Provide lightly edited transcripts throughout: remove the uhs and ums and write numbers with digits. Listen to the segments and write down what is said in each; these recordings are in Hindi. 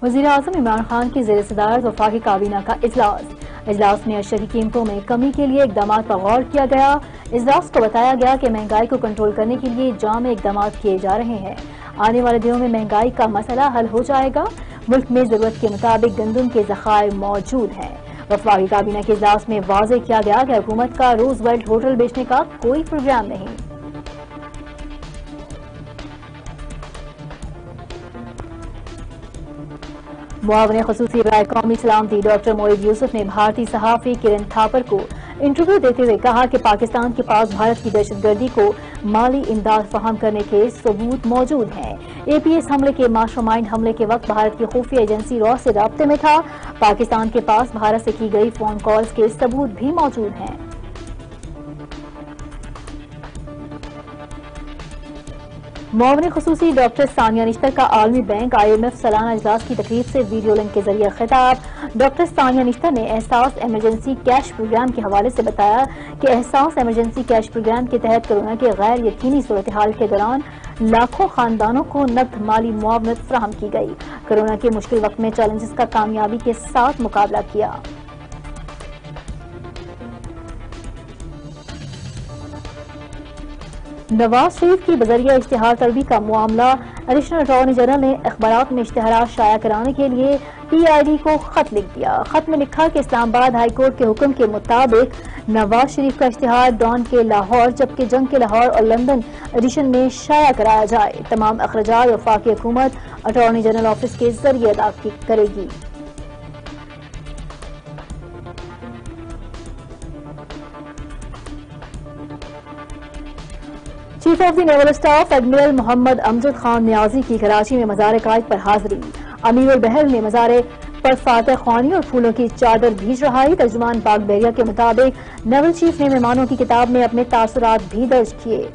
वज़ीर-ए-आज़म इमरान खान की ज़ेर सदारत वफाकी काबीना का इजलास में अशरिया की कीमतों में कमी के लिए इकदाम पर गौर किया गया। इजलास को बताया गया कि महंगाई को कंट्रोल करने के लिए जामे इकदाम किए जा रहे हैं। आने वाले दिनों में महंगाई का मसला हल हो जाएगा। मुल्क में जरूरत के मुताबिक गंदम के ज़खायर मौजूद हैं। वफाकी काबीना के इजलास में वाज़ेह किया गया कि हुकूमत का रूजवेल्ट होटल बेचने का कोई प्रोग्राम नहीं। मुआवने ख़ुसूसी राय कौमी सलामती डॉक्टर मोइद यूसुफ ने भारतीय सहाफ़ी किरण थापर को इंटरव्यू देते हुए कहा कि पाकिस्तान के पास भारत की दहशतगर्दी को माली इमदाद फराहम करने के सबूत मौजूद हैं। APS हमले के मास्टरमाइंड हमले के वक्त भारत की खुफिया एजेंसी रॉ से राब्ते में था। पाकिस्तान के पास भारत से की गई फोन कॉल्स के सबूत भी मौजूद हैं। मुआवने ख़ुसूसी डॉक्टर सानिया निश्तर का आलमी बैंक IMF सालाना इजलास की तकरीब से वीडियो लिंक के जरिए खिताब। डॉक्टर सानिया निश्तर ने एहसास इमरजेंसी कैश प्रोग्राम के हवाले से बताया कि एहसास इमरजेंसी कैश प्रोग्राम के तहत कोरोना के गैर यकीनी सूरत हाल के दौरान लाखों खानदानों को नकद माली मुआवनत फराहम की गई। कोरोना के मुश्किल वक्त में चैलेंजेस का कामयाबी के साथ मुकाबला किया। नवाज शरीफ की बजरिया इश्तिहार तलबी का मामला। एडिशनल अटॉर्नी जनरल ने अखबारात में इश्तिहार शाया कराने के लिए PID को खत लिख दिया। खत में लिखा कि इस्लामाबाद हाई कोर्ट के हुक्म के मुताबिक नवाज शरीफ का इश्तिहार डॉन के लाहौर जबकि जंग के लाहौर और लंदन एडिशन में शाया कराया जाए। तमाम अखराजात वफाकी हुकूमत अटॉर्नी जनरल ऑफिस के जरिए अदा करेगी। Chief of the naval staff admiral Mohammad Amjad Khan Niazi की कराची में मज़ार कायद पर हाजिरी। अमीर उल बहर ने मज़ार पर फातह ख्वानी और फूलों की चादर भेज रहाई। तर्जुमान पाक बहरिया के मुताबिक नेवल चीफ ने मेहमानों की किताब में अपने तासुरात भी दर्ज किए।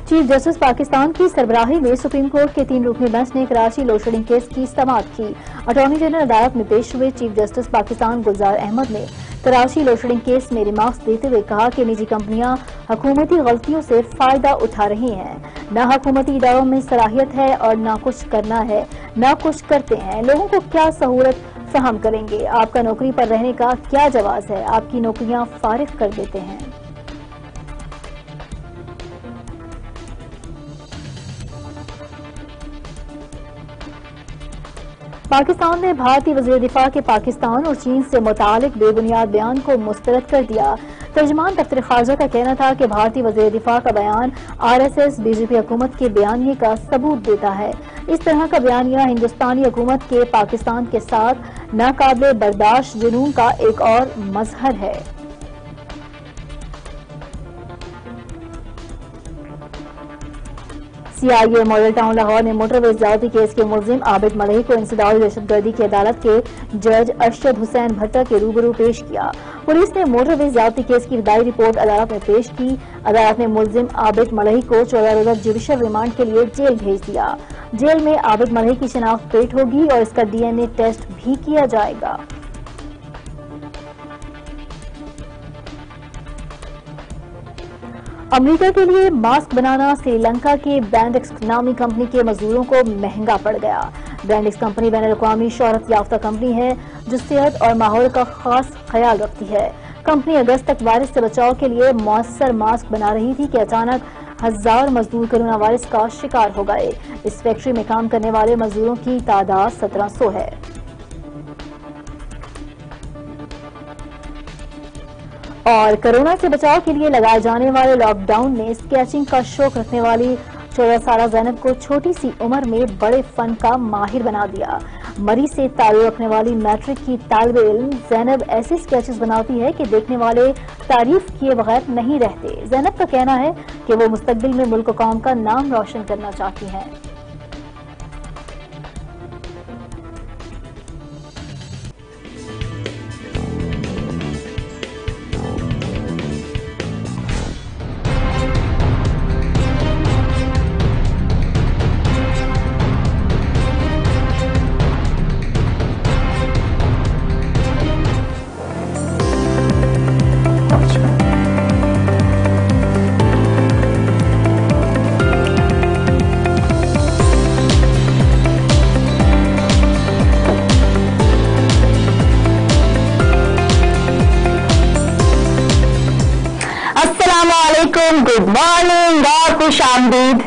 चीफ जस्टिस पाकिस्तान की सरबराही में सुप्रीम कोर्ट के 3 रुकनी बेंच ने कराची लोड शेडिंग केस की समाअत की। अटॉर्नी जनरल अदालत में पेश हुए चीफ जस्टिस पाकिस्तान गुलजार अहमद ने कराची लोड शेडिंग केस में रिमार्क्स देते हुए कहा कि निजी कंपनियां हुकूमती गलतियों से फायदा उठा रही हैं। न हुकूमती इदारों में सलाहियत है और न कुछ करना है, न कुछ करते हैं। लोगों को क्या सहूलत फराहम करेंगे? आपका नौकरी पर रहने का क्या जवाज है? आपकी नौकरियां फारिग कर देते हैं। पाकिस्तान ने भारतीय वज़ीर दिफा के पाकिस्तान और चीन से मुतालिक बेबुनियाद बयान को मुस्तरद कर दिया। तर्जुमान दफ्तर खारजा का कहना था कि भारतीय वज़ीर दिफा का बयान RSS BJP हुकूमत के बयानिए का सबूत देता है। इस तरह का बयानिया हिंदुस्तानी हुकूमत के पाकिस्तान के साथ नाकाबिले बर्दाश्त जुनून का एक और मजहर है। CIA मॉडल टाउन लाहौर ने मोटरवेज ज्यादती केस के मुलजिम आबिद मलही को इंसदाद दहशतगर्दी की अदालत के जज अरशद हुसैन भट्टा के रूबरू पेश किया। पुलिस ने मोटरवेज ज्यादती केस की इब्तदाई रिपोर्ट अदालत में पेश की। अदालत ने मुलजिम आबिद मलही को 14 रोजा जुडिशल रिमांड के लिए जेल भेज दिया। जेल में आबिद मलही की शिनाख्त पेश होगी और इसका DNA टेस्ट भी किया जाएगा। अमेरिका के लिए मास्क बनाना श्रीलंका के ब्रांडेक्स नामी कंपनी के मजदूरों को महंगा पड़ गया। ब्रांडेक्स कंपनी बैन अल-अक़वामी शोहरत याफ्ता कंपनी है जो सेहत और माहौल का खास ख्याल रखती है। कंपनी अगस्त तक वायरस से बचाव के लिए मौसर मास्क बना रही थी कि अचानक 1000 मजदूर कोरोना वायरस का शिकार हो गए। इस फैक्ट्री में काम करने वाले मजदूरों की तादाद 1700 है। और कोरोना से बचाव के लिए लगाए जाने वाले लॉकडाउन ने स्केचिंग का शौक रखने वाली 14 साल ज़ैनब को छोटी सी उम्र में बड़े फन का माहिर बना दिया। मरी से ताल्लुक़ रखने वाली मैट्रिक की तालिब इल्म ज़ैनब ऐसे स्केचेस बनाती है कि देखने वाले तारीफ किए बगैर नहीं रहते। ज़ैनब का कहना है कि वो मुस्तकबिल में मुल्क और कौम का नाम रोशन करना चाहती हैं। अस्सलामुअलैकुम, गुड मॉर्निंग और खुश आमदीद।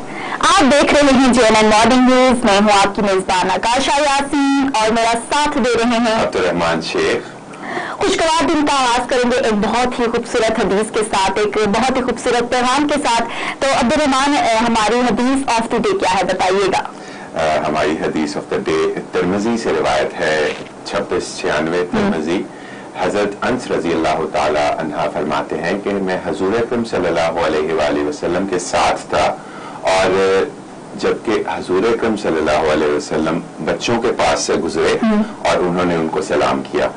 आप देख रहे हैं JNN मॉर्निंग न्यूज। मैं हूँ आपकी मेजबान आकाशा यासीन और मेरा साथ दे रहे हैं अब्दुर्रहमान शेख। खुशगवार दिन का आगाज करेंगे एक बहुत ही खूबसूरत हदीस के साथ, एक बहुत ही खूबसूरत पैगाम के साथ। तो अब्दुर्रहमान, हमारी हदीस ऑफ द डे क्या है, बताइएगा। हमारी हदीस ऑफ द डे तिरमिज़ी से रिवायत है 2696 तिरमिज़ी। हजरत अंस रजी अल्लाह ताला अन्हा फरमाते हैं कि मैं हजूर अकरम सल्लल्लाहु अलैहि वसल्लम के साथ था, और जबकि हजूर अकरम सल्लल्लाहु अलैहि वसल्लम बच्चों के पास से गुजरे और उन्होंने उनको सलाम किया।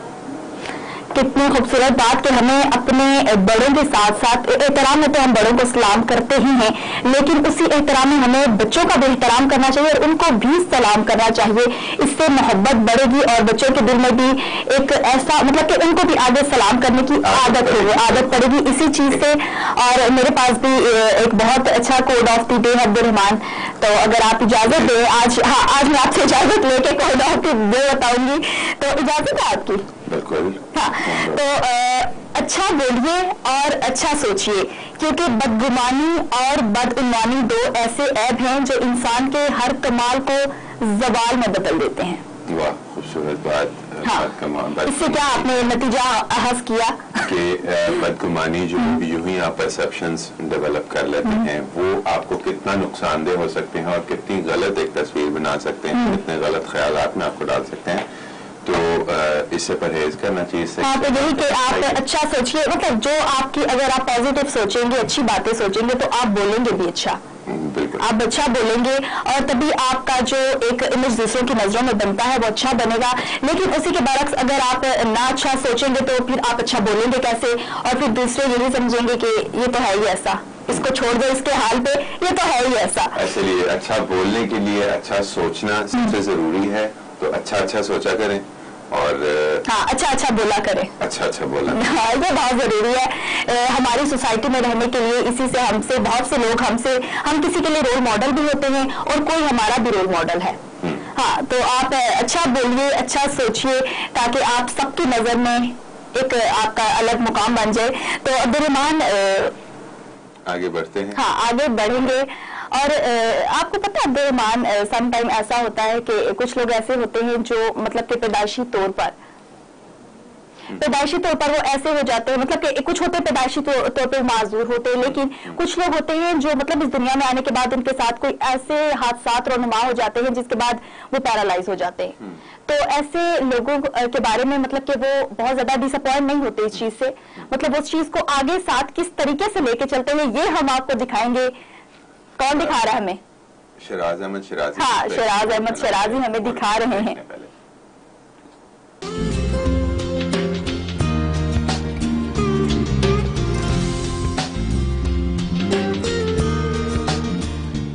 कितनी खूबसूरत बात कि हमें अपने बड़ों के साथ साथ एहतराम में तो हम बड़ों को सलाम करते ही हैं, लेकिन उसी एहतराम में हमें बच्चों का भी एहतराम करना चाहिए और उनको भी सलाम करना चाहिए। इससे मोहब्बत बढ़ेगी और बच्चों के दिल में भी एक ऐसा, मतलब कि उनको भी आगे सलाम करने की आदत पड़ेगी इसी चीज से। और मेरे पास भी एक बहुत अच्छा कोड ऑफ द डे है अब्दुर्रहमान, तो अगर आप इजाजत दें, आज मैं आपसे इजाजत लेके कोड ऑफ द डे बताऊंगी, तो इजाजत है आपकी? बिल्कुल। हाँ, तो अच्छा बोलिए और अच्छा सोचिए, क्योंकि बदगुमानी और बदउनवानी दो ऐसे ऐब हैं जो इंसान के हर कमाल को जवाल में बदल देते हैं। वाह, खूबसूरत बात। हाँ, इससे क्या आपने नतीजा अहस किया कि बदगुमानी जो यूं ही आप परसेप्शंस डेवलप कर लेते हैं, वो आपको कितना नुकसानदेह हो सकते हैं और कितनी गलत एक तस्वीर बना सकते हैं, कितने गलत ख्यालात में आपको डाल सकते हैं। तो इससे परहेज करना चाहिए। हाँ, तो यही कि आप अच्छा सोचिए, मतलब जो आपकी, अगर आप पॉजिटिव सोचेंगे, अच्छी बातें सोचेंगे, तो आप बोलेंगे भी अच्छा। बिल्कुल, आप अच्छा बोलेंगे और तभी आपका जो एक इमेज दूसरों की नजरों में बनता है वो अच्छा बनेगा। लेकिन उसी के बरक्स अगर आप ना अच्छा सोचेंगे तो फिर आप अच्छा बोलेंगे कैसे, और फिर दूसरे यही समझेंगे कि ये तो है ही ऐसा, इसको छोड़ दो इसके हाल पे, ये तो है ही ऐसा। इसलिए अच्छा बोलने के लिए अच्छा सोचना सबसे जरूरी है। तो अच्छा सोचा करें और हाँ, अच्छा बोला करें। अच्छा बोला, हाँ, ये बहुत जरूरी है हमारी सोसाइटी में रहने के लिए। इसी से हमसे बहुत से लोग हम किसी के लिए रोल मॉडल भी होते हैं और कोई हमारा भी रोल मॉडल है। हाँ, तो आप अच्छा बोलिए, अच्छा सोचिए, ताकि आप सबकी नजर में एक आपका अलग मुकाम बन जाए। तो अब्दुर्रहमान, आगे बढ़ते हैं। हाँ, आगे बढ़ेंगे। और आपको पता है अब्दुर्रहमान, सम टाइम ऐसा होता है कि कुछ लोग ऐसे होते हैं जो मतलब कि पैदाइशी तौर पर वो ऐसे हो जाते हैं, मतलब कि कुछ होते हैं पैदाइशी तौर पर माजूर होते हैं, लेकिन कुछ लोग होते हैं जो मतलब इस दुनिया में आने के बाद उनके साथ कोई ऐसे हादसात रोनुमा हो जाते हैं जिसके बाद वो पैरालाइज हो जाते हैं। तो ऐसे लोगों के बारे में मतलब कि वो बहुत ज्यादा डिसअपॉइंट नहीं होते इस चीज से, मतलब उस चीज को आगे साथ किस तरीके से लेके चलते हैं ये हम आपको दिखाएंगे। कौन दिखा रहा है हमें? शराज अहमद शराजी। हाँ, शराज अहमद शराजी हमें दिखा रहे हैं।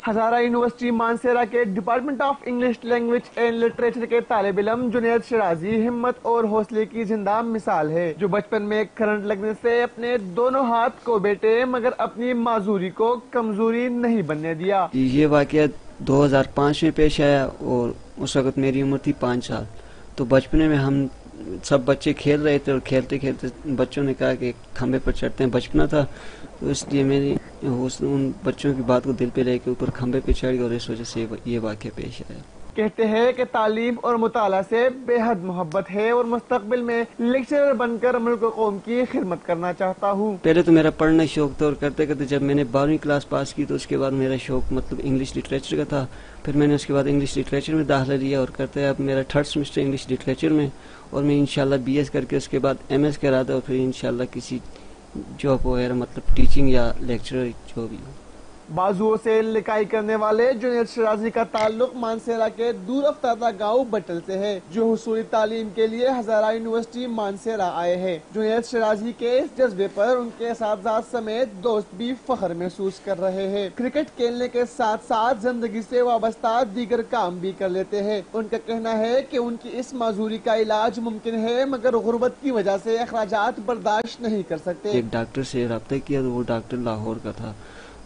हजारा यूनिवर्सिटी मानसेरा के department of English language and literature के तालिब इल्म जुनैद शराजी हिम्मत और हौसले की जिंदा मिसाल है, जो बचपन में करंट लगने से अपने दोनों हाथ को बेटे मगर अपनी माजूरी को कमजोरी नहीं बनने दिया। ये वाकया 2005 में पेश आया और उस वक्त मेरी उम्र थी 5 साल। तो बचपने में हम सब बच्चे खेल रहे थे और खेलते खेलते बच्चों ने कहा कि खंबे पर चढ़ते हैं। बचपना था तो इसलिए मैंने उन बच्चों की बात को दिल पे लेके ऊपर खंबे पे चढ़ गया और इस वजह से ये वाक़या पेश आया। कहते हैं कि तालीम और मुताला से बेहद मोहब्बत है और मुस्तकबिल में लेक्चरर बनकर मुल्क कौम की खिदमत करना चाहता हूँ। पहले तो मेरा पढ़ना शौक था और करते करते जब मैंने 12वीं क्लास पास की तो उसके बाद मेरा शौक मतलब इंग्लिश लिटरेचर का था। फिर मैंने उसके बाद इंग्लिश लिटरेचर में दाखिला लिया और करते अब मेरा 3rd सेमेस्टर इंग्लिश लिटरेचर में, और मैं इंशाल्लाह BS करके उसके बाद MS करा था और फिर इंशाल्लाह किसी जॉब वगैरह मतलब टीचिंग या लेक्चरर जो भी हो। बाजुओं से लिखाई करने वाले जुनैद शराजी का ताल्लुक मानसेरा के दूर अफ्तादा गाँव बटल से है, जो हुसूली तालीम के लिए हजारा यूनिवर्सिटी मानसेरा आए हैं। जुनैद शराजी के इस जज्बे पर उनके साथी समेत दोस्त भी फख्र महसूस कर रहे हैं। क्रिकेट खेलने के साथ साथ जिंदगी से वाबस्ता दीगर काम भी कर लेते हैं। उनका कहना है कि उनकी इस माजूरी का इलाज मुमकिन है मगर गुर्बत की वजह से अखराजात बर्दाश्त नहीं कर सकते। एक डॉक्टर से रब्ता किया तो वो डॉक्टर लाहौर का था,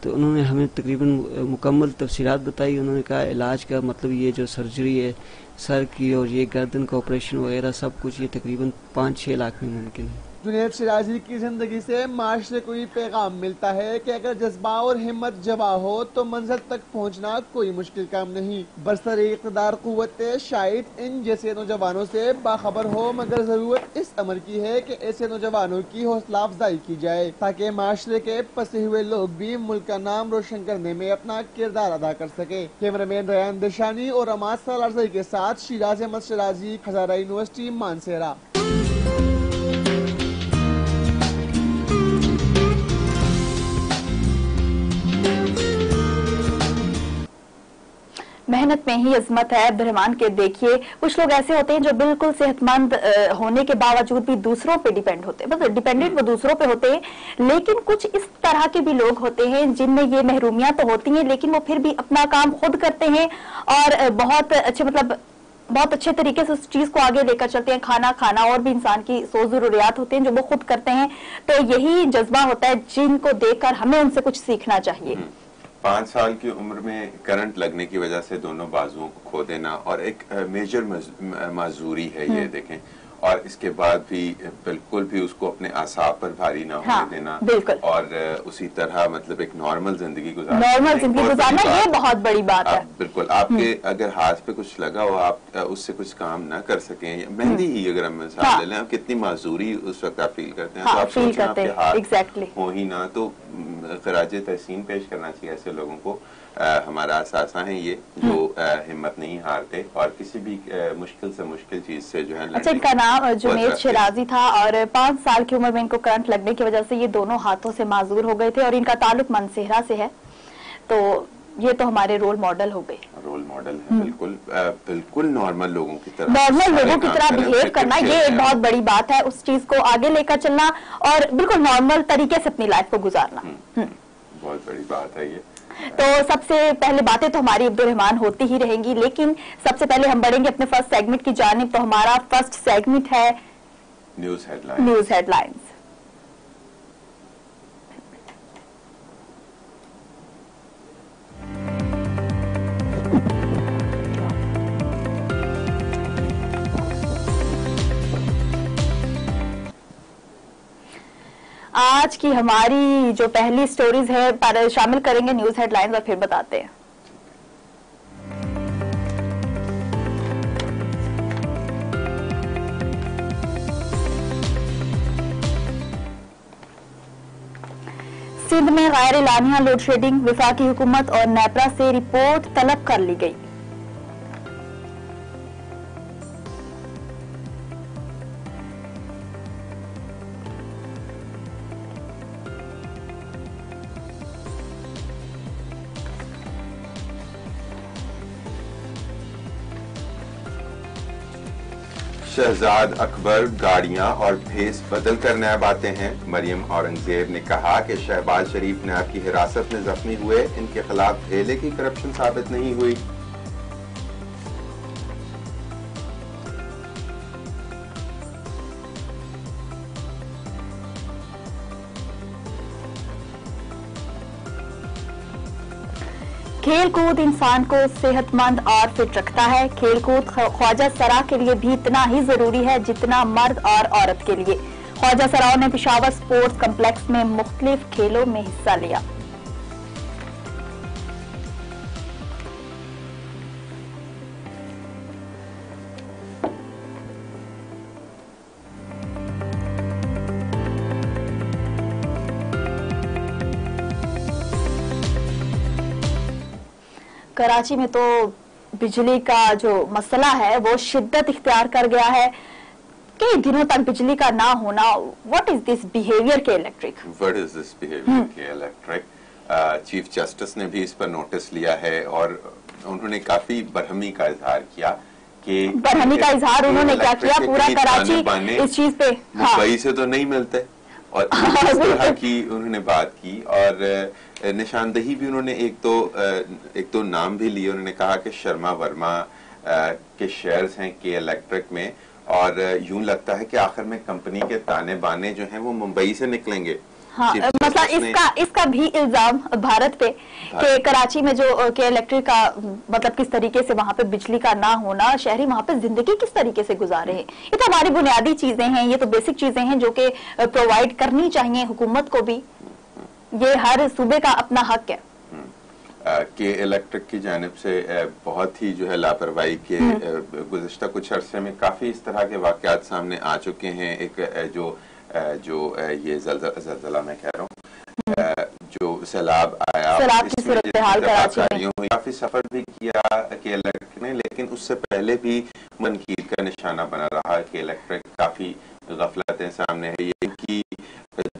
तो उन्होंने हमें तकरीबन मुकम्मल तफसीलात बताई। उन्होंने कहा इलाज का मतलब ये जो सर्जरी है सर की और ये गर्दन का ऑपरेशन वगैरह सब कुछ ये तकरीबन 5-6 लाख में मुमकिन है। जुनैद शिराजी की जिंदगी से माशरे को ये पैगाम मिलता है कि अगर जज्बा और हिम्मत जवा हो तो मंजिल तक पहुंचना कोई मुश्किल काम नहीं। बरसरे इक़्तिदार कुव्वत शायद इन जैसे नौजवानों से बाखबर हो, मगर जरूरत इस अमर की है कि ऐसे नौजवानों की हौसला अफजाई की जाए ताकि माशरे के फंसे हुए लोग भी मुल्क का नाम रोशन करने में अपना किरदार अदा कर सके। कैमरामैन रयान दशानी और अमाद सलारज़ई के साथ शिराज अहमद शिराजी, हज़ारा यूनिवर्सिटी, मानसेरा। मेहनत में ही इज़्ज़त है। अब्दुर्रहमान के देखिए, कुछ लोग ऐसे होते हैं जो बिल्कुल सेहतमंद होने के बावजूद भी दूसरों पे डिपेंड होते हैं, मतलब डिपेंडेंट वो दूसरों पे होते हैं। लेकिन कुछ इस तरह के भी लोग होते हैं जिनमें ये महरूमियां तो होती हैं, लेकिन वो फिर भी अपना काम खुद करते हैं और बहुत अच्छे, मतलब बहुत अच्छे तरीके से उस चीज को आगे लेकर चलते हैं। खाना खाना और भी इंसान की 100 जरूरियात होते हैं जो वो खुद करते हैं। तो यही जज्बा होता है जिनको देखकर हमें उनसे कुछ सीखना चाहिए। 5 साल की उम्र में करंट लगने की वजह से दोनों बाजुओं को खो देना और एक मेजर माजूरी है ये देखें, और इसके बाद भी बिल्कुल भी उसको अपने आसाब पर भारी ना होने देना, और उसी तरह मतलब एक नॉर्मल जिंदगी गुजारना ये बहुत बड़ी बात है। बिल्कुल, आपके अगर हाथ पे कुछ लगा हो, आप उससे कुछ काम ना कर सकें, मेहंदी ही अगर हम मिसाल ले लें, आप कितनी माजूरी उस वक्त आप फील करते हैं, तो आप सोचें आपके हाथ हो ही ना, तो खराजे तहसीन पेश करना चाहिए ऐसे लोगों को। हमारा असासा है ये जो हिम्मत नहीं हारते और किसी भी मुश्किल से मुश्किल चीज से जो है। अच्छा, इनका नाम जुनैद शिराजी था और 5 साल की उम्र में इनको करंट लगने की वजह से ये दोनों हाथों से माजूर हो गए थे और इनका ताल्लुक मानसेरा से है। तो ये तो हमारे रोल मॉडल हो गए। रोल मॉडल है, बिल्कुल बिल्कुल नॉर्मल लोगों की तरह, नॉर्मल लोगों की तरह बिहेव करना, ये एक बहुत बड़ी बात है। उस चीज को आगे लेकर चलना और बिल्कुल नॉर्मल तरीके से अपनी लाइफ को गुजारना बहुत बड़ी बात है ये। तो सबसे पहले बातें तो हमारी अब्दुर्रहमान होती ही रहेंगी, लेकिन सबसे पहले हम बढ़ेंगे अपने फर्स्ट सेगमेंट की जानिब। तो हमारा फर्स्ट सेगमेंट है न्यूज हेडलाइंस। आज की हमारी जो पहली स्टोरीज है पर शामिल करेंगे न्यूज हेडलाइंस और फिर बताते हैं। सिंध में गैर एलानिया लोड शेडिंग, वफाकी हुकूमत और नेपरा से रिपोर्ट तलब कर ली गई। शहजाद अकबर गाड़ियां और भेस बदल कर नैब आते हैं। मरियम औरंगजेब ने कहा कि शहबाज शरीफ नैब की हिरासत में जख्मी हुए, इनके खिलाफ धेले की करप्शन साबित नहीं हुई। खेल कूद इंसान को सेहतमंद और फिट रखता है। खेल कूद ख्वाजा सरा के लिए भी इतना ही जरूरी है जितना मर्द और औरत के लिए। ख्वाजा सराओं ने पेशावर स्पोर्ट्स कम्प्लेक्स में मुख्तलिफ खेलों में हिस्सा लिया। कराची में तो बिजली का जो मसला है वो शिद्दत इख्तियार कर गया है। कई दिनों तक बिजली का ना होना। व्हाट इज दिस बिहेवियर के इलेक्ट्रिक? चीफ जस्टिस ने भी इस पर नोटिस लिया है और उन्होंने काफी बरहमी का इजहार किया कि उन्होंने क्या किया, पूरा कराची इस चीज पे मुंबई से तो नहीं मिलते और इस तरह की उन्होंने बात की और निशानदही भी उन्होंने एक तो नाम भी लिए। उन्होंने कहा कि शर्मा वर्मा के शेयर्स हैं के इलेक्ट्रिक में और यूं लगता है कि आखिर में कंपनी के ताने बाने जो हैं वो मुंबई से निकलेंगे हाँ, मतलब इसका भी इल्जाम भारत पे कि कराची में जो के इलेक्ट्रिक का मतलब किस तरीके से वहां पे बिजली का ना होना, शहरी वहां पे जिंदगी किस तरीके से गुजारे हैं। ये तो हमारी बुनियादी चीजें हैं, ये तो बेसिक चीजें हैं जो कि प्रोवाइड करनी चाहिए हुकूमत को भी, ये हर सूबे का अपना हक है। कि इलेक्ट्रिक की जानिब से बहुत ही जो है लापरवाही के गुज़िश्ता कुछ अरसे में काफी इस तरह के वाकयात सामने आ चुके हैं। एक जो ये ज़लज़ला मैं कह रहा हूँ, जो सैलाब आया, काफी सफर भी किया कि इलेक्ट्रिक ने, लेकिन उससे पहले भी मनकीद का निशाना बना रहा कि इलेक्ट्रिक काफी गफलतें सामने है। ये कि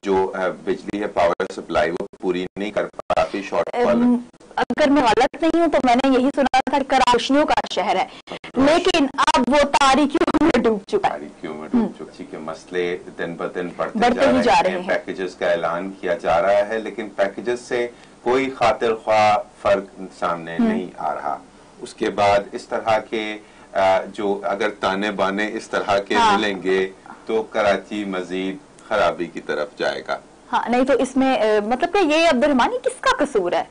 जो बिजली है, पावर सप्लाई, वो पूरी नहीं कर पाती, शॉर्टफॉल। अगर मैं गलत नहीं हूँ तो मैंने यही सुना था कि रोशनियों का शहर है, लेकिन अब वो तारीकियों में डूब चुका है। के मसले दिन ब दिन बढ़ते ही जा रहे हैं। पैकेजेस का ऐलान किया जा रहा है, लेकिन पैकेजेस से कोई खातिर ख्वाह फर्क सामने नहीं आ रहा। उसके बाद इस तरह के जो अगर ताने बाने इस तरह के मिलेंगे तो कराची मजीद खराबी की तरफ जाएगा। हाँ, नहीं तो इसमें मतलब कि ये अब्दुर्रहमानी किसका कसूर है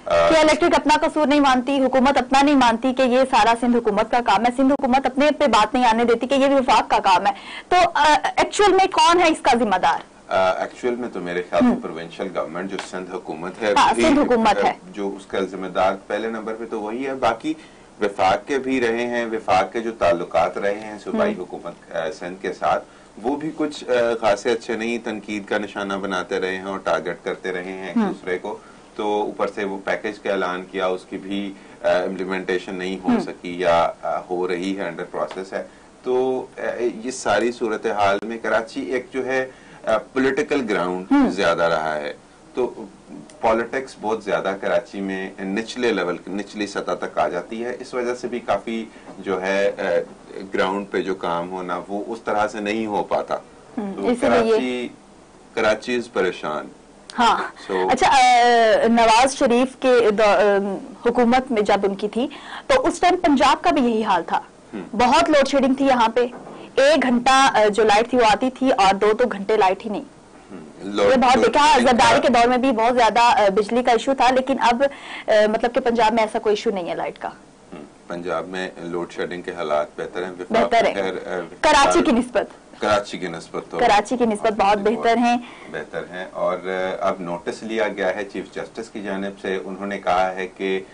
कि इलेक्ट्रिक अपना कसूर नहीं मानती, हुकूमत अपना नहीं मानती कि ये सारा सिंध हुकूमत का काम है, सिंध हुकूमत अपने पे बात नहीं आने देती कि ये वफाक का काम है। तो एक्चुअल में कौन है इसका जिम्मेदार? एक्चुअल में तो मेरे ख्याल से प्रोविंशियल गवर्नमेंट जो सिंध हुकूमत है, सिंध हुकूमत है जो उसका जिम्मेदार पहले नंबर पे तो वही है। बाकी वफाक के भी रहे हैं, वफाक के जो ताल्लुकात रहे हैं सूबाई हुकूमत सिंध के साथ, वो भी कुछ खासे अच्छे नहीं, तनकीद का निशाना बनाते रहे हैं और टारगेट करते रहे हैं एक दूसरे को। तो ऊपर से वो पैकेज का ऐलान किया, उसकी भी इम्प्लीमेंटेशन नहीं हो सकी या हो रही है, अंडर प्रोसेस है। तो ये सारी सूरत हाल में कराची एक जो है पॉलिटिकल ग्राउंड ज्यादा रहा है। तो पॉलिटिक्स बहुत ज्यादा कराची में निचले लेवल, निचली सतह तक आ जाती है। इस वजह से भी काफी जो है ग्राउंड पे जो काम होना वो उस तरह से नहीं हो पाता। तो कराची परेशान। हाँ, अच्छा, नवाज शरीफ के हुकूमत में जब उनकी थी तो उस टाइम पंजाब का भी यही हाल था, बहुत लोड शेडिंग थी। यहाँ पे 1 घंटा जो लाइट थी वो आती थी और 2-2 घंटे लाइट ही नहीं। ये बहुत देखा, जरदारी के दौर में भी बहुत ज्यादा बिजली का इशू था, लेकिन अब मतलब कि पंजाब में ऐसा कोई इशू नहीं है लाइट का। पंजाब में लोड शेडिंग के हालात बेहतर हैं, बेहतर है कराची की निस्बत, कराची की निस्बत तो कराची की निस्बत बहुत बेहतर हैं। और अब नोटिस लिया गया है चीफ जस्टिस की जानिब से। उन्होंने कहा है कि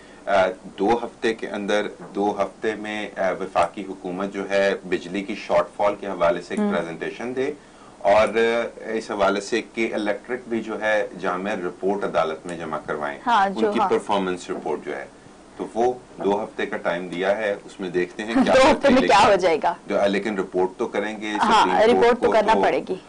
2 हफ्ते के अंदर, 2 हफ्ते में वफाकी हुकूमत जो है बिजली की शॉर्टफॉल के हवाले से एक प्रेजेंटेशन दे, और इस हवाले से कि इलेक्ट्रिक भी जो है जामे रिपोर्ट अदालत में जमा करवाएं, उनकी परफॉर्मेंस रिपोर्ट जो है। तो वो 2 हफ्ते का टाइम दिया है, उसमें देखते हैं क्या 2 हफ्ते में क्या हो जाएगा। लेकिन रिपोर्ट तो करेंगे, रिपोर्ट तो करना पड़ेगी।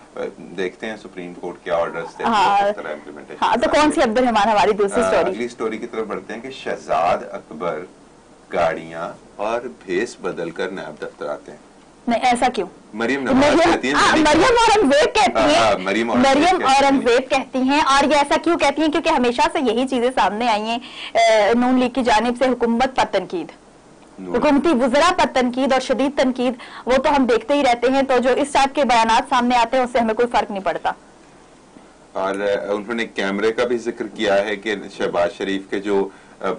देखते हैं सुप्रीम कोर्ट क्या ऑर्डर्स देते हैं, किस तरह इम्प्लीमेंटेशन। तो कौन सी अब्दुर्रहमान हमारी दूसरी स्टोरी? अगली स्टोरी की तरफ बढ़ते हैं कि शहजाद अकबर गाड़ियां और भेस बदल कर नायब दफ्तर आते हैं। नहीं, ऐसा क्यों? मरियम औरंगजेब कहती हैं, और ये ऐसा क्यों कहती हैं? क्योंकि हमेशा से यही चीजें सामने आई हैं नून लीग की जानिब से, हुकूमत पर तनकीद, हुकूमती वज़रा पर तनकीद और शदीद तनकीद, वो तो हम देखते ही रहते हैं। तो जो इस टाइप के बयानात सामने आते हैं उससे हमें कोई फर्क नहीं पड़ता। और उन्होंने कैमरे का भी जिक्र किया है कि शहबाज शरीफ के जो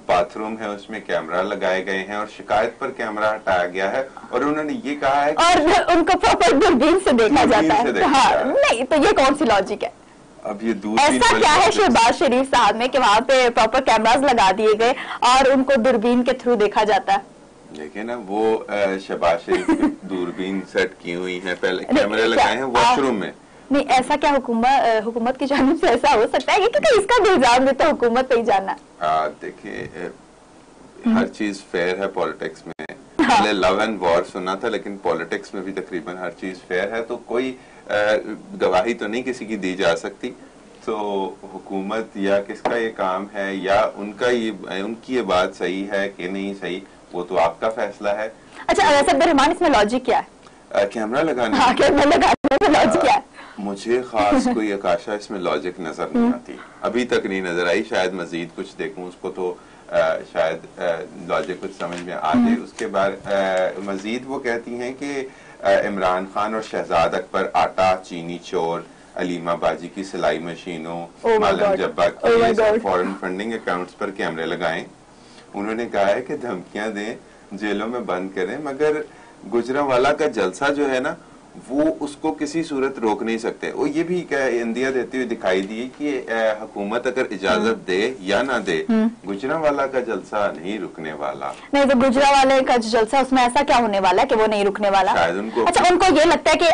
बाथरूम है उसमें कैमरा लगाए गए हैं और शिकायत पर कैमरा हटाया गया है, और उन्होंने ये कहा है और उनको प्रॉपर दूरबीन से देखा जाता है। हाँ, नहीं तो ये कौन सी लॉजिक है? अब ये ऐसा क्या है शहबाज शरीफ साहब में कि वहाँ पे प्रॉपर कैमरास लगा दिए गए और उनको दूरबीन के थ्रू देखा जाता है? देखिए ना, वो शहबाज शरीफ की दूरबीन सेट की हुई है, पहले कैमरे लगाए हैं वॉशरूम में। नहीं, ऐसा क्या हुकूमत की जानिब से ऐसा हो सकता है? क्योंकि इसका इल्जाम भी तो हुकूमत पे ही जाना। देखिए, हर चीज फेयर है पॉलिटिक्स में। पहले लव एंड वॉर सुना था, लेकिन पॉलिटिक्स में भी तकरीबन हर चीज फेयर है। तो कोई गवाही तो नहीं किसी की दी जा सकती। तो हुकूमत या किसका ये काम है या उनकी ये बात सही है कि नहीं सही, वो तो आपका फैसला है। अच्छा, वैसे अब्दुर्रहमान इसमें लॉजिक क्या है? कैमरा लगाने में लॉजिक क्या है? मुझे खास कोई आकाशा इसमें लॉजिक नजर नहीं आती, अभी तक नहीं नजर आई। शायद मजीद कुछ देखूं उसको तो शायद लॉजिक कुछ समझ में आ जाए। उसके बाद मजीद वो कहती हैं कि इमरान खान और शहजाद अकबर आटा चीनी चोर अलीमा बाजी की सिलाई मशीनों, my Malam God. Jabba Oh my की God. फॉरेन फंडिंग अकाउंट्स पर कैमरे लगाएं। उन्होंने कहा है कि धमकियां दें, जेलों में बंद करें, मगर गुजरांवाला का जलसा जो है ना वो उसको किसी सूरत रोक नहीं सकते। वो ये भी इंदिया देती हुई दिखाई दी कि हुकूमत अगर इजाजत दे या ना दे, गुजरांवाला का जलसा नहीं रुकने वाला। नहीं तो गुजरांवाले का जो जलसा उसमें ऐसा क्या होने वाला है कि वो नहीं रुकने वाला? शायद उनको अच्छा, उनको ये लगता है कि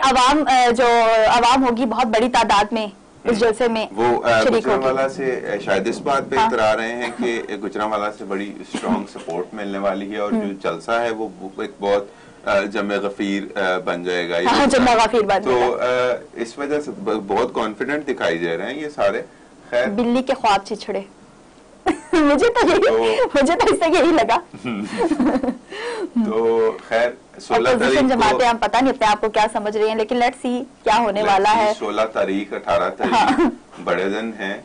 अवाम होगी बहुत बड़ी तादाद में इस जलसे में वो शरीक गुजरांवाला होगी। से शायद इस बात पे हाँ। इतरा रहे हैं कि गुजरांवाला से बड़ी स्ट्रॉन्ग सपोर्ट मिलने वाली है और जो जलसा है वो एक बहुत जमे गफीर बन जाएगा। हाँ, जमे गफीर बन तो इस वजह से बहुत कॉन्फिडेंट दिखाई दे रहे हैं ये सारे। खैर, बिल्ली के ख्वाब छिछड़े मुझे तो इससे यही लगा। तो खैर 16 अपोजिशन जमातें, तारीख हम पता नहीं अपने आप को क्या समझ रही हैं, लेकिन लेट्स सी क्या होने वाला है। 16 तारीख 18 तारीख बड़े दिन हैं,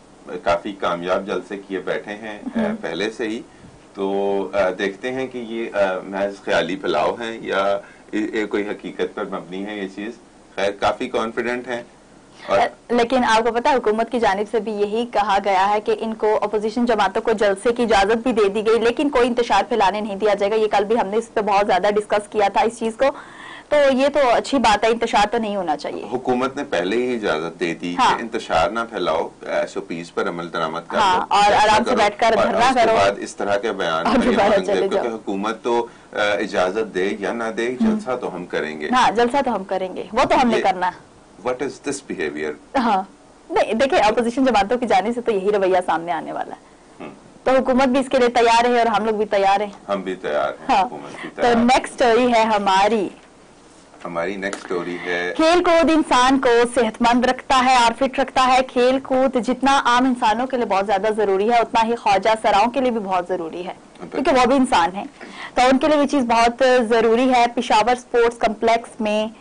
काफी कामयाब जलसे किए बैठे हैं पहले से ही। तो देखते हैं कि ये महज ख्याली फैलाव है या कोई हकीकत पर मबनी है ये चीज। खैर काफी कॉन्फिडेंट हैं। लेकिन आपको पता है हुकूमत की जानिब से भी यही कहा गया है कि इनको अपोजिशन जमातों को जलसे की इजाजत भी दे दी गई, लेकिन कोई इंतशार फैलाने नहीं दिया जाएगा। ये कल भी हमने इस पर बहुत ज्यादा डिस्कस किया था इस चीज को, तो ये तो अच्छी बात है, इंतशार तो नहीं होना चाहिए। हुकूमत ने पहले ही इजाजत दे दी हाँ। कि इंतशार ना फैलाओ, SOPs पर अमल दरामद कर हाँ, लो, और आराम से बैठकर धरना करो, बाद इस तरह के बयान और दोबारा चले क्योंकि जाओ। हुकूमत तो इजाजत दे या ना दे, जलसा तो हम करेंगे। हाँ, जलसा तो हम करेंगे, वो तो हमने करना है। What is this behaviour? हाँ, नहीं देखिए, अपोजिशन जमातों की जाने से तो यही रवैया सामने आने वाला है, तो हुकूमत भी इसके लिए तैयार है और हम लोग भी तैयार हैं। हम भी तैयार हैं। हाँ, हुकूमत भी तो तैयार। नेक्स्ट स्टोरी है हमारी नेक्स्ट स्टोरी है खेल कूद इंसान को सेहतमंद रखता है और फिट रखता है। खेल कूद जितना आम इंसानों के लिए बहुत ज्यादा जरूरी है, उतना ही ख्वाजा सराओं के लिए भी बहुत जरूरी है, क्योंकि वो भी इंसान है, तो उनके लिए भी चीज बहुत जरूरी है। पेशावर स्पोर्ट्स कम्प्लेक्स में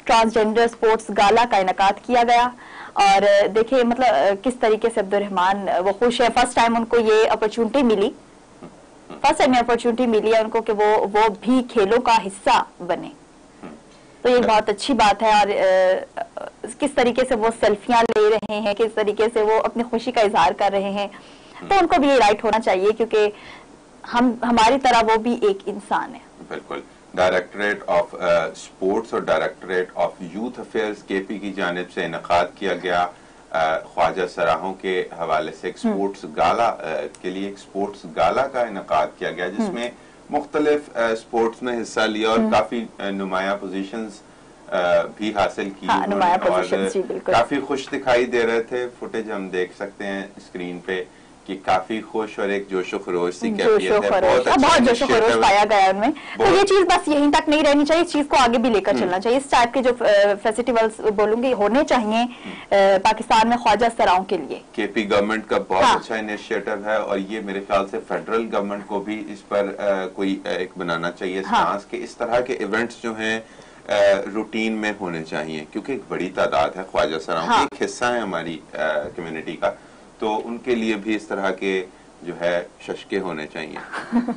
ट्रांसजेंडर स्पोर्ट्स गाला का इनेकाद किया गया और देखिए मतलब किस तरीके से अब्दुर्रहमान वो खुश है। फर्स्ट टाइम उनको ये अपॉर्चुनिटी मिली, है उनको कि वो भी खेलों का हिस्सा बने, तो ये बहुत अच्छी बात है। और किस तरीके से वो सेल्फियां ले रहे हैं, किस तरीके से वो अपनी खुशी का इजहार कर रहे हैं, तो उनको भी ये राइट होना चाहिए, क्योंकि हमारी तरह वो भी एक इंसान है। बिल्कुल। डायरेक्टरेट ऑफ स्पोर्ट्स और directorate of youth affairs KP की जानिब से इनेकाद किया गया ख्वाजा सराहों के हवाले से एक स्पोर्ट्स गाला के लिए एक स्पोर्ट्स गाला का इनेकाद किया गया, जिसमें मुख्तलिफ स्पोर्ट्स में हिस्सा लिया और काफी नुमाया पोजीशंस भी हासिल की। हाँ, नुमाया पोजीशंस, जी बिल्कुल। काफी खुश दिखाई दे रहे थे। फुटेज हम देख सकते हैं स्क्रीन पे कि काफी खुश और एक जोशो खरोश सी कैफियत है। बहुत जोशो खरोश पाया गया उनमें। तो ये चीज बस यहीं तक नहीं रहनी चाहिए, इस चीज को आगे भी लेकर चलना चाहिए। इस टाइप के जो फेस्टिवल्स बोलूंगी होने चाहिए पाकिस्तान में ख्वाजा सराओं के लिए। KP गवर्नमेंट का बहुत अच्छा इनिशिएटिव है और ये मेरे ख्याल से फेडरल गवर्नमेंट को भी इस पर कोई एक बनाना चाहिए स्टांस के इस तरह के इवेंट्स जो हैं रूटीन में होने चाहिए, क्योंकि एक बड़ी तादाद है ख्वाजा सराओं का एक हिस्सा है हमारी कम्युनिटी का, तो उनके लिए भी इस तरह के जो है शशके होने चाहिए।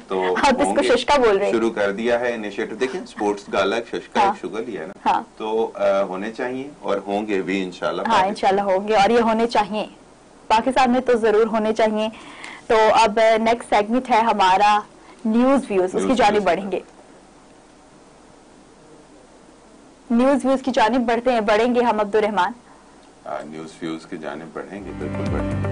तो शशका बोल रहे हैं। शुरू कर दिया है इनिशिएटिव। देखिए स्पोर्ट्स गाला एक शशका एक शुगर ही है ना। हाँ। तो होने चाहिए और होंगे भी इंशाल्लाह। हाँ, इंशाल्लाह होंगे और ये होने चाहिए, पाकिस्तान में तो जरूर होने चाहिए। तो अब नेक्स्ट सेगमेंट है हमारा न्यूज व्यूज, उसकी जानिब बढ़ेंगे। न्यूज व्यूज की जानिब बढ़ेंगे हम अब्दुर्रहमान। न्यूज व्यूज की जानिब बढ़ेंगे, बिल्कुल बढ़ेंगे।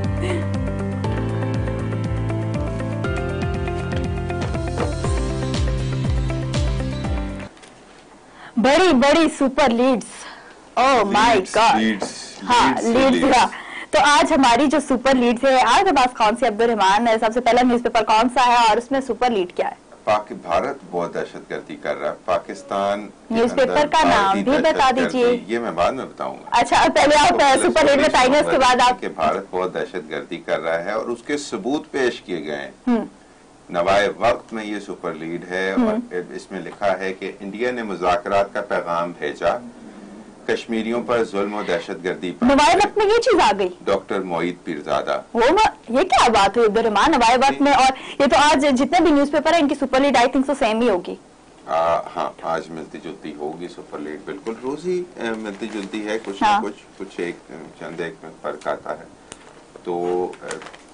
बड़ी बड़ी super leads, oh my God. हाँ, लीड्स। तो आज हमारी जो सुपर लीड्स है, आज हमारे पास कौन सी अब्दुर्रहमान, सबसे पहला न्यूज़पेपर कौन सा है और उसमें सुपर लीड क्या है? भारत बहुत दहशतगर्दी कर रहा है। पाकिस्तान न्यूज़पेपर का नाम भी बता दीजिए। ये मैं बाद में बताऊंगा। अच्छा, पहले आप सुपर लीड बताएंगे, उसके बाद आप। भारत बहुत दहशतगर्दी कर रहा है और उसके सबूत पेश किए गए हैं। नवाए वक्त में ये सुपर लीड है और इसमें लिखा है कि इंडिया ने मुज़ाकरात का पैगाम भेजा, कश्मीरियों पर जुल्म और दहशतगर्दी पर। नवाए वक्त में ये चीज आ गई। डॉक्टर मोईद पीरजादा। ये क्या बात हुई अब्दुर्रहमान, नवाए वक्त में? और ये तो आज जितने भी न्यूज़पेपर है इनकी सुपर लीड आई थिंक तो सेम ही होगी। हाँ, आज मिलती जुलती होगी सुपर लीग, बिल्कुल रोज ही मिलती जुलती है, कुछ ना कुछ एक चंद एक में फर्क आता है। तो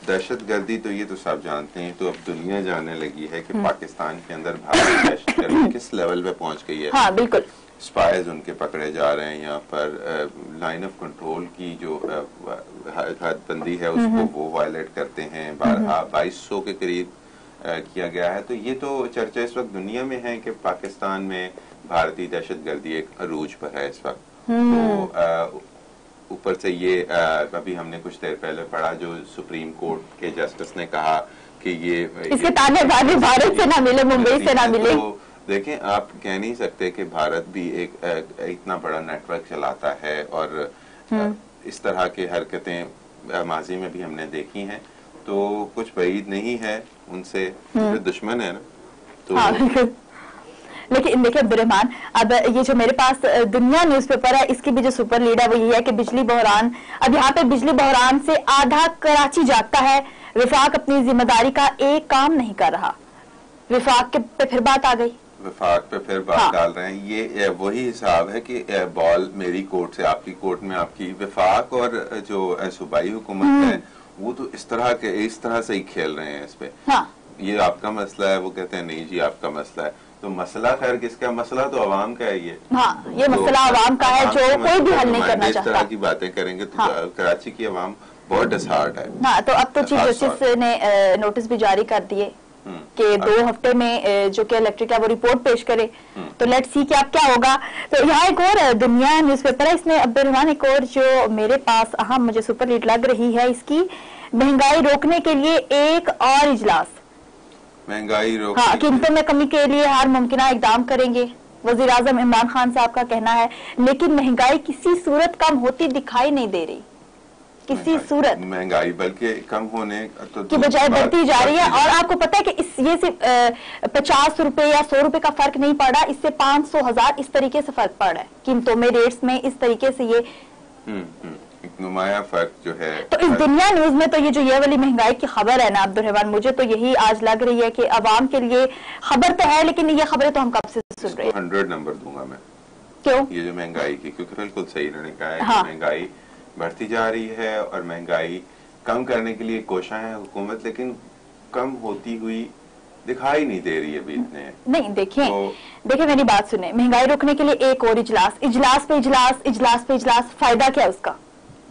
दहशतगर्दी तो ये तो सब जानते हैं, तो अब दुनिया जानने लगी है कि पाकिस्तान के अंदर भारतीय दहशतगर्दी किस लेवल पे पहुंच गई है। हाँ बिल्कुल, स्पाइज उनके पकड़े जा रहे हैं यहाँ पर, लाइन ऑफ कंट्रोल की जो हदबंदी है उसको वो वायलेट करते हैं। 2200 के करीब किया गया है। तो ये तो चर्चा इस वक्त दुनिया में है कि पाकिस्तान में भारतीय दहशतगर्दी एक अरूज पर है इस वक्त। तो ऊपर से ये अभी हमने कुछ देर पहले पढ़ा जो सुप्रीम कोर्ट के जस्टिस ने कहा कि ये इसके ताने भारत से ना मिले, मुंबई से ना मिले। तो देखें, आप कह नहीं सकते कि भारत भी एक इतना बड़ा नेटवर्क चलाता है और इस तरह की हरकतें माजी में भी हमने देखी हैं, तो कुछ बईद नहीं है उनसे, दुश्मन है ना। तो हाँ, लेकिन देखिए अब्दुर्रहमान, अब ये जो मेरे पास दुनिया न्यूज़पेपर है, इसकी भी जो सुपर लीड है वो ये है कि बिजली बहरान, अब यहाँ पे बिजली बहरान से आधा कराची जागता है, विफाक अपनी जिम्मेदारी का एक काम नहीं कर रहा। विफाक के पे फिर बात आ गई, विफाक पे फिर बात डाल रहे हैं। ये वही हिसाब है कि बॉल मेरी कोर्ट से आपकी कोर्ट में, आपकी विफाक और जो सूबाई हुकूमत है वो तो इस तरह से ही खेल रहे हैं इस पे। हाँ। ये आपका मसला है, वो कहते हैं नहीं जी आपका मसला है। तो मसला खैर किसका, मसला तो अवाम का है। हाँ, ये मसला अवाम का है जो कोई भी हल नहीं करना चाहता। इस तरह की बातें करेंगे तो कराची की अवाम बहुत डिसहार्ट है। हाँ, तो अब तो चीफ जस्टिस ने नोटिस भी जारी कर दिए कि 2 हफ्ते में जो कि इलेक्ट्रिक है वो रिपोर्ट पेश करे। तो लेट्स सी कि अब क्या होगा। तो यहाँ एक और दुनिया न्यूज़पेपर है, इसमें अब्दुर्रहमान एक और जो मेरे पास अहम मुझे सुपर लीड लग रही है, इसकी महंगाई रोकने के लिए एक और इजलास, महंगाई रोकने, हाँ, कीमतों में कमी के लिए हर मुमकिन इकदाम करेंगे, वजीर आजम इमरान खान साहब का कहना है। लेकिन महंगाई किसी सूरत कम होती दिखाई नहीं दे रही, किसी सूरत महंगाई बल्कि कम होने की बजाय बढ़ती जा रही है। और आपको पता है कि ये सिर्फ 50 रुपए या 100 रुपए का फर्क नहीं पड़ रहा, इससे 500 1000 इस तरीके से फर्क पड़ रहा है कीमतों में, रेट्स में, इस तरीके से ये एक नुमाया फर्क जो है। तो इस दुनिया न्यूज में तो ये वाली महंगाई की खबर है ना अब्दुर्रहमान, मुझे तो यही आज लग रही है कि अवाम के लिए खबर तो है, लेकिन ये खबरें तो हम कब से सुन रहे हैं। 100 नंबर दूंगा मैं। क्यों? ये जो महंगाई की, क्योंकि बिल्कुल सही इन्होंने कहा है हाँ। कि महंगाई बढ़ती जा रही है और महंगाई कम करने के लिए कोशिश है हुकूमत, लेकिन कम होती हुई दिखाई नहीं दे रही है अभी इतने। नहीं, देखिए मेरी बात सुने, महंगाई रोकने के लिए एक और इजलास पे इजलास, फायदा क्या उसका?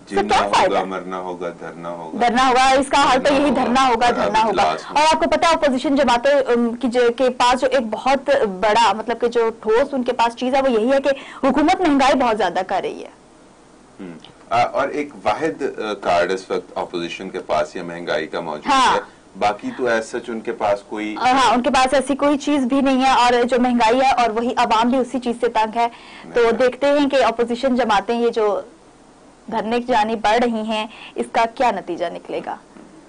जीना होगा, मरना होगा, धरना होगा, इसका हाल तो यही धरना होगा। और आपको पता है अपोजिशन जमातों के पास जो एक बहुत बड़ा मतलब कि जो ठोस उनके पास चीज है वो यही है कि हुकूमत महंगाई बहुत ज्यादा कर रही है। और एक वाहिद कार्ड इस वक्त अपोजिशन के पास ये महंगाई का मौजूद है, बाकी तो ऐसा सच उनके पास कोई, हाँ, उनके पास ऐसी कोई चीज भी नहीं है। और जो महंगाई है और वही अवाम भी उसी चीज से तंग है। तो देखते हैं कि अपोजिशन जमातें ये जो धरने की जानी बढ़ रही हैं, इसका क्या नतीजा निकलेगा।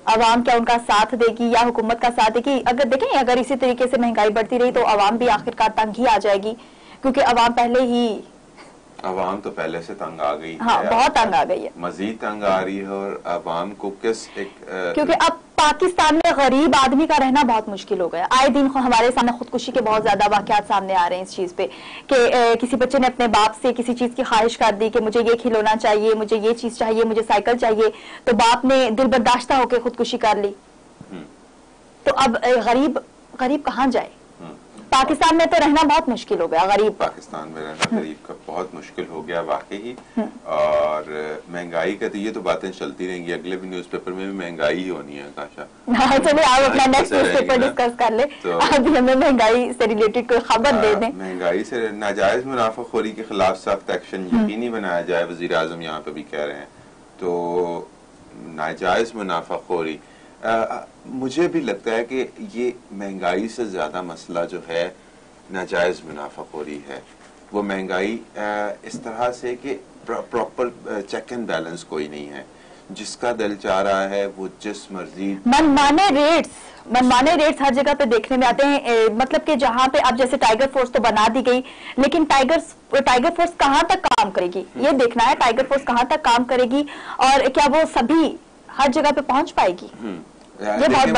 अवाम क्या उनका साथ देगी या हुकूमत का साथ देगी? अगर देखें, अगर इसी तरीके से महंगाई बढ़ती रही तो अवाम भी आखिरकार तंग ही आ जाएगी, क्योंकि अवाम तो पहले से तंग आ गई हाँ, है, बहुत तंग आ गई है, मजीद तंग आ रही है। और अवाम को क्योंकि अब पाकिस्तान में गरीब आदमी का रहना बहुत मुश्किल हो गया। आए दिन हमारे सामने खुदकुशी के बहुत ज्यादा वाकयात सामने आ रहे हैं इस चीज पे कि किसी बच्चे ने अपने बाप से किसी चीज की ख्वाहिश कर दी कि मुझे ये खिलौना चाहिए, मुझे ये चीज चाहिए, मुझे साइकिल चाहिए, तो बाप ने दिल बर्दाश्ता होकर खुदकुशी कर ली। तो अब गरीब कहाँ जाए? पाकिस्तान में तो रहना बहुत मुश्किल हो गया, पाकिस्तान में रहना गरीब का बहुत मुश्किल हो गया वाकई ही। और महंगाई का तो ये तो बातें चलती रहेंगी, अगले भी न्यूज़पेपर में भी महंगाई ही होनी है काशा। हाँ, चलिए आप अपना नेक्स्ट न्यूज़पेपर डिस्कस कर ले। तो अभी हमें महंगाई से रिलेटेड कोई खबर दे दें। महंगाई से नाजायज मुनाफाखोरी के खिलाफ सख्त एक्शन यकीनी बनाया जाए, वजीर आजम यहाँ पे भी कह रहे हैं। तो नाजायज मुनाफाखोरी, मुझे भी लगता है कि ये महंगाई से ज्यादा मसला जो है नाजायज मुनाफाखोरी है। वो महंगाई इस तरह से कि प्रॉपर चेक एंड बैलेंस कोई नहीं है, जिसका दिल चाह रहा है वो जिस मर्जी मनमाने रेट्स हर जगह पे देखने में आते हैं। मतलब कि जहाँ पे अब जैसे टाइगर फोर्स तो बना दी गई, लेकिन टाइगर फोर्स कहाँ तक काम करेगी ये देखना है। टाइगर फोर्स कहाँ तक काम करेगी और क्या वो सभी हर जगह पे पहुंच पाएगी? ये बहुत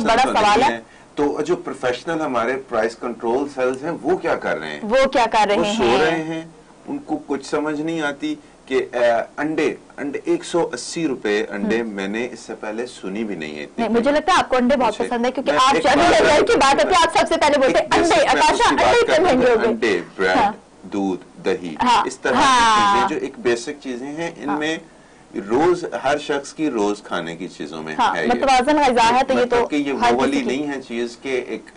बड़ा सवाल है। तो जो प्रोफेशनल हमारे प्राइस कंट्रोल सेल्स हैं वो क्या कर रहे हैं? वो क्या कर रहे हैं? सो रहे हैं, उनको कुछ समझ नहीं आती कि अंडे 180 रुपए अंडे मैंने इससे पहले सुनी भी नहीं है। नहीं, मुझे लगता है आपको अंडे बहुत पसंद है, क्योंकि आप जब की बात होती है आप सबसे पहले बोलते हैं अंडे। आकाशा, अंडे इतने महंगे हो गए। अंडे, ब्रेड, दूध, दही, इस तरह की चीजें जो एक बेसिक चीजें हैं, इनमें रोज हर शख्स की रोज खाने की चीजों में है, मतवाज़न ग़िज़ा है, तो ये तो कि ये वो वाली नहीं है चीज के एक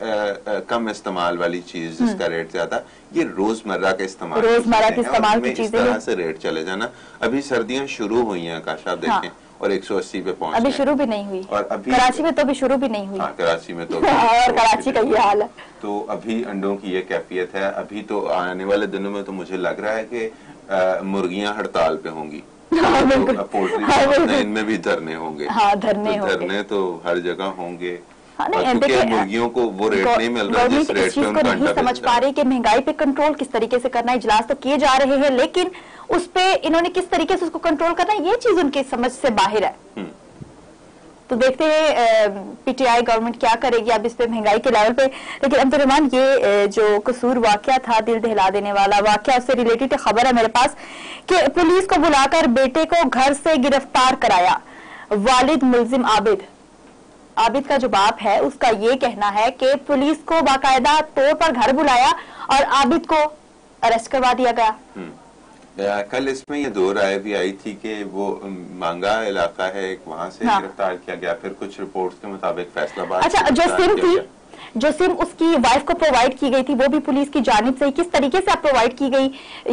कम इस्तेमाल वाली चीज जिसका रेट ज्यादा, ये रोजमर्रा के इस्तेमाल की चीजें, इस तरह से रेट चले जाना। अभी सर्दियां शुरू हुई हैं आकाश, आप देखें, और 180 पे पहुंच, अभी शुरू भी नहीं हुई, और अभी कराची में तो अभी शुरू भी नहीं हुई। कराची में तो और कराची का ये हाल है। तो अभी अंडों की ये कैफियत है। अभी तो आने वाले दिनों में तो मुझे लग रहा है कि मुर्गियां हड़ताल पे होंगी, पोल्ट्री इनमें भी धरने होंगे। धरने तो हर जगह होंगे, क्योंकि मुर्गियों को वो रेट नहीं मिल रहा जिस रेट पे उनका अंडा समझ पा रही कि महंगाई पे कंट्रोल किस तरीके से करना है। इजलास तो किए जा रहे हैं, लेकिन उस पे इन्होंने किस तरीके से उसको कंट्रोल करना है, ये चीज उनकी समझ से बाहर है। तो देखते हैं पीटीआई गवर्नमेंट क्या करेगी अब इस पे, महंगाई के लेवल पे। लेकिन अब्दुल रहमान, ये जो कसूर वाकया था, दिल दहला देने वाला वाकया, उससे रिलेटेड खबर है मेरे पास कि पुलिस को बुलाकर बेटे को घर से गिरफ्तार कराया। वालिद मुल्जिम आबिद का जो बाप है उसका ये कहना है कि पुलिस को बाकायदा तौर पर घर बुलाया और आबिद को अरेस्ट करवा दिया गया। कल इसमें ये दो राय भी आई थी कि वो मांगा इलाका है एक, वहां से गिरफ्तार किया गया, फिर कुछ रिपोर्ट्स के मुताबिक फैसलाबाद। अच्छा, जो सिम उसकी वाइफ को प्रोवाइड की गई थी वो भी पुलिस की जानिब से किस तरीके से प्रोवाइड की गई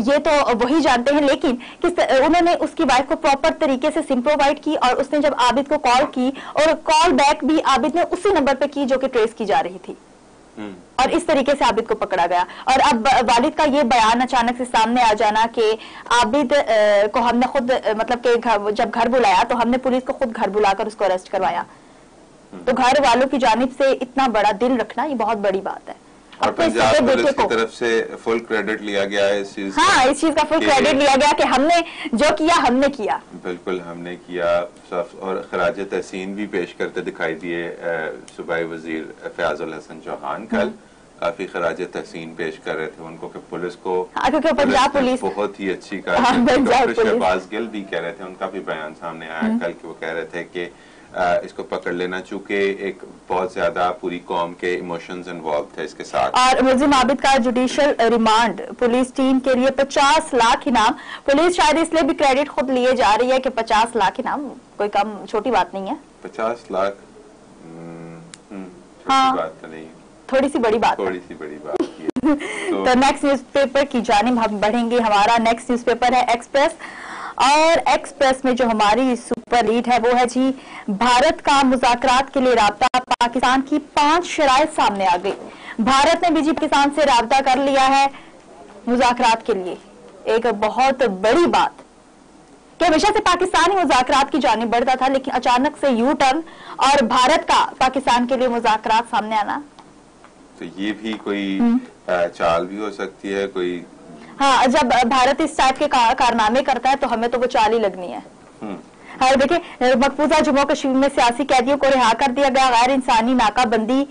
ये तो वही जानते हैं, लेकिन उन्होंने उसकी वाइफ को प्रॉपर तरीके से सिम प्रोवाइड की और उसने जब आबिद को कॉल की और कॉल बैक भी आबिद ने उसी नंबर पे की जो कि ट्रेस की जा रही थी, और इस तरीके से आबिद को पकड़ा गया। और अब वालिद का ये बयान अचानक से सामने आ जाना कि आबिद को हमने खुद, मतलब कि जब घर बुलाया तो हमने पुलिस को खुद घर बुलाकर उसको अरेस्ट करवाया। तो घर वालों की जानिब से इतना बड़ा दिल रखना ये बहुत बड़ी बात है। और पंजाब पुलिस की तरफ से फुल क्रेडिट लिया गया है इस चीज, हाँ, इस चीज का फुल क्रेडिट लिया गया कि हमने जो किया हमने किया, बिल्कुल हमने किया। और खराज तहसीन भी पेश करते दिखाई दिए सूबाई वजीर फयाजुल हसन चौहान कल, काफी खराज तहसीन पेश कर रहे थे उनको कि पुलिस को, क्योंकि पंजाब पुलिस बहुत ही अच्छी डॉक्टर शहबाज गिल भी कह रहे थे, उनका भी बयान सामने आया कल कि वो कह रहे थे कि इसको पकड़ लेना, चूंकि एक बहुत ज्यादा पूरी कौम के इमोशंस इन्वॉल्व थे इसके साथ। और मुल्जिम आबिद का जुडिशियल रिमांड पुलिस टीम के लिए 50 लाख इनाम। पुलिस शायद इसलिए भी क्रेडिट खुद लिए जा रही है कि 50 लाख इनाम कोई कम छोटी बात नहीं है। 50 लाख हाँ, बात तो नहीं, थोड़ी सी बड़ी बात तो नेक्स्ट न्यूज़पेपर की जानिब हम बढ़ेंगे। हमारा नेक्स्ट न्यूज़पेपर है एक्सप्रेस, और एक्सप्रेस में जो हमारी सुपर लीड है वो है जी, भारत का मुज़ाकरात के लिए राब्ता, पाकिस्तान की 5 शराइत सामने आ गई। भारत ने भी पाकिस्तान से राब्ता कर लिया है मुज़ाकरात के लिए। एक बहुत बड़ी बात कि हमेशा से पाकिस्तान ही मुज़ाकरात की जानिब बढ़ता था, लेकिन अचानक से यू टर्न और भारत का पाकिस्तान के लिए मुज़ाकरात सामने आना, तो ये भी कोई चाल भी हो सकती है कोई। हाँ, जब भारत इस टाइप के कारनामे करता है तो हमें तो वो चाल ही लगनी है। हाँ, देखिए, मकबूजा जम्मू कश्मीर में सियासी कैदियों को रिहा कर दिया गया। गैर इंसानी नाकाबंदी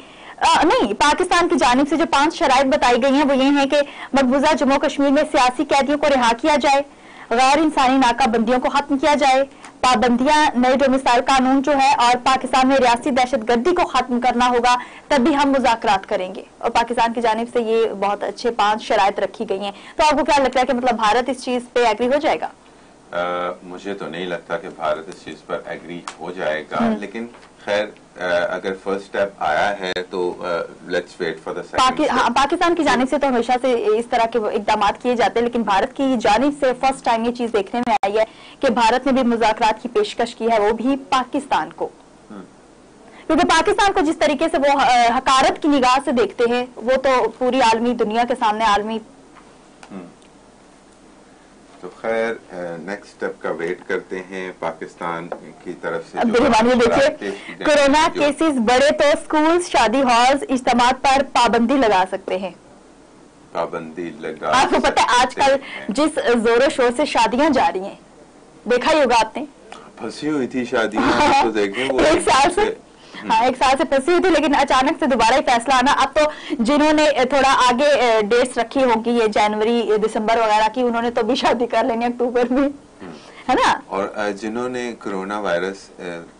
नहीं, पाकिस्तान की जानिब से जो 5 शराइत बताई गई हैं वो ये है कि मकबूजा जम्मू कश्मीर में सियासी कैदियों को रिहा किया जाए, गैर इंसानी नाकाबंदियों को खत्म किया जाए, पाबंदियां, नए डोमिसाइल कानून जो है, और पाकिस्तान में रियासती दहशतगर्दी को खत्म करना होगा, तभी हम मुज़ाकरात करेंगे। और पाकिस्तान की जानिब से ये बहुत अच्छे 5 शराइत रखी गई हैं। तो आपको क्या लगता है कि मतलब भारत इस चीज पे एग्री हो जाएगा? मुझे तो नहीं लगता कि भारत इस चीज पर एग्री हो जाएगा, लेकिन खैर अगर फर्स्ट स्टेप आया है तो let's wait for the second. Pakistan की जानिब से तो हमेशा से इस तरह के इकदाम किए जाते हैं, लेकिन भारत की जानिब से फर्स्ट टाइम ये चीज देखने में आई है कि भारत ने भी मुज़ाकरात की पेशकश की है, वो भी पाकिस्तान को। क्योंकि पाकिस्तान को जिस तरीके से वो हकारत की निगाह से देखते हैं, वो तो पूरी आलमी दुनिया के सामने आलमी। तो खैर नेक्स्ट स्टेप का वेट करते हैं पाकिस्तान की तरफ से। देखिए, कोरोना केसेस बढ़े तो स्कूल, शादी हॉल्स, इज्तिमात पर पाबंदी लगा सकते हैं। पाबंदी लगा, आपको पता है आजकल जिस जोरों शोर से शादियां जा रही हैं, देखा ही होगा आपने, फंसी हुई थी शादियां तो देखें वो 1 साल से हाँ, 1 साल से फंसी हुई थी, लेकिन अचानक से दोबारा ही फैसला आना। अब तो जिन्होंने थोड़ा आगे डेट्स रखी होंगी, ये जनवरी दिसंबर वगैरह की, उन्होंने तो भी शादी कर लेनी अक्टूबर में, है ना। और जिन्होंने कोरोना वायरस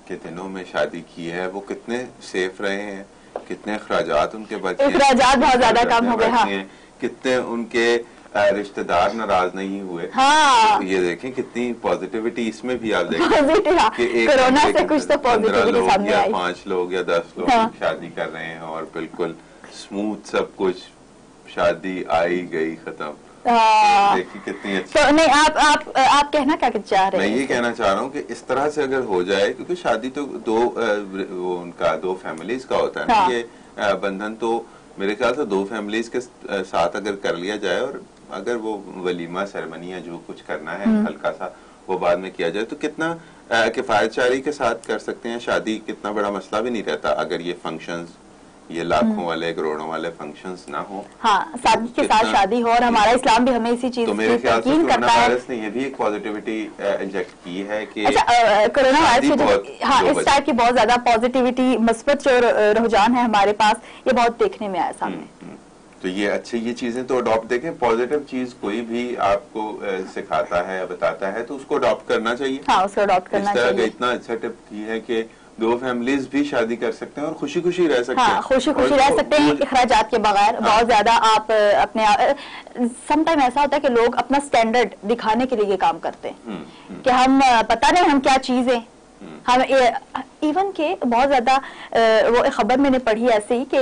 के दिनों में शादी की है वो कितने सेफ रहे हैं, कितने अखराजात उनके बचे, अखराजात बहुत ज्यादा कम हो गए। हाँ, कितने उनके रिश्तेदार नाराज नहीं हुए। हाँ, तो ये देखें कितनी पॉजिटिविटी इसमें भी आप देखें कि कोरोना से कुछ तो पॉजिटिविटी सामने आई। 5 लोग या 10 लोग शादी कर रहे हैं और बिल्कुल स्मूथ सब कुछ, शादी आई गई खत्म। देखिए कितनी अच्छी। तो नहीं, आप कहना क्या चाह रहे हैं? मैं ये कहना चाह रहा हूँ कि इस तरह से अगर हो जाए, क्योंकि शादी तो दो फैमिलीज का होता है ना, ये बंधन तो मेरे ख्याल से 2 फैमिलीज के साथ अगर कर लिया जाए, और अगर वो वलीमा सेरेमनी या जो कुछ करना है हल्का सा वो बाद में किया जाए, तो कितना किफायतशारी के साथ कर सकते हैं शादी, कितना बड़ा मसला भी नहीं रहता अगर ये फंक्शंस, ये लाखों वाले करोड़ों वाले फंक्शंस ना हो। हाँ, सादगी के साथ शादी हो, और हमारा इस्लाम भी हमें इसी चीज तो मेरे ख्याल से कोरोना वायरस ने ये भी एक पॉजिटिविटी इंजेक्ट की है कि कोरोना वायरस, हाँ, इस टाइप की बहुत ज्यादा पॉजिटिविटी, मस्बत जो रुझान है हमारे पास, ये बहुत देखने में आया सामने। तो ये अच्छी ये चीजें तो अडॉप्ट, देखें पॉजिटिव चीज कोई भी आपको सिखाता है, बताता है, तो उसको अडॉप्ट करना चाहिए। हाँ, उसको अडॉप्ट करना चाहिए। इतना अच्छा टिप की है कि 2 फैमिलीज भी शादी कर सकते हैं और खुशी खुशी रह सकते हैं। खुशी खुशी रह सकते हैं, अखराजात के बगैर। बहुत ज्यादा आप अपने समटाइम ऐसा होता है कि लोग अपना स्टैंडर्ड दिखाने के लिए ये काम करते हैं कि हम पता नहीं हम क्या चीज है, हम इवन के बहुत ज्यादा वो एक खबर मैंने पढ़ी ऐसे ही कि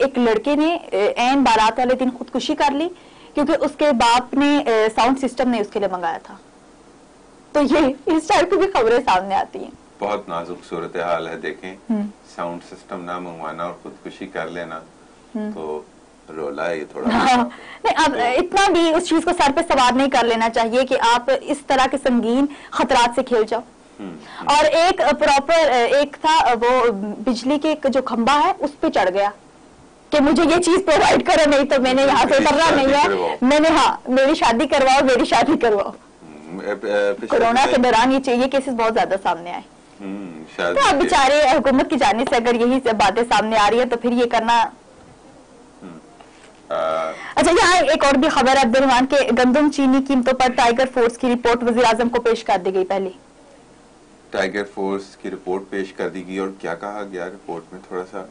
एक लड़के ने ऐन बारात वाले दिन खुदकुशी कर ली क्योंकि उसके बाप ने साउंड सिस्टम नहीं उसके लिए मंगाया था। तो ये इस टाइप की भी खबरें सामने आती हैं। बहुत नाजुक सूरत हाल है। देखें साउंड सिस्टम ना मंगवाना और खुदकुशी कर लेना तो रोला है ये थोड़ा। नहीं, अब इतना भी उस चीज को सर पे सवार नहीं कर लेना चाहिए कि आप इस तरह के संगीन खतरात से खेल जाओ। और एक प्रॉपर एक था वो बिजली के जो खंबा है उस पे चढ़ गया कि मुझे ये चीज प्रोवाइड करो, नहीं तो मैंने यहाँ से उतरना नहीं है, मैंने मेरी शादी करवाओ, मेरी शादी करवाओ। कोरोना के दौरान ये केसेस बहुत ज्यादा सामने आए। तो अब बेचारे हुकूमत की जानिब से अगर यही बातें सामने आ रही है तो फिर ये करना। अच्छा, यहाँ एक और भी खबर है अब्दुर्रहमान के गंदम चीनी कीमतों पर टाइगर फोर्स की रिपोर्ट वज़ीर आज़म को पेश कर दी गई। पहले टाइगर फोर्स की रिपोर्ट पेश कर दी गई और क्या कहा गया रिपोर्ट में, थोड़ा सा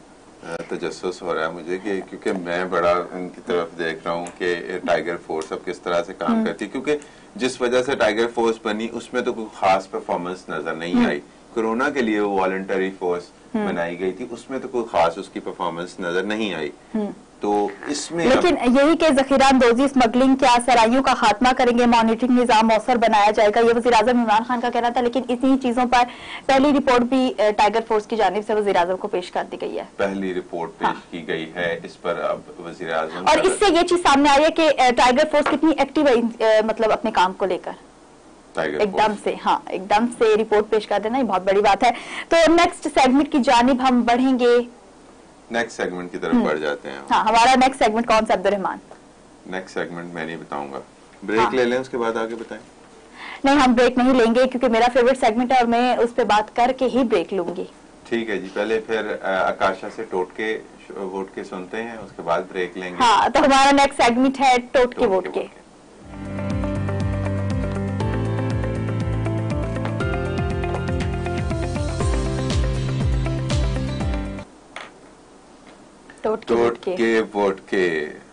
तजस्सुस हो रहा है मुझे कि क्योंकि मैं बड़ा उनकी तरफ देख रहा हूँ कि टाइगर फोर्स अब किस तरह से काम करती है, क्योंकि जिस वजह से टाइगर फोर्स बनी उसमें तो कोई खास परफॉर्मेंस नजर नहीं आई। कोरोना के लिए वो वॉलंटरी फोर्स बनाई गई थी, उसमें तो कोई खास उसकी परफॉर्मेंस नजर नहीं आई। तो इसमें लेकिन यही कि जखीरा अंदोजी स्मगलिंग क्या सराइयों का खात्मा करेंगे, मॉनिटरिंग निजाम मौसर बनाया जाएगा, ये वज़ीर आज़म इमरान खान का कहना था। लेकिन इन्हीं चीजों पर पहली रिपोर्ट भी टाइगर फोर्स की जानिब से वज़ीर आज़म को पेश कर दी गई है। पहली रिपोर्ट पेश की गई है इस पर अब वज़ीर आज़म, और इससे ये चीज सामने आई है कि टाइगर फोर्स कितनी एक्टिव है मतलब अपने काम को लेकर। एकदम से, हाँ, एकदम से रिपोर्ट पेश कर देना ये बहुत बड़ी बात है। तो नेक्स्ट सेगमेंट की जानिब हम बढ़ेंगे, नेक्स्ट सेगमेंट की तरफ बढ़ जाते हैं। हाँ, हमारा नेक्स्ट सेगमेंट कौन सा अब्दुर्रहमान? नेक्स्ट सेगमेंट मैं नहीं बताऊंगा, ब्रेक ले लें उसके बाद आगे बताएं। नहीं, हम ब्रेक नहीं लेंगे क्योंकि मेरा फेवरेट सेगमेंट है और मैं उस पर बात करके ही ब्रेक लूंगी। ठीक है जी, पहले फिर आकाशा से टोटके वोट के सुनते हैं, उसके बाद ब्रेक लेंगे। हाँ, तो हमारा नेक्स्ट सेगमेंट है टोटके वोट के। टोटके वोट के।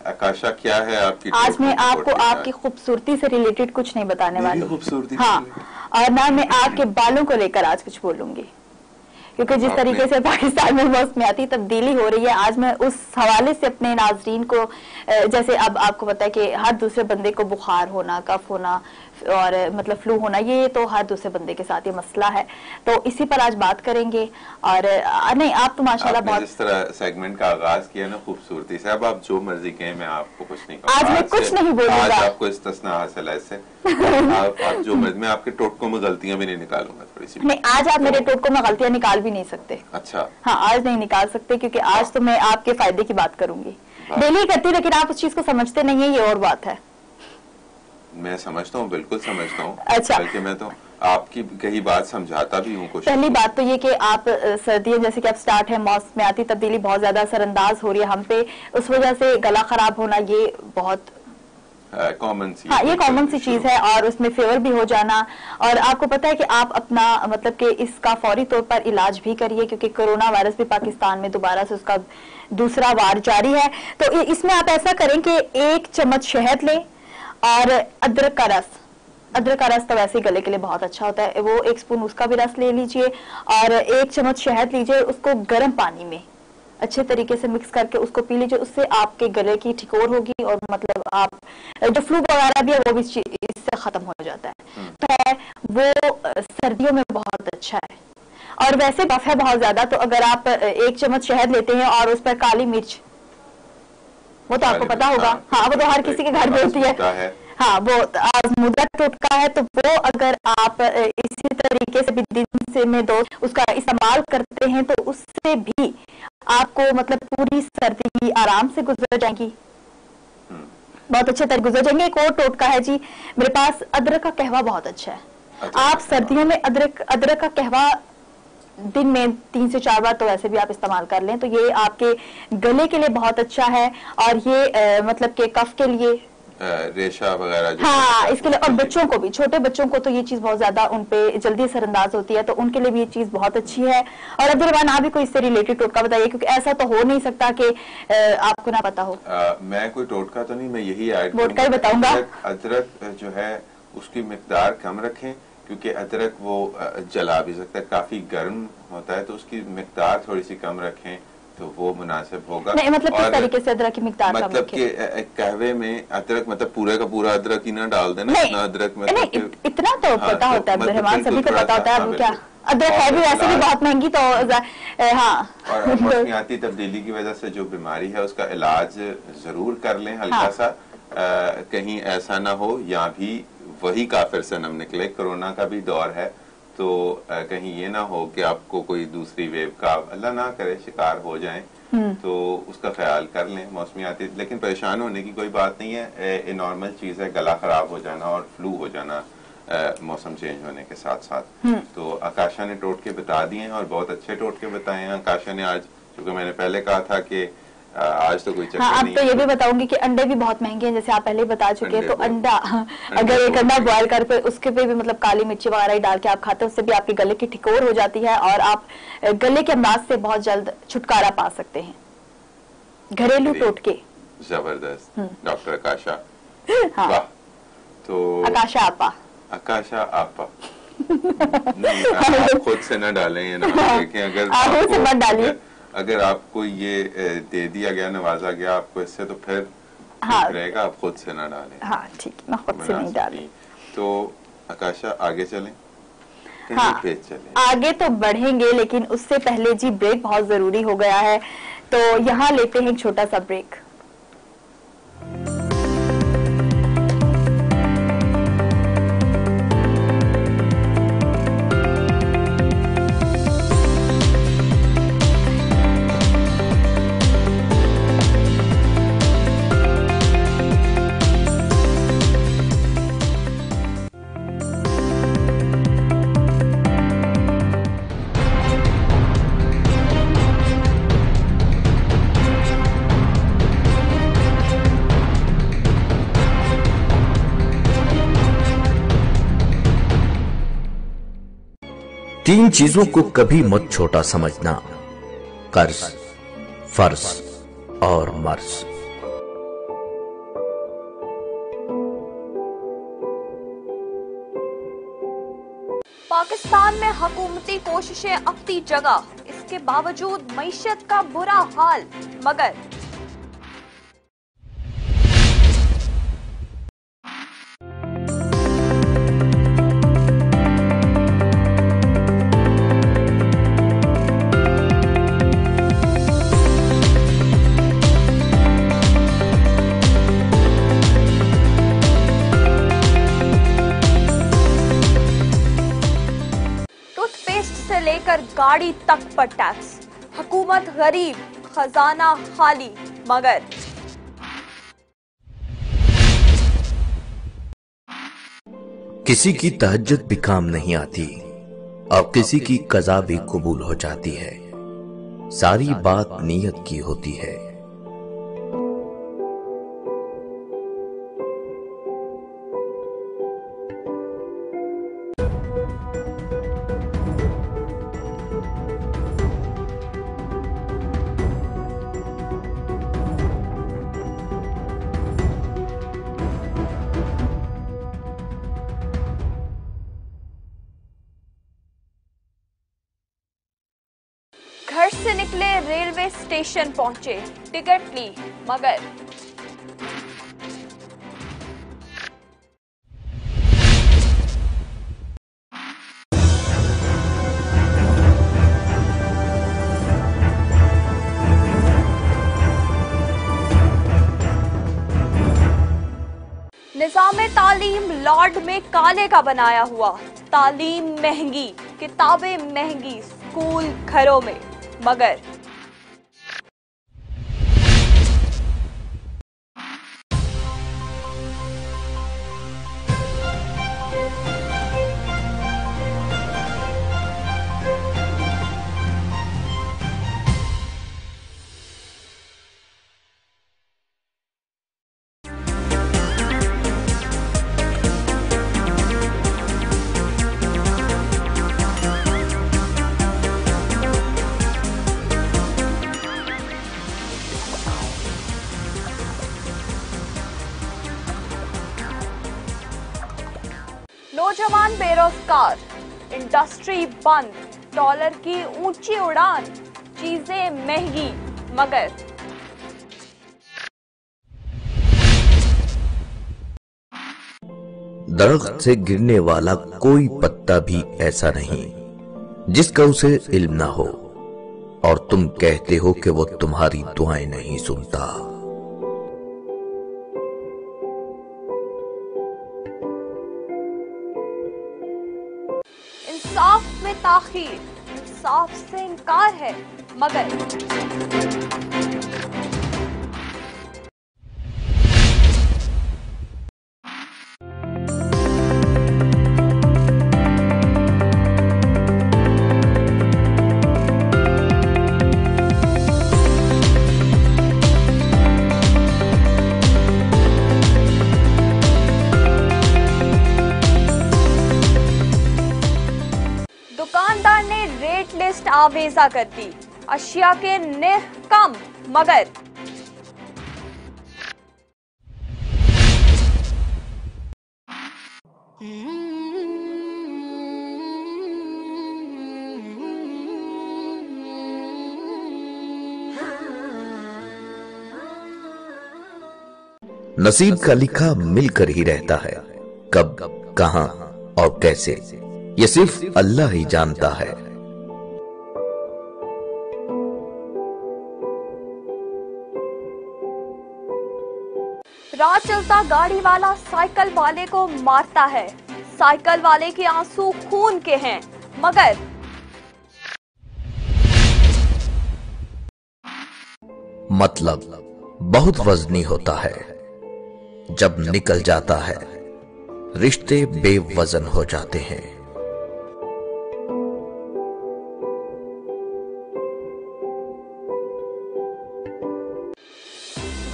आकाशा क्या है आपकी? आज मैं आपको आपकी खूबसूरती से रिलेटेड कुछ नहीं बताने वाली। खूबसूरती? हाँ, और ना मैं आपके बालों को लेकर आज कुछ बोलूंगी, क्योंकि जिस तरीके से पाकिस्तान में मौसमियाती तब्दीली हो रही है, आज मैं उस हवाले से अपने नाजरीन को, जैसे अब आपको पता है कि हर दूसरे बंदे को बुखार होना, कफ होना और मतलब फ्लू होना, ये तो हर दूसरे बंदे के साथ ये मसला है, तो इसी पर आज बात करेंगे। और नहीं, आप तो माशाल्लाह बहुत, जिस तरह सेगमेंट का आगाज किया ना खूबसूरती से, अब आप जो मर्जी कहें, मैं आपको कुछ नहीं कहूँगा। आज मैं कुछ नहीं बोलूंगा, आज आपको इस्तिस्ना हासिल है इससे। आप जो मर्जी, मैं आपके टोटकों में गलतियां भी नहीं निकालूंगा थोड़ी सी। नहीं, आज आप मेरे टोटकों में गलतियां निकाल भी नहीं सकते। अच्छा, हाँ, आज नहीं निकाल सकते क्योंकि आज तो मैं आपके फायदे की बात करूंगी। डेली करती हूँ, लेकिन आप उस चीज को समझते नहीं है, ये और बात है। मैं समझता हूँ, बिल्कुल समझता हूँ। अच्छा, बल्कि मैं तो आपकी कई बात समझाता भी हूँ। पहली बात तो ये कि आप सर्दियां जैसे कि अब स्टार्ट है, मौसमियाती तब्दीली बहुत ज्यादा असरअंदाज हो रही है हम पे, उस वजह से गला खराब होना ये बहुत कॉमन सी, हाँ ये कॉमन सी चीज है, और उसमें फीवर भी हो जाना। और आपको पता है कि आप अपना मतलब कि इसका फौरी तौर पर इलाज भी करिए, क्योंकि कोरोना वायरस भी पाकिस्तान में दोबारा से उसका दूसरा वार जारी है। तो इसमें आप ऐसा करें कि 1 चम्मच शहद लें और अदरक का रस, अदरक का रस तो वैसे ही गले के लिए बहुत अच्छा होता है, वो 1 स्पून उसका भी रस ले लीजिए और 1 चम्मच शहद लीजिए, उसको गर्म पानी में अच्छे तरीके से मिक्स करके उसको पी लीजिए। उससे आपके गले की ठिकोर होगी और मतलब आप जो फ्लू वगैरह भी है वो भी इससे खत्म हो जाता है। तो वो सर्दियों में बहुत अच्छा है। और वैसे बर्फ है बहुत ज्यादा, तो अगर आप 1 चम्मच शहद लेते हैं और उस पर काली मिर्च, वो तो आपको पता होगा, हाँ वो तो हर किसी के घर में होती है, हाँ वो आजमूदा टोटका है, तो वो अगर आप इसी तरीके से भी दिन से में 2 उसका इस्तेमाल करते हैं तो उससे भी आपको मतलब पूरी सर्दी आराम से गुजर जाएगी, बहुत अच्छे तरह गुजर जाएंगे। एक और टोटका है जी मेरे पास, अदरक का कहवा बहुत अच्छा है। आप सर्दियों में अदरक का कहवा दिन में 3 से 4 बार तो वैसे भी आप इस्तेमाल कर लें, तो ये आपके गले के लिए बहुत अच्छा है। और ये मतलब के कफ के लिए, रेशा वगैरह, हाँ इसके लिए, और बच्चों को भी, छोटे बच्चों को तो ये चीज बहुत ज्यादा उन पे जल्दी असरअंदाज होती है, तो उनके लिए भी ये चीज बहुत अच्छी है। और अब्दुल आप भी कोई इससे रिलेटेड टोटका बताइए, क्योंकि ऐसा तो हो नहीं सकता कि आपको ना पता हो। मैं कोई टोटका तो नहीं, मैं यही ऐड टोटका ही बताऊंगा। अदरक जो है उसकी मिकदार कम रखें, क्योंकि अदरक वो जला भी सकता है, काफी गर्म होता है, तो उसकी मिकदार थोड़ी सी कम रखें तो वो मुनासिब होगा। नहीं मतलब किस तरीके से अदरक की मिकदार कम मतलब कि कहवे में अदरक मतलब पूरे का पूरा अदरक ही ना डाल देना, इतना अदरक मतलब इतना तो पता होता है अब्दुल रहमान, सभी को पता होता है। अब क्या अदरक है भी वैसे भी बहुत महंगी, तो हाँ। और मौसमियाती तब्दीली की वजह से जो बीमारी है उसका इलाज जरूर कर लें हल्का सा, कहीं ऐसा ना हो या भी वही काफिर सनम निकले। कोरोना का भी दौर है, तो कहीं ये ना हो कि आपको कोई दूसरी वेव का अल्लाह ना करे शिकार हो जाएं, तो उसका ख्याल कर लें मौसमियाती। लेकिन परेशान होने की कोई बात नहीं है, ये नॉर्मल चीज है, गला खराब हो जाना और फ्लू हो जाना मौसम चेंज होने के साथ साथ। तो आकाशा ने टोटके बता दिए हैं और बहुत अच्छे टोटके बताए हैं आकाशा ने आज, क्योंकि मैंने पहले कहा था कि आज तो कोई चक्कर हाँ, नहीं। अब तो ये भी बताऊंगी कि अंडे भी बहुत महंगे हैं, जैसे आप पहले बता चुके हैं। तो अंडा अगर एक अंडा बॉयल कर उसके पे भी मतलब काली मिर्ची वगैरह ही डाल के आप खाते हैं, उससे भी आपके गले की ठिकोर हो जाती है और आप गले के अमराज से बहुत जल्द छुटकारा पा सकते हैं। घरेलू टोटके जबरदस्त। डॉक्टर आकाशा, हाँ। वाह। तो आकाशा आपा नहीं, आप खुद से न डालें ये नाम, देखें अगर अगर आपको ये दे दिया गया, नवाजा गया आपको इससे, तो फिर हाँ, रहेगा, आप खुद से ना डालें। हाँ ठीक, मैं खुद से नहीं डाली। तो आकाशा आगे चलें, हाँ आगे तो बढ़ेंगे, लेकिन उससे पहले जी ब्रेक बहुत जरूरी हो गया है, तो यहाँ लेते हैं एक छोटा सा ब्रेक। तीन चीजों को कभी मत छोटा समझना, कर्ज, फर्ज और मर्ज। पाकिस्तान में हुकूमती कोशिशें अपनी जगह, इसके बावजूद मईशत का बुरा हाल, मगर लेकर गाड़ी तक पर टैक्स, हुकूमत गरीब, खजाना खाली, मगर किसी की तहज्जुद भी काम नहीं आती और किसी की कज़ा भी कबूल हो जाती है। सारी बात नीयत की होती है। घर से निकले, रेलवे स्टेशन पहुंचे, टिकट ली, मगर निज़ाम तालीम लॉर्ड में काले का बनाया हुआ। तालीम महंगी, किताबें महंगी, स्कूल घरों में, मगर नौजवान बेरोजगार, इंडस्ट्री बंद, डॉलर की ऊंची उड़ान, चीजें महंगी, मगर दरख्त से गिरने वाला कोई पत्ता भी ऐसा नहीं जिसका उसे इल्म ना हो, और तुम कहते हो कि वो तुम्हारी दुआएं नहीं सुनता। इंसाफ में ताखीर, इंसाफ से इनकार है, मगर दुकानदार ने रेट लिस्ट आवेजा कर दी, अशिया के निर्ख कम, मगर नसीब का लिखा मिलकर ही रहता है, कब, कहां और कैसे, ये सिर्फ अल्लाह ही जानता है। राह चलता गाड़ी वाला साइकिल वाले को मारता है, साइकिल वाले के आंसू खून के हैं, मगर मतलब बहुत वजनी होता है, जब निकल जाता है रिश्ते बेवजन हो जाते हैं।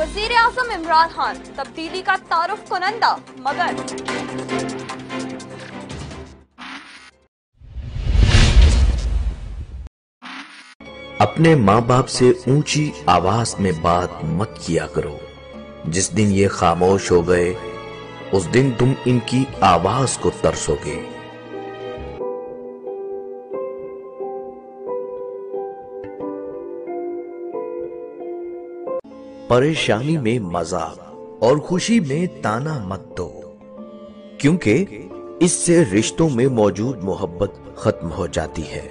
वजीर आजम इमरान खान तब्दीली का तारुफ कुनंदा, मगर अपने माँ बाप से ऊंची आवाज में बात मत किया करो। जिस दिन ये खामोश हो गए उस दिन तुम इनकी आवाज को तरसोगे। परेशानी में मजाक और खुशी में ताना मत दो, क्योंकि इससे रिश्तों में मौजूद मोहब्बत खत्म हो जाती है।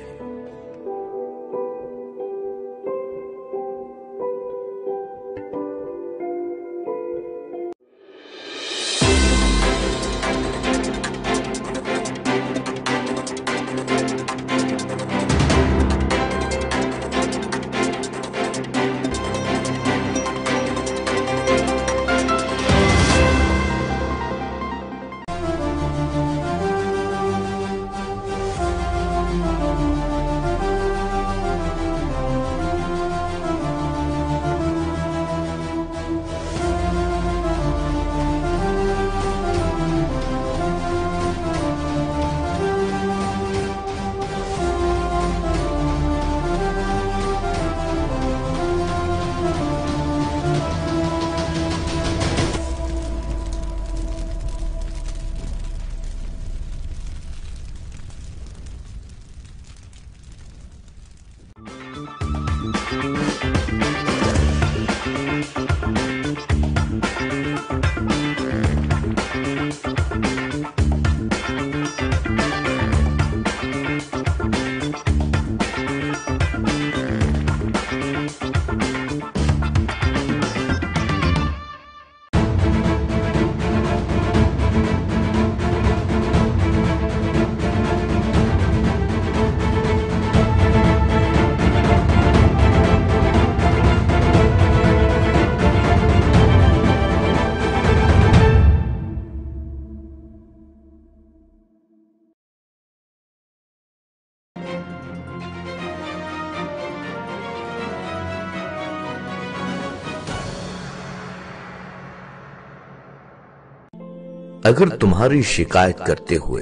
अगर तुम्हारी शिकायत करते हुए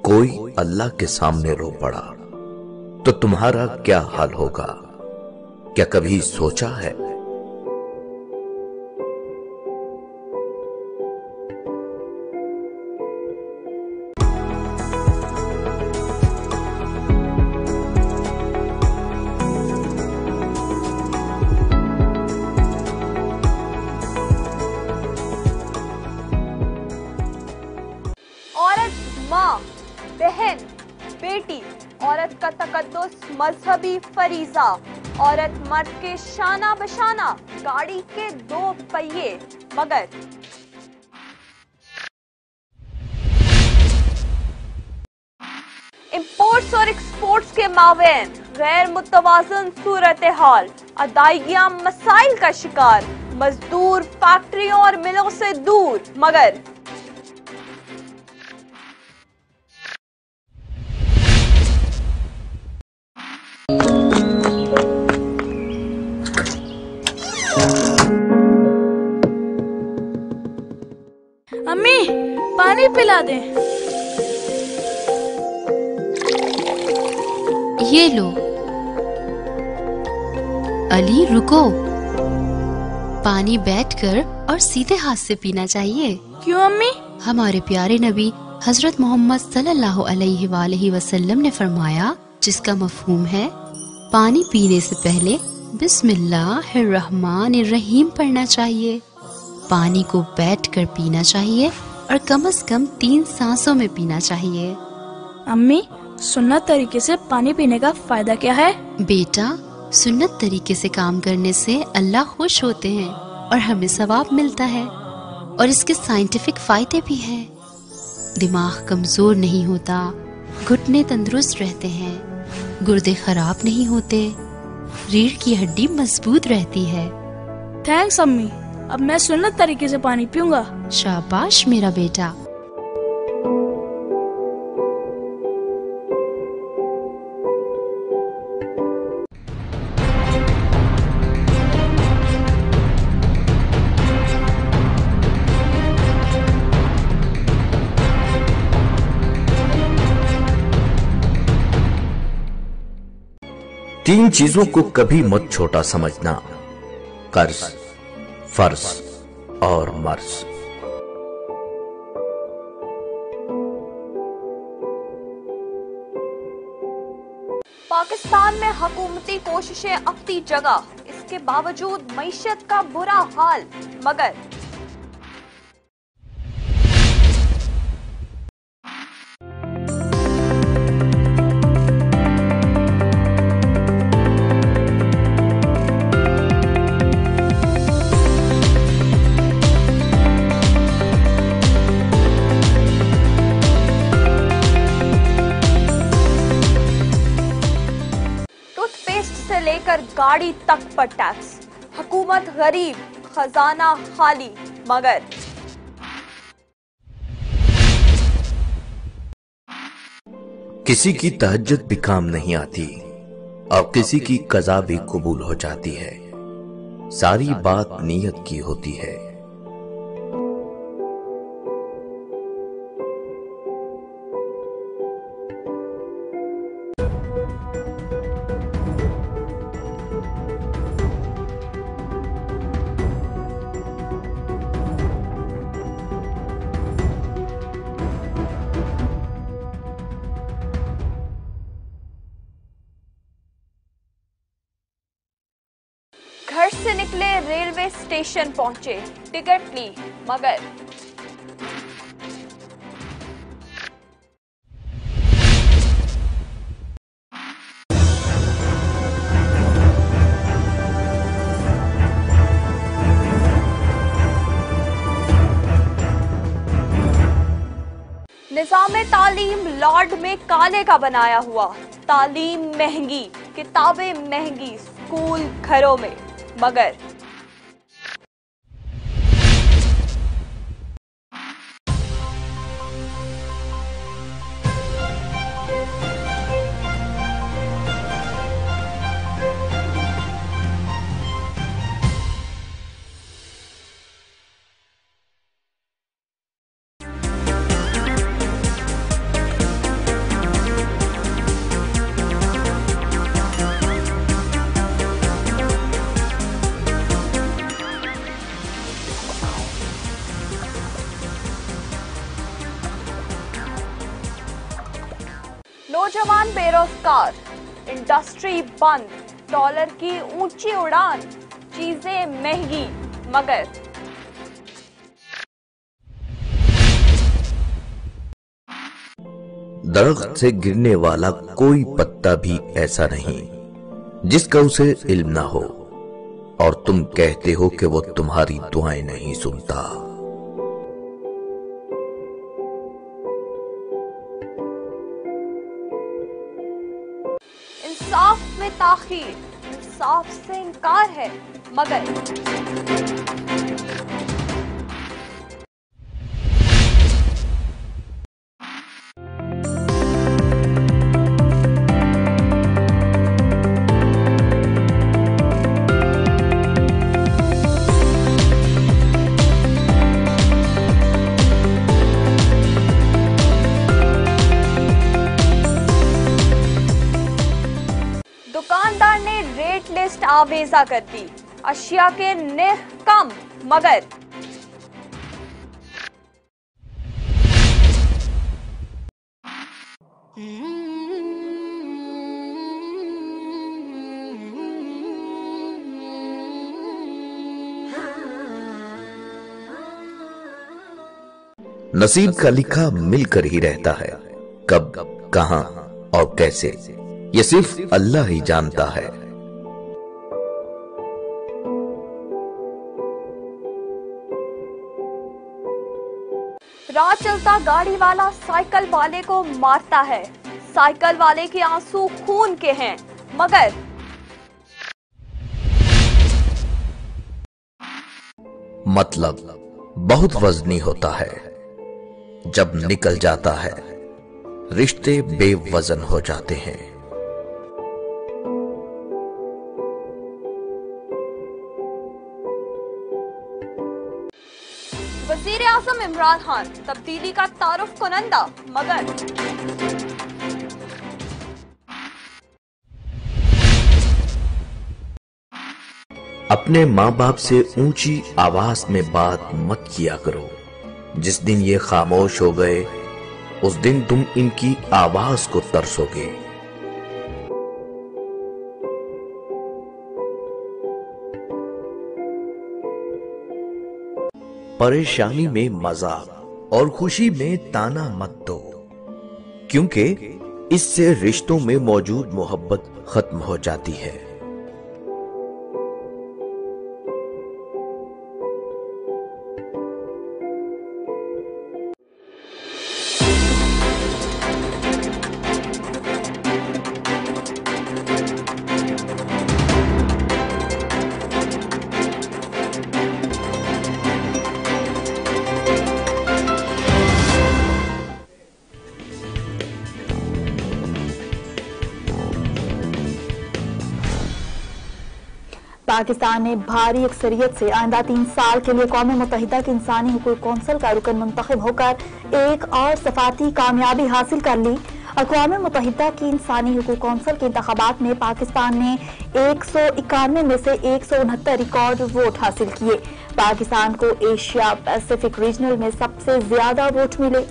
कोई अल्लाह के सामने रो पड़ा तो तुम्हारा क्या हाल होगा? क्या कभी सोचा है? औरत माँ, बहन, बेटी, औरत का तकद्दुस मजहबी फरीजा, औरत मर्द के शाना बशाना, गाड़ी के 2 पहिए, मगर इंपोर्ट्स और एक्सपोर्ट्स के मावेन गैर मुतवाजन सूरत हाल, अदायगियां मसाइल का शिकार, मजदूर फैक्ट्रियों और मिलों से दूर, मगर अम्मी पानी पिला दे। ये लो। अली रुको, पानी बैठकर और सीधे हाथ से पीना चाहिए। क्यों अम्मी? हमारे प्यारे नबी हजरत मोहम्मद सल्लल्लाहु अलैहि वसल्लम ने फरमाया, जिसका मफहूम है पानी पीने से पहले बिस्मिल्लाहिर्रहमानिर्रहीम पढ़ना चाहिए। पानी को बैठकर पीना चाहिए और कम से कम 3 सांसों में पीना चाहिए। अम्मी, सुन्नत तरीके से पानी पीने का फायदा क्या है? बेटा, सुन्नत तरीके से काम करने से अल्लाह खुश होते हैं और हमें सवाब मिलता है, और इसके साइंटिफिक फायदे भी हैं। दिमाग कमजोर नहीं होता, घुटने तंदुरुस्त रहते हैं, गुर्दे खराब नहीं होते, रीढ़ की हड्डी मजबूत रहती है। थैंक्स अम्मी, अब मैं सुन्नत तरीके से पानी पीऊंगा। शाबाश मेरा बेटा। तीन चीजों को कभी मत छोटा समझना: कर्ज, फर्ज और मर्ज। पाकिस्तान में हुकूमती कोशिशें अपनी जगह, इसके बावजूद मईशत का बुरा हाल, मगर लेकर गाड़ी तक पर टैक्स, हुकूमत गरीब, खजाना खाली, मगर किसी की तहज्जुद भी काम नहीं आती और किसी की कज़ा भी कबूल हो जाती है। सारी बात नीयत की होती है। घर से निकले, रेलवे स्टेशन पहुंचे, टिकट ली, मगर निज़ाम तालीम लॉर्ड में काले का बनाया हुआ, तालीम महंगी, किताबें महंगी, स्कूल घरों में, मगर आवाम बेरोजगार, इंडस्ट्री बंद, डॉलर की ऊंची उड़ान, चीजें महंगी, मगर दरख्त से गिरने वाला कोई पत्ता भी ऐसा नहीं जिसका उसे इल्म ना हो, और तुम कहते हो कि वो तुम्हारी दुआएं नहीं सुनता। इंसाफ में ताखीर, इंसाफ से इनकार है, मगर दुकानदार ने रेट लिस्ट आवेजा कर दी, अशिया के निर्ख कम, मगर नसीब का लिखा मिलकर ही रहता है, कब, कहां और कैसे ये सिर्फ अल्लाह ही जानता है। राह चलता गाड़ी वाला साइकिल वाले को मारता है, साइकिल वाले के आंसू खून के हैं, मगर मतलब बहुत वजनी होता है, जब निकल जाता है रिश्ते बेवजन हो जाते हैं। वजीर आजम इमरान खान तब्दीली का तारुफ कुनंदा, मगर अपने माँ बाप से ऊंची आवाज में बात मत किया करो। जिस दिन ये खामोश हो गए उस दिन तुम इनकी आवाज को तरसोगे। परेशानी में मजाक और खुशी में ताना मत दो, क्योंकि इससे रिश्तों में मौजूद मोहब्बत खत्म हो जाती है। पाकिस्तान ने भारी अक्सरियत से आइंदा 3 साल के लिए कौम मुत्तहिदा के इंसानी हुकूक कौंसिल का रुकन मुंतखब होकर एक और सफाती कामयाबी हासिल कर ली। अक़वाम मुत्तहिदा की इंसानी हुकूक कौंसिल के इंतखाबात में पाकिस्तान ने 191 में से 169 रिकॉर्ड वोट हासिल किए। पाकिस्तान को एशिया पैसिफिक रीजनल में सबसे ज्यादा वोट मिले।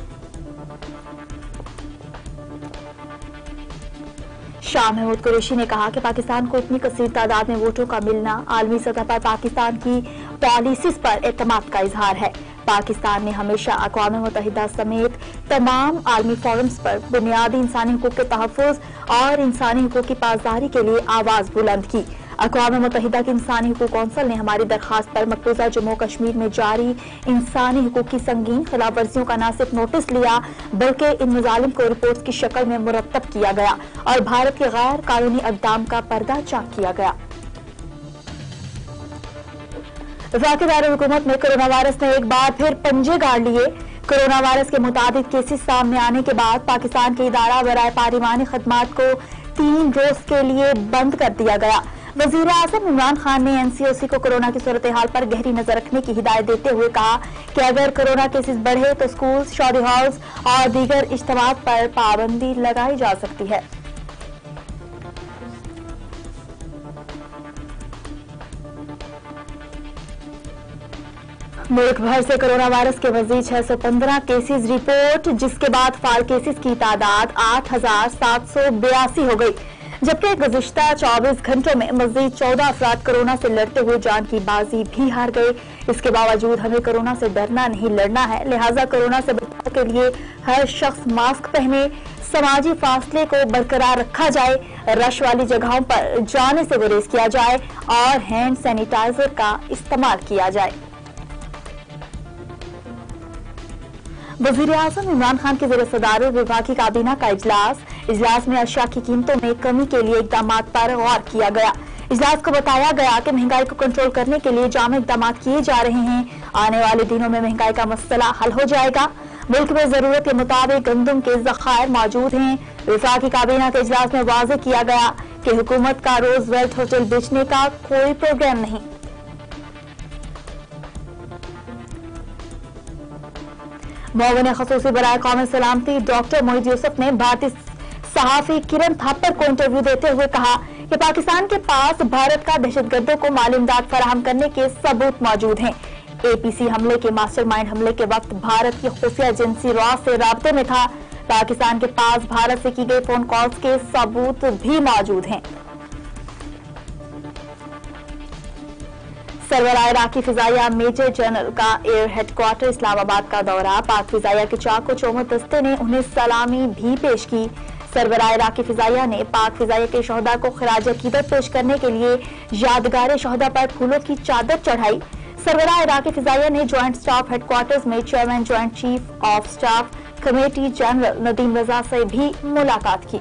शाह महमूद कुरैशी ने कहा कि पाकिस्तान को इतनी कसीर तादाद में वोटों का मिलना आलमी सतह पर पाकिस्तान की पॉलिसीज पर एतमाद का इजहार है। पाकिस्तान ने हमेशा अक़वाम मुत्तहिदा समेत तमाम आलमी फोरम्स पर बुनियादी इंसानी हुकूक के तहफ़्फ़ुज़ और इंसानी हुकूक की पासदारी के लिए आवाज़ बुलंद की। अक़वाम मुत्तहिदा की इंसानी हुकूक कौंसिल ने हमारी दरख्वास्त पर मकबूजा जम्मू कश्मीर में जारी इंसानी हुकूक की संगीन खिलाफ वर्जियों का न सिर्फ नोटिस लिया बल्कि इन मज़ालिम को रिपोर्ट की शक्ल में मुरतब किया गया और भारत के गैर कानूनी इक़दाम का पर्दा चाक किया गया। वफाकी दारुल-हुकूमत में कोरोना वायरस ने एक बार फिर पंजे गाड़ लिए। कोरोना वायरस के मुताबिक केसेस सामने आने के बाद पाकिस्तान के इदारा बराए पार्लिमानी खदमात को 3 रोज के लिए बंद कर दिया गया। वजीर आजम इमरान खान ने NCOC को कोरोना की सूरत हाल पर गहरी नजर रखने की हिदायत देते हुए कहा कि अगर कोरोना केसेस बढ़े तो स्कूल, शादी हॉल्स और दीगर इज्तिमाआत पर पाबंदी लगाई जा सकती है। मुल्क भर से कोरोना वायरस के मजीद 615 केसेस रिपोर्ट, जिसके बाद फाल केसेस की तादाद 8,782 हो गई, जबकि गुज़िश्ता 24 घंटों में मजीद 14 अफराद कोरोना से लड़ते हुए जान की बाजी भी हार गए। इसके बावजूद हमें कोरोना से डरना नहीं, लड़ना है। लिहाजा कोरोना से बचाव के लिए हर शख्स मास्क पहने, समाजी फासले को बरकरार रखा जाए, रश वाली जगहों पर जाने से गुरेज किया जाए और हैंड सैनिटाइजर का इस्तेमाल किया जाए। वज़ीर-ए-आज़म इमरान खान की ज़ेर सदारत विभागीय काबीना का इजलास में अशिया की कीमतों में कमी के लिए इक़दाम पर गौर किया गया। इजलास को बताया गया कि महंगाई को कंट्रोल करने के लिए जाम इक़दाम किए जा रहे हैं। आने वाले दिनों में महंगाई का मसला हल हो जाएगा। मुल्क में जरूरत के मुताबिक गंदम के ज़खायर मौजूद हैं। विफाकी काबीना के इजलास में वाज़ेह किया गया कि हुकूमत का रोजवेल्ट होटल बेचने का कोई प्रोग्राम नहीं। मुआविन ख़ुसूसी बराए कौमी सलामती डॉक्टर मोहित यूसुफ ने भारतीय सहाफ़ी किरण थापर को इंटरव्यू देते हुए कहा कि पाकिस्तान के पास भारत का दहशतगर्दों को माली इमदाद फराहम करने के सबूत मौजूद हैं। APC हमले के मास्टरमाइंड हमले के वक्त भारत की खुफिया एजेंसी रॉ से राब्ते में था। पाकिस्तान के पास भारत से की गई फोन कॉल्स के सबूत भी मौजूद हैं। सरवराए इराकी फिजाइया मेजर जनरल का एयर हेडक्वार्टर इस्लामाबाद का दौरा। पाक फिजाइया के चाको चौमो दस्ते ने उन्हें सलामी भी पेश की। सरवराए इराकी फिजाइया ने पाक फिजाइया के शहदा को खराज अकीदत पेश करने के लिए यादगार शहदा पर फूलों की चादर चढ़ाई। सरवराए इराकी फिजाइया ने ज्वाइंट स्टाफ हेडक्वार्टर्स में chairman joint chief of staff committee general Nadeem Raza से भी मुलाकात की।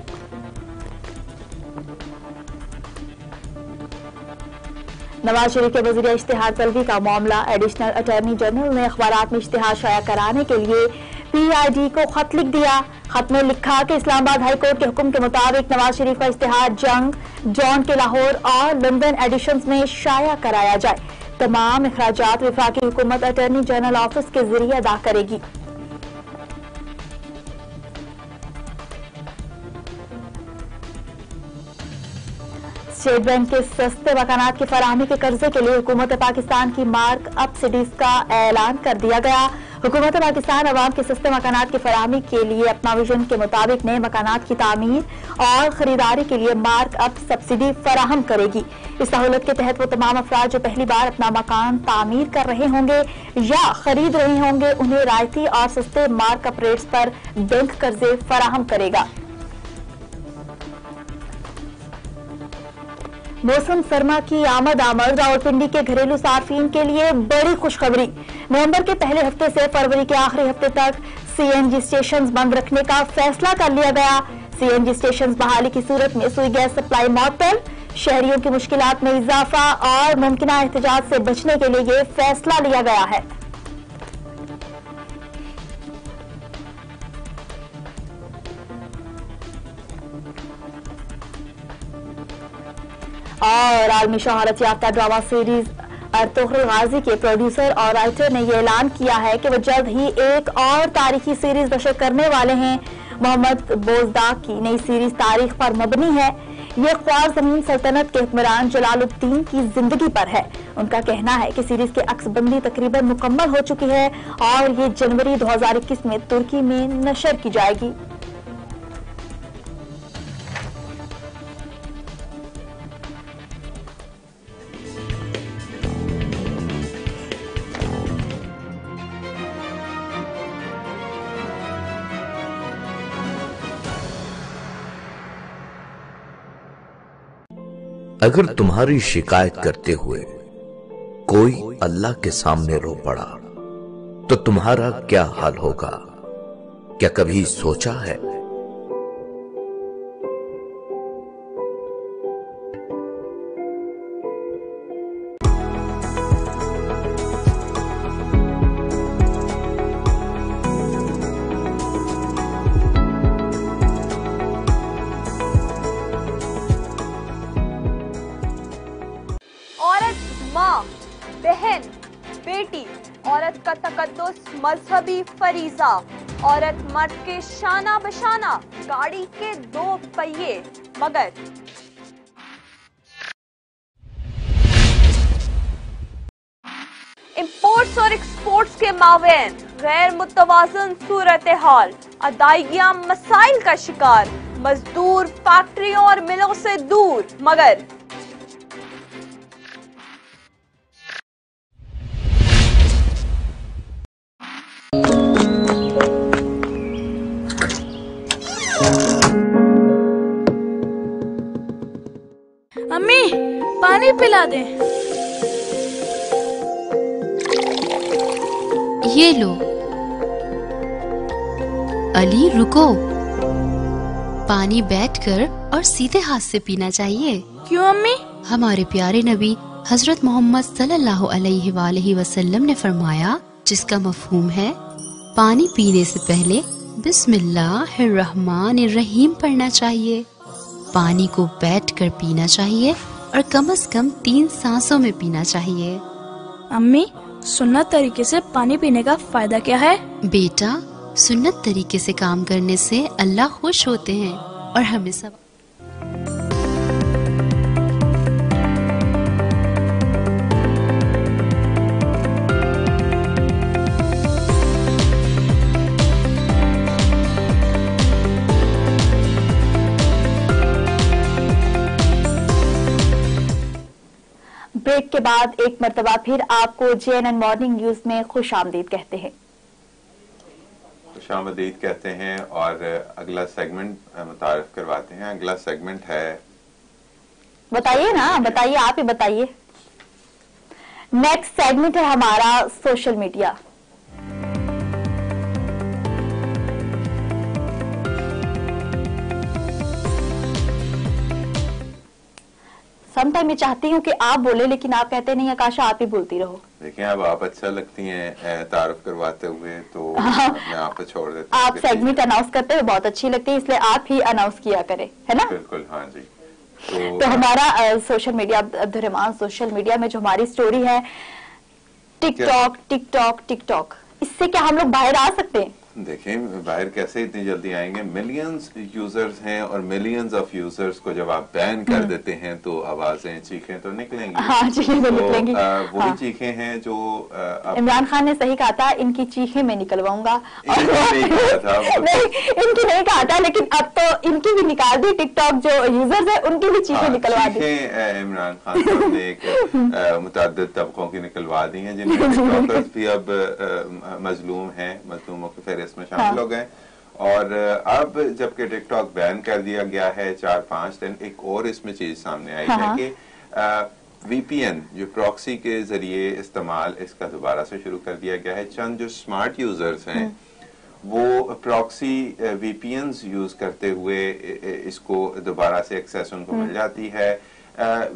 नवाज शरीफ के वजीर इश्तिहार तलबी का मामला। एडिशनल अटॉर्नी जनरल ने अखबारात में इश्तिहार शाया कराने के लिए PID को खत लिख दिया। खत में लिखा कि इस्लामाबाद हाई कोर्ट के हुक्म के मुताबिक नवाज शरीफ का इश्तिहार जंग, जॉन के लाहौर और लंदन एडिशंस में शाया कराया जाए। तमाम अखराजात विफाकी हुकूमत अटॉर्नी जनरल ऑफिस के जरिए अदा करेगी। स्टेट बैंक के सस्ते मकानात की फराहमी के कर्जे के लिए हुकूमत पाकिस्तान की मार्क अप सिटीज का ऐलान कर दिया गया। हुकूमत पाकिस्तान अवाम के सस्ते मकानात की फराहमी के लिए अपना विजन के मुताबिक नए मकानात की तामीर और खरीदारी के लिए मार्क अप सब्सिडी फराहम करेगी। इस सहूलत के तहत वो तमाम अफराद जो पहली बार अपना मकान तामीर कर रहे होंगे या खरीद रहे होंगे, उन्हें रायती और सस्ते मार्क अप रेट्स पर बैंक कर्जे फराहम करेगा। मौसम सरमा की आमद रावलपिंडी के घरेलू सार्फिन के लिए बड़ी खुशखबरी। नवंबर के पहले हफ्ते से फरवरी के आखिरी हफ्ते तक CNG स्टेशन बंद रखने का फैसला कर लिया गया। CNG स्टेशन बहाली की सूरत में सुई गैस सप्लाई मअतल, शहरियों की मुश्किलात में इजाफा और मुमकिना एहतजाज से बचने के लिए ये फैसला लिया गया है। और आलमी शोहरत याफ्ता ड्रामा सीरीज अर्तुगरुल गाजी के प्रोड्यूसर और राइटर ने यह ऐलान किया है कि वो जल्द ही एक और तारीखी सीरीज नशर करने वाले हैं। मोहम्मद बोजदाग की नई सीरीज तारीख पर मबनी है। ये ख्वार जमीन सल्तनत के हुक्मरान जलालुद्दीन की जिंदगी पर है। उनका कहना है कि सीरीज की अक्सबंदी तकरीबन मुकम्मल हो चुकी है और ये जनवरी 2021 में तुर्की में नशर की जाएगी। अगर तुम्हारी शिकायत करते हुए कोई अल्लाह के सामने रो पड़ा तो तुम्हारा क्या हाल होगा? क्या कभी सोचा है? बहन, बेटी, औरत का तकद्दुस मजहबी फरीजा, औरत मर्द के शाना बशाना, गाड़ी के दो पहिए, मगर इम्पोर्ट इंपोर्ट्स और एक्सपोर्ट्स के मावेन गैर मुतवाजन सूरत हाल, अदायगियां मसाइल का शिकार, मजदूर फैक्ट्रियों और मिलों से दूर। मगर अम्मी पानी पिला दे। ये लो। अली रुको, पानी बैठकर और सीधे हाथ से पीना चाहिए। क्यों अम्मी? हमारे प्यारे नबी हजरत मोहम्मद सल्लल्लाहु अलैहि वसल्लम ने फरमाया, जिसका मफहूम है पानी पीने से पहले बिस्मिल्लाहिर्रहमानिर्रहीम पढ़ना चाहिए। पानी को बैठकर पीना चाहिए और कम से कम 3 सांसों में पीना चाहिए। अम्मी, सुन्नत तरीके से पानी पीने का फायदा क्या है? बेटा, सुन्नत तरीके से काम करने से अल्लाह खुश होते हैं और हमें सब। ब्रेक के बाद एक मर्तबा फिर आपको JNN मॉर्निंग न्यूज में खुश आमदीद कहते हैं। खुश आमदीद कहते हैं और अगला सेगमेंट मुतारिफ करवाते हैं। अगला सेगमेंट है, बताइए ना, बताइए, आप ही बताइए। नेक्स्ट सेगमेंट है हमारा सोशल मीडिया। समटाइम मैं चाहती हूँ कि आप बोले, लेकिन आप कहते नहीं आकाशा आप ही बोलती रहो। देखिए अब आप अच्छा लगती हैं तारुफ करवाते हुए, तो मैं आप पे छोड़ देती हूँ। आप सेगमेंट अनाउंस करते हुए बहुत अच्छी लगती है, इसलिए आप ही अनाउंस किया करें, है ना? बिल्कुल, हाँ जी। तो हमारा social media, Abdurrahman, social media में जो हमारी स्टोरी है, टिकटॉक टिकटॉक टिकटॉक, इससे क्या हम लोग बाहर आ सकते हैं? देखें बाहर कैसे इतनी जल्दी आएंगे। मिलियंस यूजर्स हैं और मिलियंस ऑफ यूजर्स को जब आप बैन कर देते हैं तो आवाजें, चीखें तो निकलेंगी। हाँ, चीखें तो निकलेंगी। वही चीखें हैं जो इमरान खान ने सही कहा था, इनकी चीखें मैं निकलवाऊंगा। नहीं इनकी नहीं कहा था, लेकिन अब तो इनकी भी निकाल दी। टिकटॉक जो यूजर्स है उनकी भी चीखें निकलवा दी। इमरान खान साहब ने एक मुतअद्दिद तबकों की निकलवा दी हैं, जिनमें टिकटॉकर्स भी अब मजलूम हैं, मजलूमों के फेहरिस्त में शामिल हो गए। और अब जबकि टिकटॉक बैन कर दिया गया है 4-5 दिन, एक और इसमें चीज सामने आई है कि VPN जो प्रॉक्सी के जरिए इस्तेमाल इसका दोबारा से शुरू कर दिया गया है। चंद जो स्मार्ट यूजर्स हैं वो प्रॉक्सी VPNs यूज करते हुए इसको दोबारा से एक्सेस उनको मिल जाती है।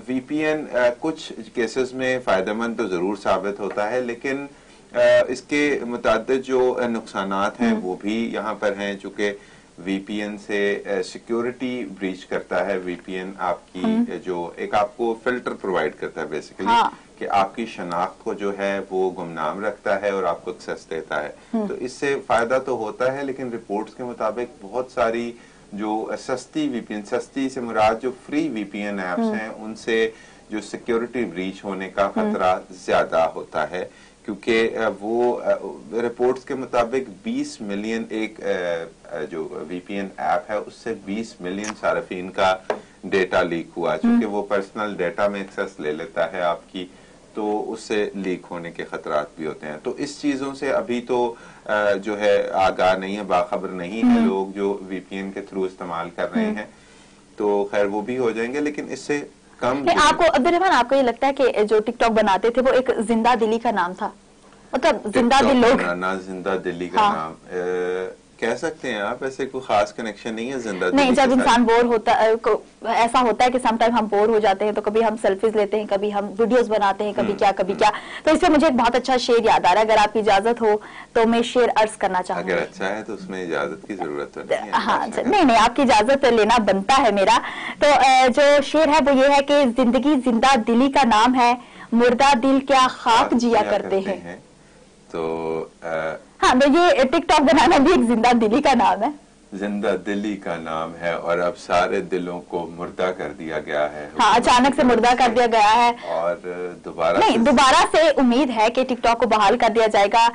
VPN कुछ केसेस में फायदेमंद तो जरूर साबित होता है, लेकिन इसके मुताबिक जो नुकसानात हैं वो भी यहाँ पर हैं। चूंकि VPN से सिक्योरिटी ब्रीच करता है। VPN आपकी जो एक आपको फिल्टर प्रोवाइड करता है बेसिकली, कि आपकी शनाख्त को जो है वो गुमनाम रखता है और आपको एक्सेस देता है। तो इससे फायदा तो होता है, लेकिन रिपोर्ट्स के मुताबिक बहुत सारी जो सस्ती VPN, सस्ती से मुराद जो फ्री VPN ऐप्स हैं, उनसे जो सिक्योरिटी ब्रीच होने का खतरा ज्यादा होता है, क्योंकि वो रिपोर्ट्स के मुताबिक 20 मिलियन एक जो VPN ऐप है उससे 20 मिलियन सार्फिन का डेटा लीक हुआ। चूंकि वो पर्सनल डेटा में एक्सेस ले लेता है आपकी, तो उससे लीक होने के खतरात भी होते हैं। तो इस चीजों से अभी तो जो है आगाह नहीं है, बाखबर नहीं है लोग जो VPN के थ्रू इस्तेमाल कर रहे हैं। तो खैर वो भी हो जाएंगे, लेकिन इससे कम। आपको अब्दुर्रहमान, आपको ये लगता है कि जो टिकटॉक बनाते थे वो एक जिंदा दिली का नाम था? मतलब जिंदा दिल लोग, जिंदा दिल्ली का नाम कह सकते हैं आप। ऐसे कोई खास कनेक्शन नहीं है जिंदा दिल्ली। नहीं, जब इंसान बोर होता है, ऐसा होता है कि समटाइम हम बोर हो जाते हैं, तो कभी हम सेल्फीज लेते हैं, कभी हम वीडियोस बनाते हैं, कभी क्या कभी क्या। तो इससे मुझे एक बहुत अच्छा शेर याद आ रहा है, अगर आपकी इजाजत हो तो मैं शेर अर्ज करना चाहूंगी। अगर अच्छा है तो उसमें इजाजत की जरूरत तो नहीं है। हाँ, नहीं, आपकी इजाजत लेना बनता है मेरा। तो जो शेर है वो ये है कि जिंदगी जिंदा दिली का नाम है, मुर्दा दिल क्या खाक जिया करते हैं। तो हाँ, तो ये टिकटॉक बनाना भी एक जिंदा दिली का नाम है। जिंदा दिली का नाम है और अब सारे दिलों को मुर्दा कर दिया गया है। हाँ, अचानक से मुर्दा कर दिया गया है और दोबारा से उम्मीद है कि टिकटॉक को बहाल कर दिया जाएगा।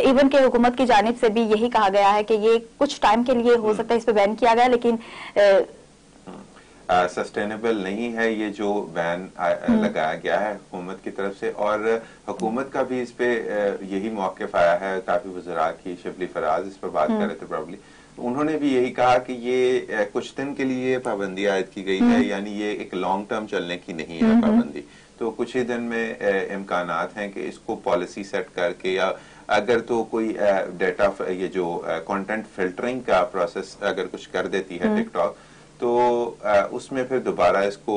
इवन के हुकूमत की जानिब से भी यही कहा गया है कि ये कुछ टाइम के लिए हो सकता है इस पे बैन किया गया, लेकिन सस्टेनेबल नहीं है ये जो बैन लगाया गया है हुकूमत की तरफ से। और हुकूमत का भी इस पे यही मौक़िफ़ आया है। काफी वज़रा की शिबली फराज इस पर बात कर रहे थे प्रॉब्ली, उन्होंने भी यही कहा कि ये कुछ दिन के लिए पाबंदी आयद की गई है, यानी ये एक लॉन्ग टर्म चलने की नहीं है पाबंदी। तो कुछ ही दिन में इम्कानात हैं कि इसको पॉलिसी सेट करके या अगर तो कोई डेटा ये जो कंटेंट फिल्टरिंग का प्रोसेस अगर कुछ कर देती है टिकटॉक, तो उसमें फिर दोबारा इसको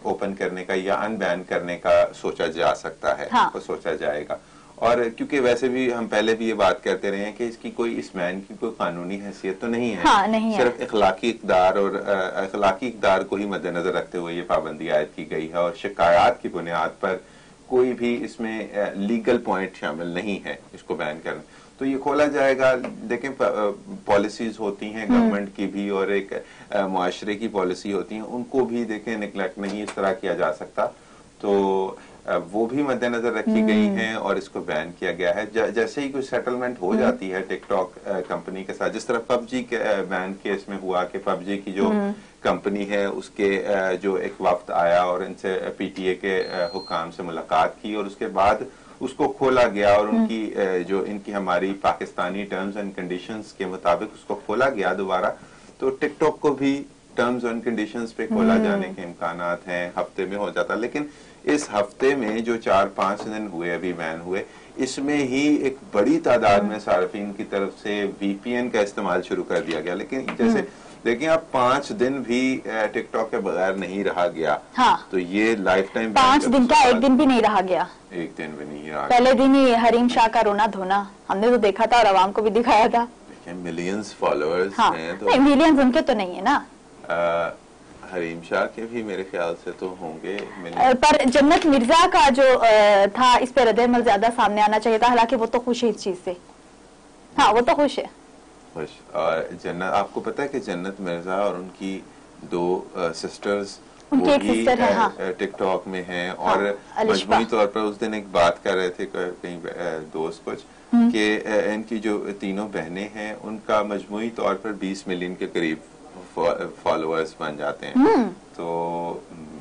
ओपन करने का या अनबैन करने का सोचा जा सकता है। हाँ। तो सोचा जाएगा। और क्योंकि वैसे भी हम पहले भी ये बात करते रहे हैं कि इसकी कोई इस बैन की कोई कानूनी हैसियत तो नहीं है। हाँ, नहीं सिर्फ इखलाकी इक़दार और इखलाकी इक़दार को ही मद्देनजर रखते हुए ये पाबंदी आयद की गई है और शिकायत की बुनियाद पर कोई भी इसमें लीगल पॉइंट शामिल नहीं है इसको बैन करना। तो ये खोला जाएगा। देखें, पॉलिसीज होती हैं गवर्नमेंट की भी और एक मुआशरे की पॉलिसी होती है, उनको भी देखें निगलेक्ट नहीं इस तरह किया जा सकता। तो वो भी मद्देनजर रखी गई हैं और इसको बैन किया गया है। जैसे ही कोई सेटलमेंट हो जाती है टिकटॉक कंपनी के साथ, जिस तरह पबजी के बैन केस में हुआ कि पबजी की जो कंपनी है उसके जो एक वफ्द आया और इनसे पीटीए के हुकाम से मुलाकात की और उसके बाद उसको खोला गया और उनकी जो इनकी हमारी पाकिस्तानी टर्म्स एंड कंडीशंस के मुताबिक उसको खोला गया दोबारा। तो टिकटॉक को भी टर्म्स एंड कंडीशंस पे खोला जाने के इम्कानात हैं, हफ्ते में हो जाता। लेकिन इस हफ्ते में जो 4-5 दिन हुए अभी बैन हुए, इसमें ही एक बड़ी तादाद में सार्फिन की तरफ से वीपीएन का इस्तेमाल शुरू कर दिया गया। लेकिन जैसे देखिए आप 5 दिन भी टिकटॉक के बगैर नहीं रहा गया। हाँ। तो ये लाइफ टाइम 5 दिन का एक दिन भी नहीं रहा गया। एक दिन भी नहीं रहा। पहले दिन ही हरीम शाह का रोना धोना हमने तो देखा था और आवाम को भी दिखाया था। मिलियंस फॉलोअर्स हैं। नहीं, मिलियंस उनके तो नहीं है ना। हरीम शाह के भी मेरे ख्याल से तो होंगे। पर जन्नत मिर्जा का जो था इस पर रद्द-ए-अमल ज्यादा सामने आना चाहिए था। हालांकि वो तो खुश है इस चीज से। हाँ, वो तो खुश है। और जन्नत, आपको पता है कि जन्नत मिर्जा और उनकी 2 सिस्टर्स उनकी एक सिस्टर है, हाँ। टिकटॉक में हैं। और मजमूई तौर पर उस दिन एक बात कर रहे थे कहीं दोस्त कुछ कि इनकी जो तीनों बहनें हैं उनका मजमूई तौर पर 20 मिलियन के करीब फॉलोअर्स बन जाते हैं। तो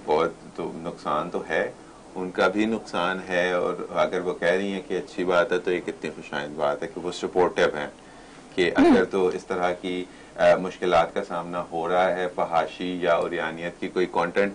बहुत तो नुकसान तो है, उनका भी नुकसान है। और अगर वो कह रही हैं कि अच्छी बात है तो ये कितनी खुशाइंद बात है कि वो सपोर्टिव हैं कि अगर तो इस तरह की मुश्किलात का सामना हो रहा है, फहाशी या उरियानियत की कोई कंटेंट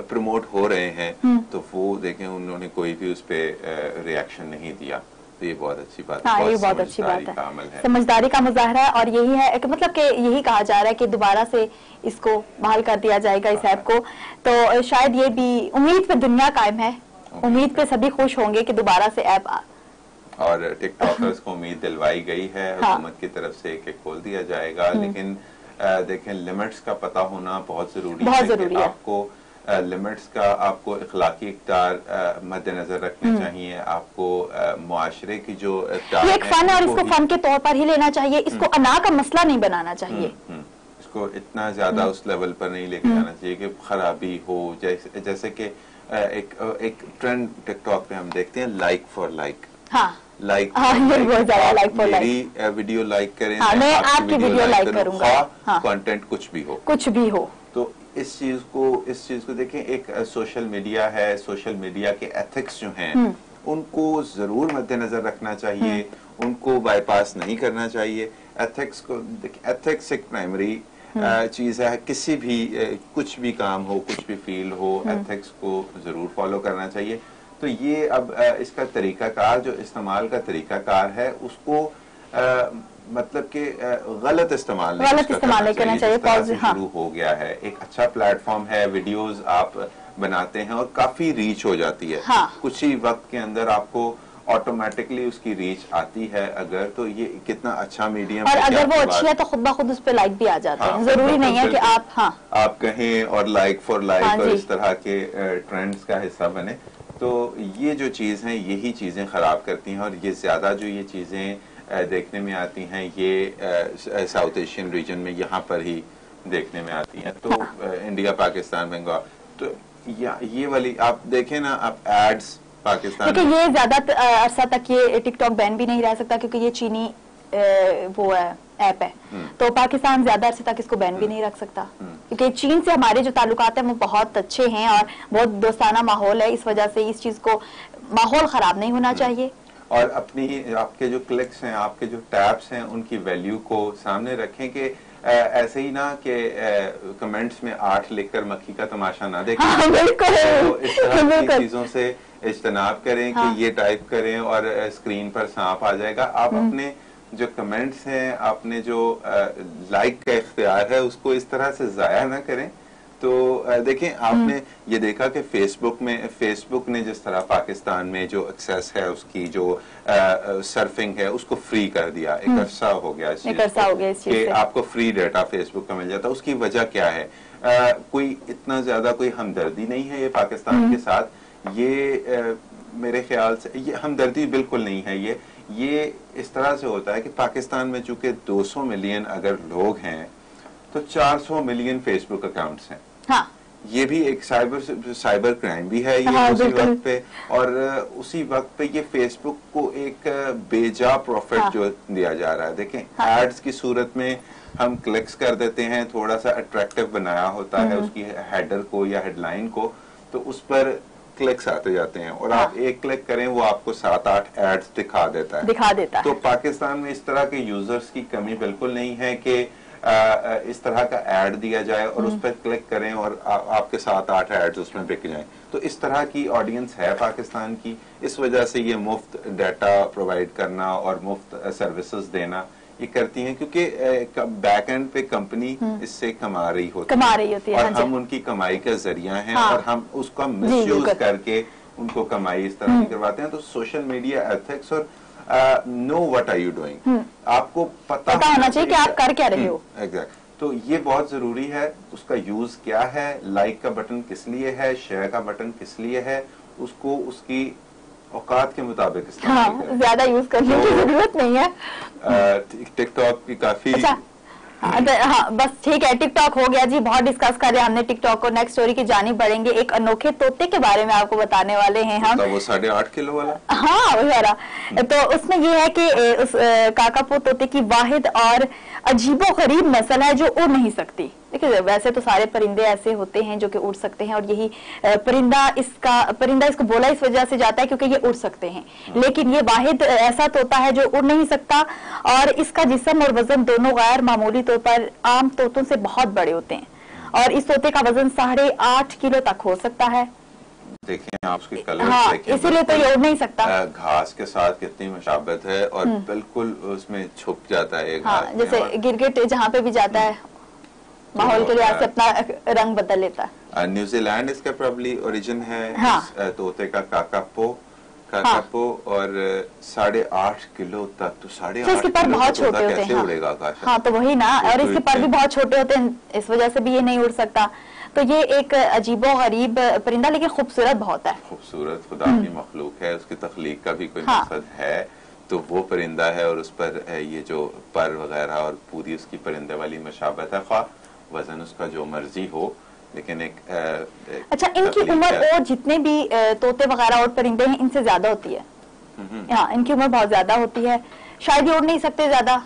प्रमोट हो रहे हैं, तो वो देखें उन्होंने कोई भी उस पर रिएक्शन नहीं दिया। तो ये बहुत अच्छी बात है। हाँ, ये बहुत अच्छी बात है। समझदारी का मुजाहरा है। और यही है कि मतलब कि यही कहा जा रहा है कि दोबारा से इसको बहाल कर दिया जाएगा इस ऐप को। तो शायद ये भी उम्मीद पे दुनिया कायम है, उम्मीद पे सभी खुश होंगे कि दोबारा से ऐप और टिकटॉकर्स को उम्मीद दिलवाई गई है हुकूमत की तरफ से कि खोल दिया जाएगा। लेकिन देखें, लिमिट्स का पता होना बहुत जरूरी है। आपको लिमिट्स का आपको इखलाकी इक़्तिदार मद्देनजर रखने चाहिए। आपको मुआशरे की जो ये एक फन है और इसको फन के तौर पर ही लेना चाहिए। इसको अना का मसला नहीं बनाना चाहिए। इसको इतना ज्यादा उस लेवल पर नहीं लेके जाना चाहिए कि खराबी हो। जैसे कि एक ट्रेंड टिकटॉक पे हम देखते हैं, लाइक फॉर लाइक। लाइक मेरी वीडियो लाइक करें, मैं आपकी वीडियो लाइक करूंगा। कंटेंट कुछ भी हो। तो इस चीज को देखें, एक सोशल मीडिया है, सोशल मीडिया के एथिक्स जो हैं उनको जरूर मद्देनजर रखना चाहिए, उनको बाईपास नहीं करना चाहिए। एथिक्स एक प्राइमरी चीज है। किसी भी कुछ भी काम हो, कुछ भी फील्ड हो, एथिक्स को जरूर फॉलो करना चाहिए। तो ये अब इसका तरीकाकार जो इस्तेमाल का तरीकाकार है उसको मतलब कि गलत इस्तेमाल नहीं करना चाहिए। शुरू हो गया है, एक अच्छा प्लेटफॉर्म है, वीडियोस आप बनाते हैं और काफी रीच हो जाती है। हाँ। कुछ ही वक्त के अंदर आपको ऑटोमेटिकली उसकी रीच आती है। अगर तो ये कितना अच्छा मीडियम और अगर वो अच्छी है तो खुद ब खुद उस पे लाइक भी आ जाते हैं। जरूरी नहीं है कि आप कहें और लाइक फॉर लाइक और इस तरह के ट्रेंड्स का हिस्सा बने। तो ये जो चीज है, यही चीजें खराब करती हैं। और ये ज्यादा जो ये चीजें देखने में आती हैं, ये साउथ एशियन रीजन में यहाँ पर ही देखने में आती हैं। तो इंडिया, पाकिस्तान, बंगाल, तो ये वाली आप देखें ना, आप एड्स पाकिस्तान, देखिए ये ज्यादा अरसा तक ये टिकटॉक बैन भी नहीं रह सकता क्योंकि ये चीनी वो है ऐप है, तो पाकिस्तान ज्यादा अरसे तक इसको बैन भी नहीं रख सकता क्योंकि चीन से हमारे जो ताल्लुकात हैं वो बहुत अच्छे हैं और बहुत दोस्ताना माहौल है। इस वजह से इस चीज को माहौल खराब नहीं होना चाहिए। और आपके जो क्लिक्स हैं, आपके जो टैब्स हैं, उनकी वैल्यू को सामने रखें कि ऐसे ही ना कि कमेंट्स में 8 लिखकर मक्खी का तमाशा ना देखें। तो इस तरह की चीजों से इज्तनाब करें कि ये टाइप करें और स्क्रीन पर सांप आ जाएगा। आप अपने जो कमेंट्स हैं, आपने जो लाइक का इख्तियार है, उसको इस तरह से जाया ना करें। तो देखें, आपने ये देखा कि फेसबुक ने जिस तरह पाकिस्तान में जो एक्सेस है, उसकी जो सर्फिंग है, उसको फ्री कर दिया। एक अरसा हो गया इस चीज कि आपको फ्री डाटा फेसबुक का मिल जाता। उसकी वजह क्या है? कोई इतना ज्यादा कोई हमदर्दी नहीं है ये पाकिस्तान के साथ। ये मेरे ख्याल से ये हमदर्दी बिल्कुल नहीं है। ये इस तरह से होता है कि पाकिस्तान में चूंकि 200 मिलियन अगर लोग हैं तो 400 मिलियन फेसबुक अकाउंट्स हैं। हाँ। ये भी एक साइबर क्राइम भी है ये। हाँ, उसी वक्त पे, और उसी वक्त पे ये फेसबुक को एक बेजा प्रॉफिट जो दिया जा रहा है। देखें, एड्स की सूरत में हम क्लिक्स कर देते हैं, थोड़ा सा अट्रैक्टिव बनाया होता है उसकी हेडर को या हेडलाइन को, तो उस पर क्लिक्स आते जाते हैं और आप एक क्लिक करें वो आपको 7-8 एड्स दिखा देता है। तो पाकिस्तान में इस तरह के यूजर्स की कमी बिल्कुल नहीं है कि इस तरह का ऐड दिया जाए और उस पर क्लिक करें और आपके 7-8 एड्स उसमें बिक जाएं। तो इस तरह की ऑडियंस है पाकिस्तान की। इस वजह से ये मुफ्त डाटा प्रोवाइड करना और मुफ्त सर्विसेज देना ये करती हैं, क्योंकि बैक एंड पे कंपनी इससे कमा रही होती है और हम उनकी कमाई का जरिया हैं। और हम उसका मिसयूज करके उनको कमाई इस तरह की करवाते हैं। तो सोशल मीडिया एथिक्स और know what are you doing, आपको पता होना चाहिए कि आप कर क्या रहे हो। एग्जैक्ट। तो ये बहुत जरूरी है। उसका यूज क्या है, लाइक का बटन किस लिए है, शेयर का बटन किस लिए है, उसको उसकी औकात के मुताबिक इस्तेमाल ज्यादा यूज करने की जरूरत नहीं है। टिकटॉक की काफी हाँ, बस ठीक है, टिकटॉक हो गया जी, बहुत डिस्कस कर रहे हैं हमने टिकटॉक को। नेक्स्ट स्टोरी की जानिब बढ़ेंगे। एक अनोखे तोते के बारे में आपको बताने वाले हैं हम। वो 8.5 किलो वाला। हाँ, वही वाला। तो उसमें ये है कि उस काकापो तोते की वाहिद और अजीबो गरीब नस्ल है जो उड़ नहीं सकती। देखिए, वैसे तो सारे परिंदे ऐसे होते हैं जो कि उड़ सकते हैं और यही परिंदा इसको बोला इस वजह से जाता है क्योंकि ये उड़ सकते हैं। लेकिन ये वाहिद ऐसा तोता है जो उड़ नहीं सकता और इसका जिस्म और वजन दोनों गैर मामूली तौर पर आम तोतों से बहुत बड़े होते हैं और इस तोते का वजन 8.5 किलो तक हो सकता है। देखिए आप उसके कलर। हाँ, इसीलिए तो ये उड़ नहीं सकता। घास के साथ कितनी मुशाबत है और बिल्कुल उसमें छुप जाता है। हाँ, जैसे गिरगिट जहाँ पे भी जाता है माहौल के लिहाज से अपना रंग बदल लेता है। न्यूजीलैंड इसका प्रॉब्ली ओरिजिन है। हाँ। तोते का काकापो और 8.5 किलो तक। तो 8.5 इसके पर बहुत छोटे होते हैं। उड़ेगा हाँ, तो वही ना, और इसके पर भी बहुत छोटे होते हैं, इस वजह से भी ये नहीं उड़ सकता। तो ये एक अजीबो गरीब परिंदा लेकिन खूबसूरत बहुत है। खूबसूरत खुदा की मखलूक है, उसकी तख्लीक का भी कोई मकसद है। तो वो परिंदा है और उस पर ये जो पर वगैरह और पूरी उसकी परिंदे वाली मशाबत है, ख्वाह वजन उसका जो मर्जी हो, लेकिन एक अच्छा, इनकी उम्र और जितने भी तोते वगैरह और परिंदे हैं इनसे ज्यादा होती है। हाँ, इनकी उम्र बहुत ज्यादा होती है। शायद ये उड़ नहीं सकते, ज्यादा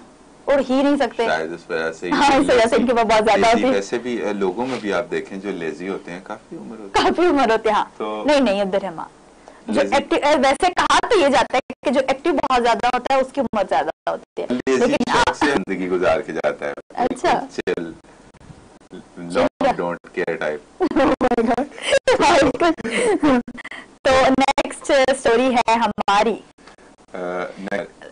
उड़ ही नहीं सकते शायद इस वजह से। हाँ, इस वजह से इनकी उम्र बहुत ज्यादा होती है। वैसे भी लोगों में भी आप देखें जो लेजी होते हैं काफी उम्र होती है। हाँ, तो नहीं अब्दुर्रहमान जो एक्टिव, वैसे कहा तो ये जाता है कि जो एक्टिव बहुत ज्यादा होता है उसकी उम्र ज्यादा होती है, लेकिन जिंदगी गुजार के जाता है। अच्छा, डोंट केयर टाइप। तो नेक्स्ट स्टोरी है हमारी।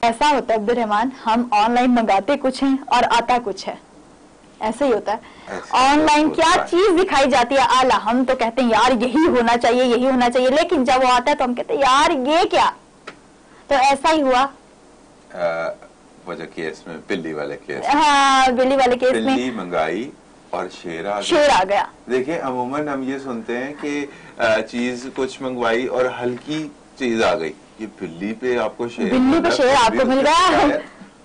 ऐसा होता है अब्दुर्रहमान, हम ऑनलाइन मंगाते कुछ हैं और आता कुछ है। ऐसे ही होता है। ऑनलाइन क्या चीज दिखाई जाती है आला, हम तो कहते हैं यार यही होना चाहिए, लेकिन जब वो आता है तो हम कहते हैं यार ये क्या। तो ऐसा ही हुआ वो जो केस में, बिल्ली वाले केस। हाँ, बिल्ली वाले केस में बिल्ली मंगाई और शेर आ गया। देखिए, अमूमन हम ये सुनते हैं कि चीज कुछ मंगवाई और हल्की चीज आ गई। ये बिल्ली पे आपको शेर आपको मिल गया।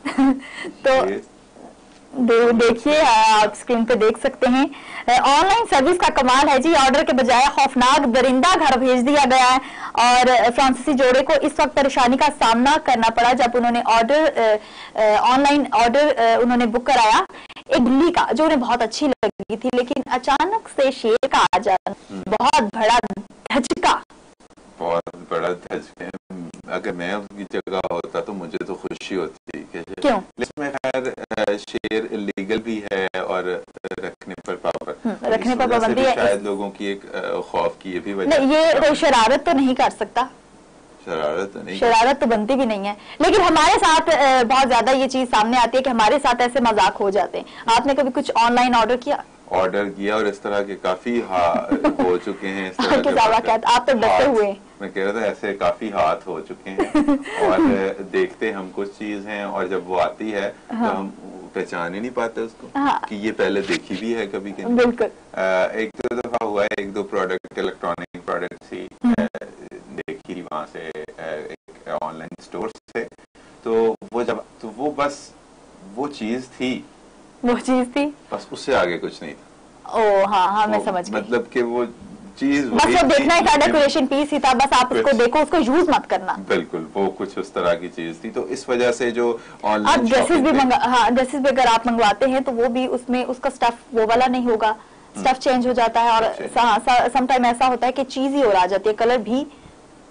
तो देखिए आप स्क्रीन पे देख सकते हैं, ऑनलाइन सर्विस का कमाल है जी। ऑर्डर के बजाय खौफनाक दरिंदा घर भेज दिया गया है और फ्रांसीसी जोड़े को इस वक्त परेशानी का सामना करना पड़ा जब उन्होंने ऑनलाइन ऑर्डर उन्होंने बुक कराया एक बिल्ली का, जो उन्हें बहुत अच्छी लगी थी, लेकिन अचानक से शेर का आ जाना बहुत बड़ा धचका। बहुत बड़ा धचका। अगर मैं उसकी जगह होता तो मुझे तो खुशी होती। क्यों? इसमें खैर शेर इलीगल भी है और रखने पर पाबंदी है। शायद लोगों की एक खौफ की ये भी वजह। ये कोई शरारत तो नहीं कर सकता, शरारत तो बनती भी नहीं है, लेकिन हमारे साथ बहुत ज्यादा ये चीज सामने आती है कि हमारे साथ ऐसे मजाक हो जाते हैं। आपने कभी कुछ ऑनलाइन ऑर्डर किया और इस तरह के काफी हो चुके हैं। आप तो डरते हुए। मैं कह रहा था ऐसे काफी हाथ हो चुके हैं और देखते हम कुछ चीज हैं और जब वो आती है तो हम पहचान ही नहीं पाते उसको कि ये पहले देखी भी है कभी कभी। बिल्कुल। एक दो दफा हुआ है, एक दो प्रोडक्ट इलेक्ट्रॉनिक प्रोडक्ट ही देखी वहां से एक ऑनलाइन स्टोर से, तो वो बस वो चीज थी बस, उससे आगे कुछ नहीं था। ओ हाँ मैं समझ गई। मतलब कि वो चीज बस वो देखना ही था, डेकोरेशन पीस ही था, बस आप उसको देखो, उसको यूज मत करना। बिल्कुल, वो कुछ उस तरह की चीज थी। तो इस वजह से जो ऑनलाइन आप ड्रेसेस भी ड्रेसेस भी अगर आप मंगवाते हैं तो वो भी उसमें उसका स्टफ वो वाला नहीं होगा, स्टफ चेंज हो जाता है और समटाइम ऐसा होता है कि चीज ही और आ जाती है, कलर भी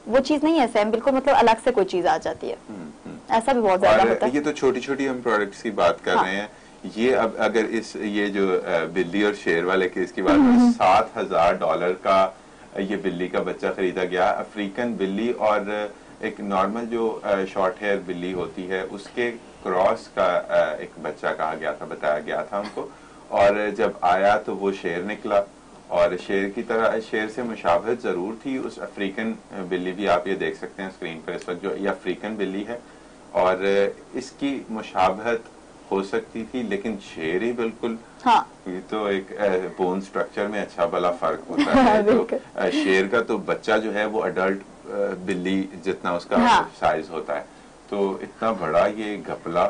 वो चीज नहीं है सेम, बिल्कुल मतलब अलग से कोई चीज आ जाती है। ऐसा भी बहुत ज्यादा होता है। ये तो छोटी छोटी हम प्रोडक्ट्स की बात कर रहे हैं। ये अब अगर ये जो बिल्ली और शेर वाले केस की बात है, $7,000 का ये बिल्ली का बच्चा खरीदा गया। अफ्रीकन बिल्ली और एक नॉर्मल जो शॉर्ट हेयर बिल्ली होती है उसके क्रॉस का एक बच्चा कहा गया था, बताया गया था हमको। और जब आया तो वो शेर निकला और शेर की तरह, शेर से मुशाबहत जरूर थी उस अफ्रीकन बिल्ली भी, आप ये देख सकते हैं स्क्रीन पर इस वक्त, जो ये अफ्रीकन बिल्ली है और इसकी मुशाबहत हो सकती थी, लेकिन शेर ही बिल्कुल। हाँ। ये तो एक बोन स्ट्रक्चर में अच्छा भला फर्क होता है। तो शेर का तो बच्चा जो है वो अडल्ट बिल्ली जितना उसका साइज होता है, तो इतना बड़ा ये घपला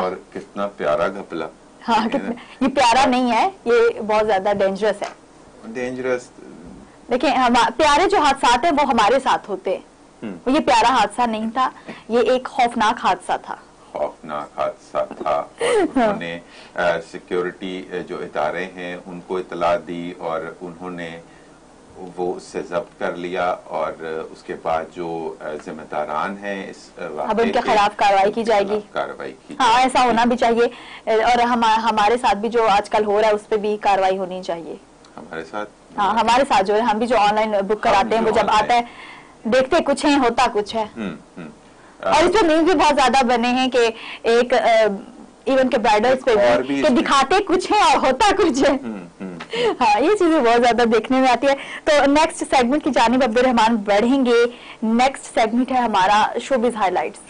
और कितना प्यारा घपला। हाँ, ये प्यारा नहीं है, ये बहुत ज्यादा डेंजरस है। डेंजरस देखिए, प्यारे जो हादसात है वो हमारे साथ होते हैं, ये प्यारा हादसा नहीं था, ये एक खौफनाक हादसा था। और उन्होंने सिक्योरिटी जो इदारे हैं उनको इतला दी और उन्होंने वो उससे जब्त कर लिया और उसके बाद जो जिम्मेदारान हैं इस अब उनके खिलाफ कार्रवाई की जाएगी। हाँ, ऐसा होना भी चाहिए और हमारे साथ भी जो आजकल हो रहा है उस पर भी कार्रवाई होनी चाहिए। हमारे साथ, हाँ, हमारे साथ जो है, हम भी जो ऑनलाइन बुक कराते हैं वो जब आता है देखते कुछ है, होता कुछ है। और इस पर मीम भी बहुत ज्यादा बने हैं कि एक इवन के ब्राइडल्स पे भी कि दिखाते कुछ है और होता कुछ है। हाँ, ये चीजें बहुत ज्यादा देखने में आती है। तो नेक्स्ट सेगमेंट की जानिब अब्दुल रहमान बढ़ेंगे। नेक्स्ट सेगमेंट है हमारा शोबिज हाइलाइट्स।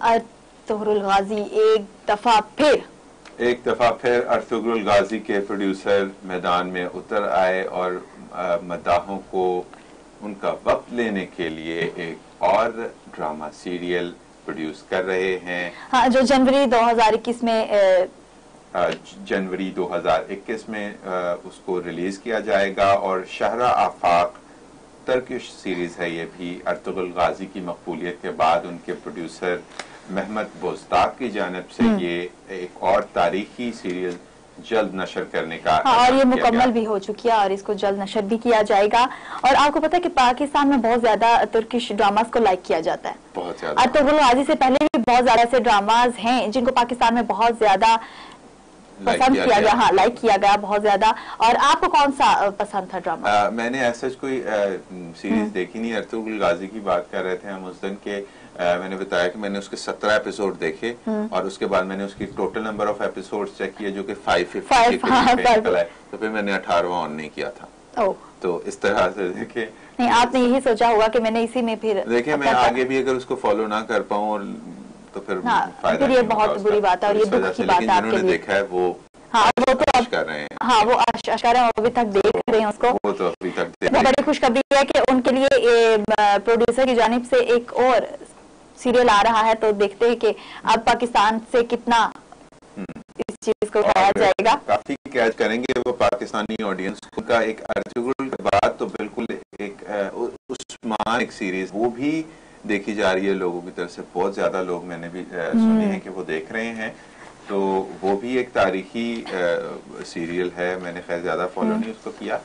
अर्तुगरुल गाजी एक दफा फिर अर्तुगरुल गाजी के प्रोड्यूसर मैदान में उतर आए और मदाहों को उनका वक्त लेने के लिए एक और ड्रामा सीरियल प्रोड्यूस कर रहे हैं। हाँ, जो जनवरी 2021 में उसको रिलीज किया जाएगा और शहरा आफाक टर्किश सीरीज है। ये भी अर्तुगरुल गाजी की मकबूलियत के बाद उनके प्रोड्यूसर महमद बोस्ताक की जानिब से ये एक और तारीखी सीरियल जल्द नशर करने का और ये मुकम्मल भी हो चुकी है और इसको जल्द नशर भी किया जाएगा। और आपको पता है कि पाकिस्तान में बहुत ज्यादा तुर्किश ड्रामास को लाइक किया जाता है, बहुत ज्यादा। अर्तुगरुल गाजी से पहले भी बहुत ज्यादा ऐसे ड्रामाज हैं जिनको पाकिस्तान में बहुत ज्यादा पसंद किया गया। हाँ, लाइक किया गया बहुत ज्यादा। और आपको कौन सा पसंद था ड्रामा? मैंने ऐसा कोई सीरीज देखी नहीं। अर्तुगरुल गाजी की बात कर रहे थे हम उस दिन के, मैंने बताया कि मैंने उसके 17 एपिसोड देखे और उसके बाद मैंने उसकी total number of episode check किए जो कि 550 तो फिर मैंने 18वां ऑन नहीं किया था। तो इस तरह से देखे नहीं, आपने यही सोचा होगा कि मैंने इसी में फिर देखे मैं आगे भी अगर उसको फॉलो ना कर पाऊँ और तो फिर फायदा, ये बहुत बुरी बात है और ये दुख की बात है आपके लिए। देखा है वो हाँ, वो तो पेश कर रहे हैं। हाँ, वो आश्कार है, अभी तक देख रहे हैं उसको। वो तो अभी तक देख बड़ी खुशखबरी है कि उनके लिए प्रोड्यूसर की जानिब से एक और सीरियल आ रहा है, तो देखते हैं कि अब पाकिस्तान से कितना इस चीज को उठाया जाएगा। काफी कैच करेंगे वो पाकिस्तानी ऑडियंस का। एक अर्तुगरुल के बाद तो बिल्कुल एक उस्मान एक सीरीज वो भी देखी जा रही है लोगों की तरफ से। बहुत ज्यादा लोग मैंने भी सुने हैं कि वो देख रहे हैं। तो वो भी एक तारीखी सीरियल है। मैंने खैर ज्यादा फॉलो नहीं उसको किया।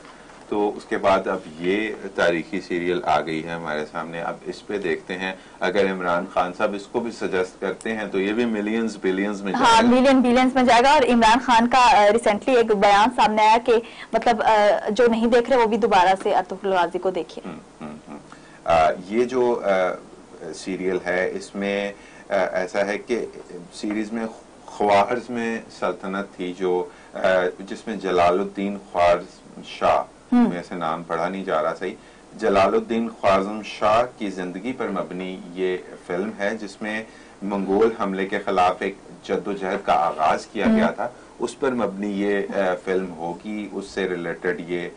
तो उसके बाद अब ये तारीखी सीरियल आ गई है हमारे सामने। अब इस पे देखते हैं, अगर इमरान खान साहब इसको भी सजेस्ट करते हैं तो ये भी मिलियंस बिलियंस में जाएगा। हाँ, मिलियन बिलियंस में जाएगा। और इमरान खान का रिसेंटली एक बयान सामने आया कि मतलब जो नहीं देख रहे वो भी दोबारा से अर्तुगरुल गाजी को देखिए। ये जो सीरियल है इसमें ऐसा है कि सीरीज में ख्वारिज़ में सल्तनत थी जो जिसमें जलालुद्दीन ख्वारिज़म शाह, में से नाम पढ़ा नहीं जा रहा सही, जलालुद्दीन ख्वारिज़म शाह की जिंदगी पर मबनी ये फिल्म है जिसमें मंगोल हमले के खिलाफ एक जद्दोजहद का आगाज किया गया था। उस पर मबनी ये फिल्म होगी, उससे रिलेटेड ये।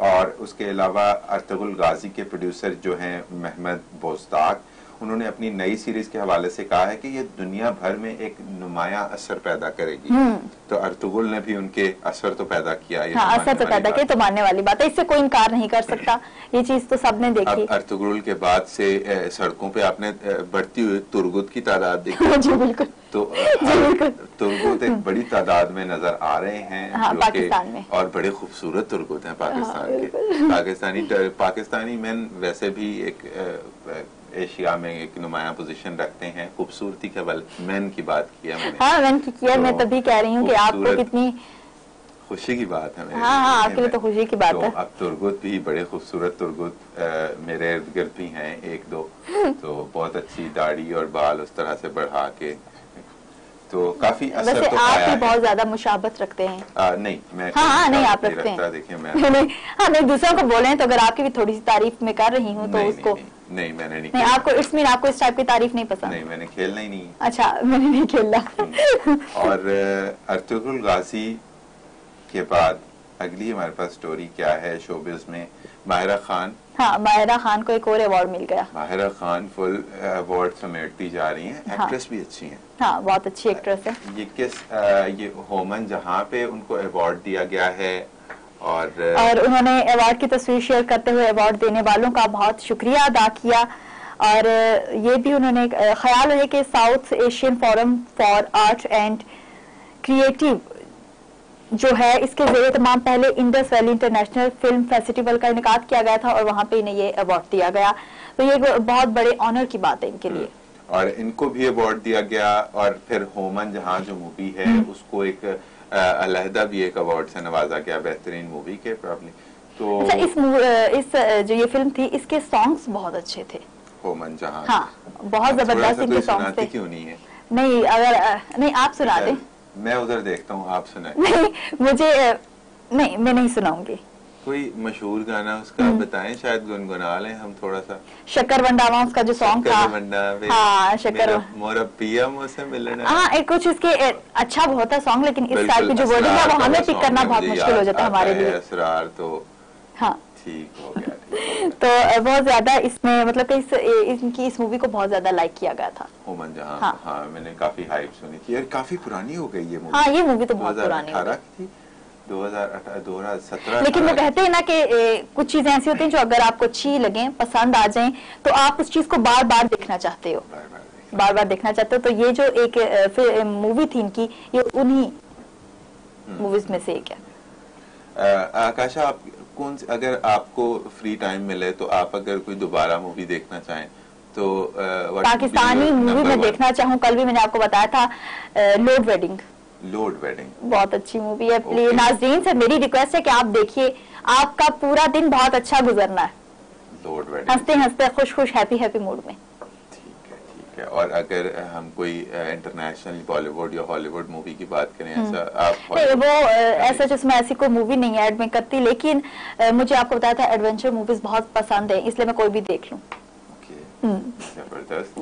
और उसके अलावा अर्तुगरुल गाजी के प्रोड्यूसर जो हैं महमद बोस्ताक, उन्होंने अपनी नई सीरीज के हवाले से कहा है कि ये दुनिया भर में एक नुमाया असर पैदा करेगी। तो अर्तुगरुल ने भी उनके असर तो पैदा किया। हाँ, असर तो पैदा किया, तो मानने वाली बात है, इससे कोई इनकार नहीं कर सकता। ये चीज तो सबने देखी। अर्तुगरुल के बाद से सड़कों पे आपने बढ़ती हुई तुर्गुत की तादाद देखी। जी बिल्कुल। तो तुर्गुत एक बड़ी तादाद में नजर आ रहे हैं। हाँ, पाकिस्तान में। और बड़े खूबसूरत तुर्गुत हैं पाकिस्तान के। पाकिस्तानी मैन वैसे भी एक एशिया में एक नुमाया पोजीशन रखते हैं। खूबसूरती के बल मैन की बात किया मैंने। हाँ, मैन की किया। मैं तभी कह रही हूँ कि आपको कितनी खुशी की बात है। हाँ, आपके लिए तो खुशी की बात है। अब तुर्गुत भी बड़े खूबसूरत तुर्गुत मेरे इर्द गिर्द भी हैं एक दो। तो बहुत अच्छी दाढ़ी और बाल उस तरह से बढ़ा के, तो काफी असर तो आप आया भी है। बहुत ज्यादा मुशाबत रखते हैं। नहीं, मैं नहीं आप रखते हैं। देखिए मैं नहीं, दूसरों को बोले तो अगर आपकी भी थोड़ी सी तारीफ मैं कर रही हूँ तो उसको नहीं मैंने नहीं आपको आपको इस टाइप की तारीफ नहीं पसंद? नहीं, मैंने खेलना ही नहीं। अच्छा, मैंने नहीं खेला। और अर्तुगरुल गाजी के बाद अगली हमारे पास स्टोरी क्या है शोबिज में? माहिरा खान। हाँ, माहिरा खान को एक और अवार्ड मिल गया। माहिरा खान फुल अवार्ड समेटती जा रही हैं। एक्ट्रेस भी अच्छी हैं। हाँ, बहुत अच्छी एक्ट्रेस है। ये होमन जहाँ पे उनको अवार्ड दिया गया है और उन्होंने अवार्ड की तस्वीर शेयर करते हुए अवार्ड देने वालों का बहुत शुक्रिया अदा किया। और ये भी उन्होंने ख्याल है कि south Asian forum for art and creative जो है इसके ज़रिए तमाम पहले Indus valley international film festival का इनेकाद किया गया था और वहाँ पे इन्हें ये अवार्ड दिया गया। तो ये बहुत बड़े ऑनर की बात है इनके लिए। और इनको भी अवार्ड दिया गया। और फिर होमन जहाँ जो मूवी है उसको एक अलहदा भी एक अवार्ड से नवाजा गया बेहतरीन मूवी के प्रॉब्लम। तो अच्छा, इस जो ये फिल्म थी इसके सॉन्ग्स बहुत अच्छे थे। होमन जहाँ, हाँ, बहुत जबरदस्त इनके सॉन्ग्स थे। क्यों नहीं है? नहीं, अगर नहीं आप सुना दें। मैं उधर देखता हूँ, आप सुनाए। नहीं, मुझे नहीं, मैं नहीं सुनाऊंगी। कोई मशहूर गाना उसका बताएं, शायद गुनगुना लें हम थोड़ा सा। शक्कर वंडावा उसका जो सॉन्ग था। हाँ, शक्कर मोरा पिया मुझसे मिलना। हाँ, कुछ इसके अच्छा बहुत है सॉन्ग, लेकिन इस टाइप की जो वर्डिंग है वो हमें पिक करना बहुत मुश्किल हो जाता है हमारे लिए। असरार तो हाँ ठीक हो गया। तो बहुत ज्यादा इसमें मतलब कि इस मूवी को बहुत ज्यादा लाइक किया गया था। होमन जहाँ। हाँ, मैंने काफी हाइप सुनी थी। यार काफी पुरानी हो गई ये मूवी। हाँ, ये मूवी तो बहुत पुरानी हो गई। 2017। लेकिन वो कहते हैं ना कि कुछ चीजें ऐसी होती हैं जो अगर आपको अच्छी लगे, पसंद आ जाएं, तो आप उस चीज को बार बार देखना चाहते हो, बार बार देखना चाहते हो। तो ये जो एक मूवी थी इनकी, ये उन्हीं मूवीज में से एक है। आकाशा, आप अगर आपको फ्री टाइम मिले तो आप अगर कोई दोबारा मूवी देखना चाहें तो पाकिस्तानी मूवी में देखना चाहूँ, कल भी मैंने आपको बताया था लोड वेडिंग। बहुत अच्छी मूवी है। प्लीज नाज़रीन से मेरी रिक्वेस्ट है कि आप देखिए, आपका पूरा दिन बहुत अच्छा गुजरना है, हंसते हंसते खुश खुश हैप्पी हैप्पी मूड में। ठीक है। और अगर हम कोई इंटरनेशनल बॉलीवुड या हॉलीवुड मूवी की बात करें, ऐसा आप वो ऐसा जिसमें ऐसी कोई मूवी नहीं ऐड में करती, लेकिन मुझे आपको बताया था एडवेंचर मूवीज बहुत पसंद है, इसलिए मैं कोई भी देख लूं। जबरदस्त।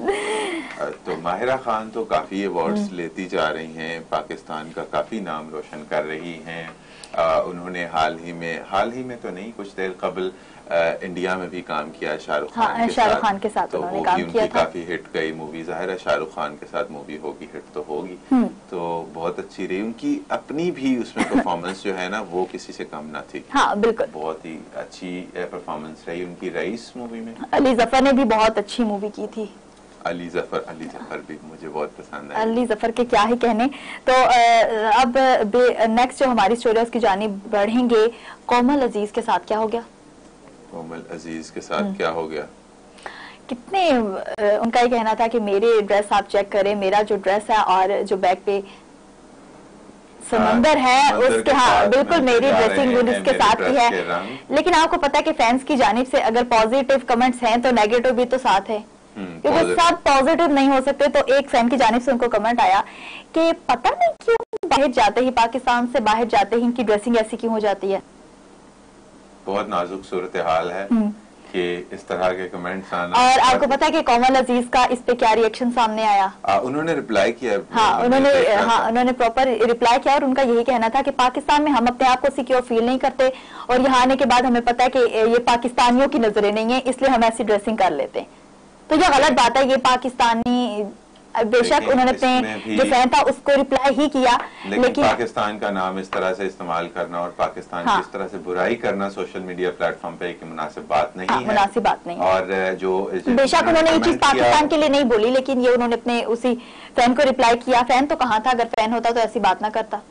तो माहिरा खान तो काफी अवार्ड्स लेती जा रही हैं, पाकिस्तान का काफी नाम रोशन कर रही हैं। उन्होंने हाल ही में तो नहीं, कुछ देर कबल इंडिया में भी काम किया शाहरुख खान के साथ, तो वो भी उनकी काफी हिट गई मूवी। जाहिर है शाहरुख खान के साथ मूवी होगी, हिट तो होगी। तो बहुत अच्छी रही उनकी अपनी भी उसमें परफॉर्मेंस जो है ना, वो किसी से कम ना थी। हाँ बिल्कुल, बहुत ही अच्छी परफॉर्मेंस रही उनकी रईस मूवी में। अली जफर ने भी बहुत अच्छी मूवी की थी। अली जफर भी मुझे बहुत पसंद है। अली जफर के क्या ही कहने। तो अब नेक्स्ट जो हमारी स्टोरी उसकी जानिब बढ़ेंगे। कोमल अजीज के साथ क्या हो गया? कोमल अजीज के साथ क्या हो गया? कितने उनका ये कहना था कि मेरे ड्रेस आप चेक करें, मेरा जो ड्रेस है और जो बैक पे समंदर है उसके, हाँ बिल्कुल मेरी ड्रेसिंग रूम इसके साथ ही है। लेकिन आपको पता है कि फैंस की जानिब से अगर पॉजिटिव कमेंट्स हैं तो नेगेटिव भी तो साथ है, क्योंकि सब पॉजिटिव नहीं हो सकते। तो एक फैन की जानिब से उनको कमेंट आया कि पता नहीं क्यों बाहर जाते ही, पाकिस्तान से बाहर जाते ही इनकी ड्रेसिंग ऐसी क्यों हो जाती है। बहुत नाजुक सूरत हाल है कि इस तरह के कमेंट्स आना। और आपको पता है कि कोमल अजीज का इस पे क्या रिएक्शन सामने आया? उन्होंने रिप्लाई किया। उन्होंने प्रॉपर रिप्लाई किया और उनका यही कहना था कि पाकिस्तान में हम अपने आप को सिक्योर फील नहीं करते और यहाँ आने के बाद हमें पता है कि ये पाकिस्तानियों की नजरें नहीं है, इसलिए हम ऐसी ड्रेसिंग कर लेते हैं। तो ये गलत बात है, ये पाकिस्तानी बेशक उन्होंने अपने जो फैन था उसको रिप्लाई ही किया, लेकिन पाकिस्तान का नाम इस तरह से इस्तेमाल करना और पाकिस्तान की इस तरह से बुराई करना सोशल मीडिया प्लेटफॉर्म पे एक मुनासिब बात नहीं है। मुनासिब बात नहीं। और जो बेशक उन्होंने ये चीज पाकिस्तान के लिए नहीं बोली, लेकिन ये उन्होंने अपने उसी फैन को रिप्लाई किया। फैन तो कहाँ था, अगर फैन होता तो ऐसी बात ना करता।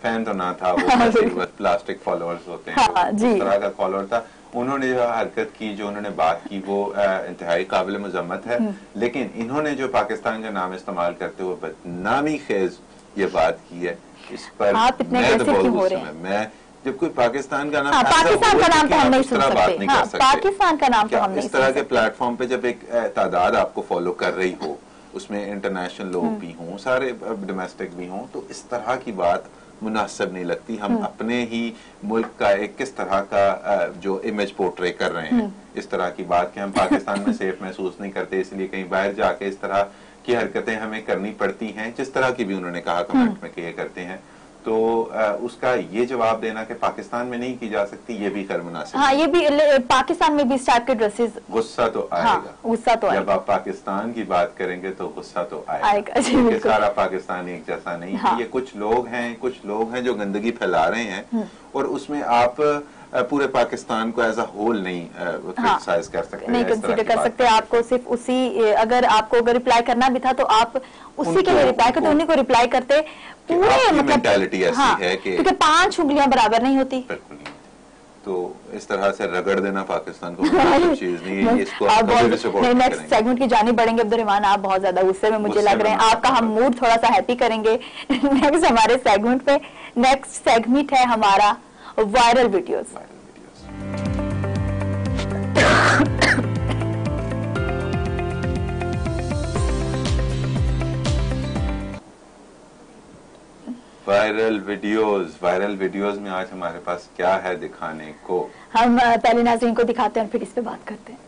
फैन तो ना था, वो प्लास्टिक फॉलोअर्स होते हैं, इस तरह का फॉलोअर था। उन्होंने जो हरकत की, जो उन्होंने बात की, वो इंतहाई काबिल मजम्मत है। लेकिन इन्होंने जो पाकिस्तान का नाम इस्तेमाल करते हुए बदनामी खेज ये बात की है, इस पर मैं तो बहुत मैं जब कोई पाकिस्तान का नाम, पाकिस्तान का नाम तो हम नहीं सुन सकते, बात नहीं कर सकते। पाकिस्तान का नाम तो हम नहीं इस तरह के प्लेटफॉर्म पे जब एक तादाद आपको फॉलो कर रही हो, उसमें इंटरनेशनल लोग भी हों, सारे डोमेस्टिक भी हों, तो इस तरह की बात मुनासिब नहीं लगती। हम अपने ही मुल्क का एक किस तरह का जो इमेज पोर्ट्रे कर रहे हैं, इस तरह की बात कि हम पाकिस्तान में सेफ महसूस नहीं करते, इसलिए कहीं बाहर जाके इस तरह की हरकतें हमें करनी पड़ती हैं, जिस तरह की भी उन्होंने कहा कमेंट में कि ये करते हैं। तो उसका ये जवाब देना कि पाकिस्तान में नहीं की जा सकती, ये भी खैर मुनासिब। हाँ, ये भी पाकिस्तान में भी इस टाइप के ड्रेसेस, गुस्सा तो आएगा। गुस्सा तो जब आप पाकिस्तान की बात करेंगे तो गुस्सा तो आएगा। सारा पाकिस्तान एक जैसा नहीं है। ये कुछ लोग हैं जो गंदगी फैला रहे हैं और उसमें आप पूरे पाकिस्तान को एज अ होल नहीं क्रिटिसाइज कर सकते, नहीं कंसीडर कर सकते। आपको सिर्फ उसी, अगर रिप्लाई करना भी था तो आप उसी के लिए रिप्लाई करते, उन्हीं को रिप्लाई करते। पूरे मतलब मेंटालिटी ऐसी है कि क्योंकि 5 उंगलियां बराबर नहीं होती। बिल्कुल नहीं होती। तो इस तरह से रगड़ देना पाकिस्तान को चीज नहीं है। इसको नेक्स्ट सेगमेंट की जानिब बढ़ेंगे। अब्दुर्रहमान, आप बहुत ज्यादा गुस्से में मुझे लग रहे हैं, आपका हम मूड थोड़ा सा हैप्पी करेंगे नेक्स्ट हमारे सेगमेंट पे। नेक्स्ट सेगमेंट है हमारा वायरल वीडियोस। वायरल वीडियोस में आज हमारे पास क्या है दिखाने को? हम पहले नाज़रीन को दिखाते हैं और फिर इस पे बात करते हैं।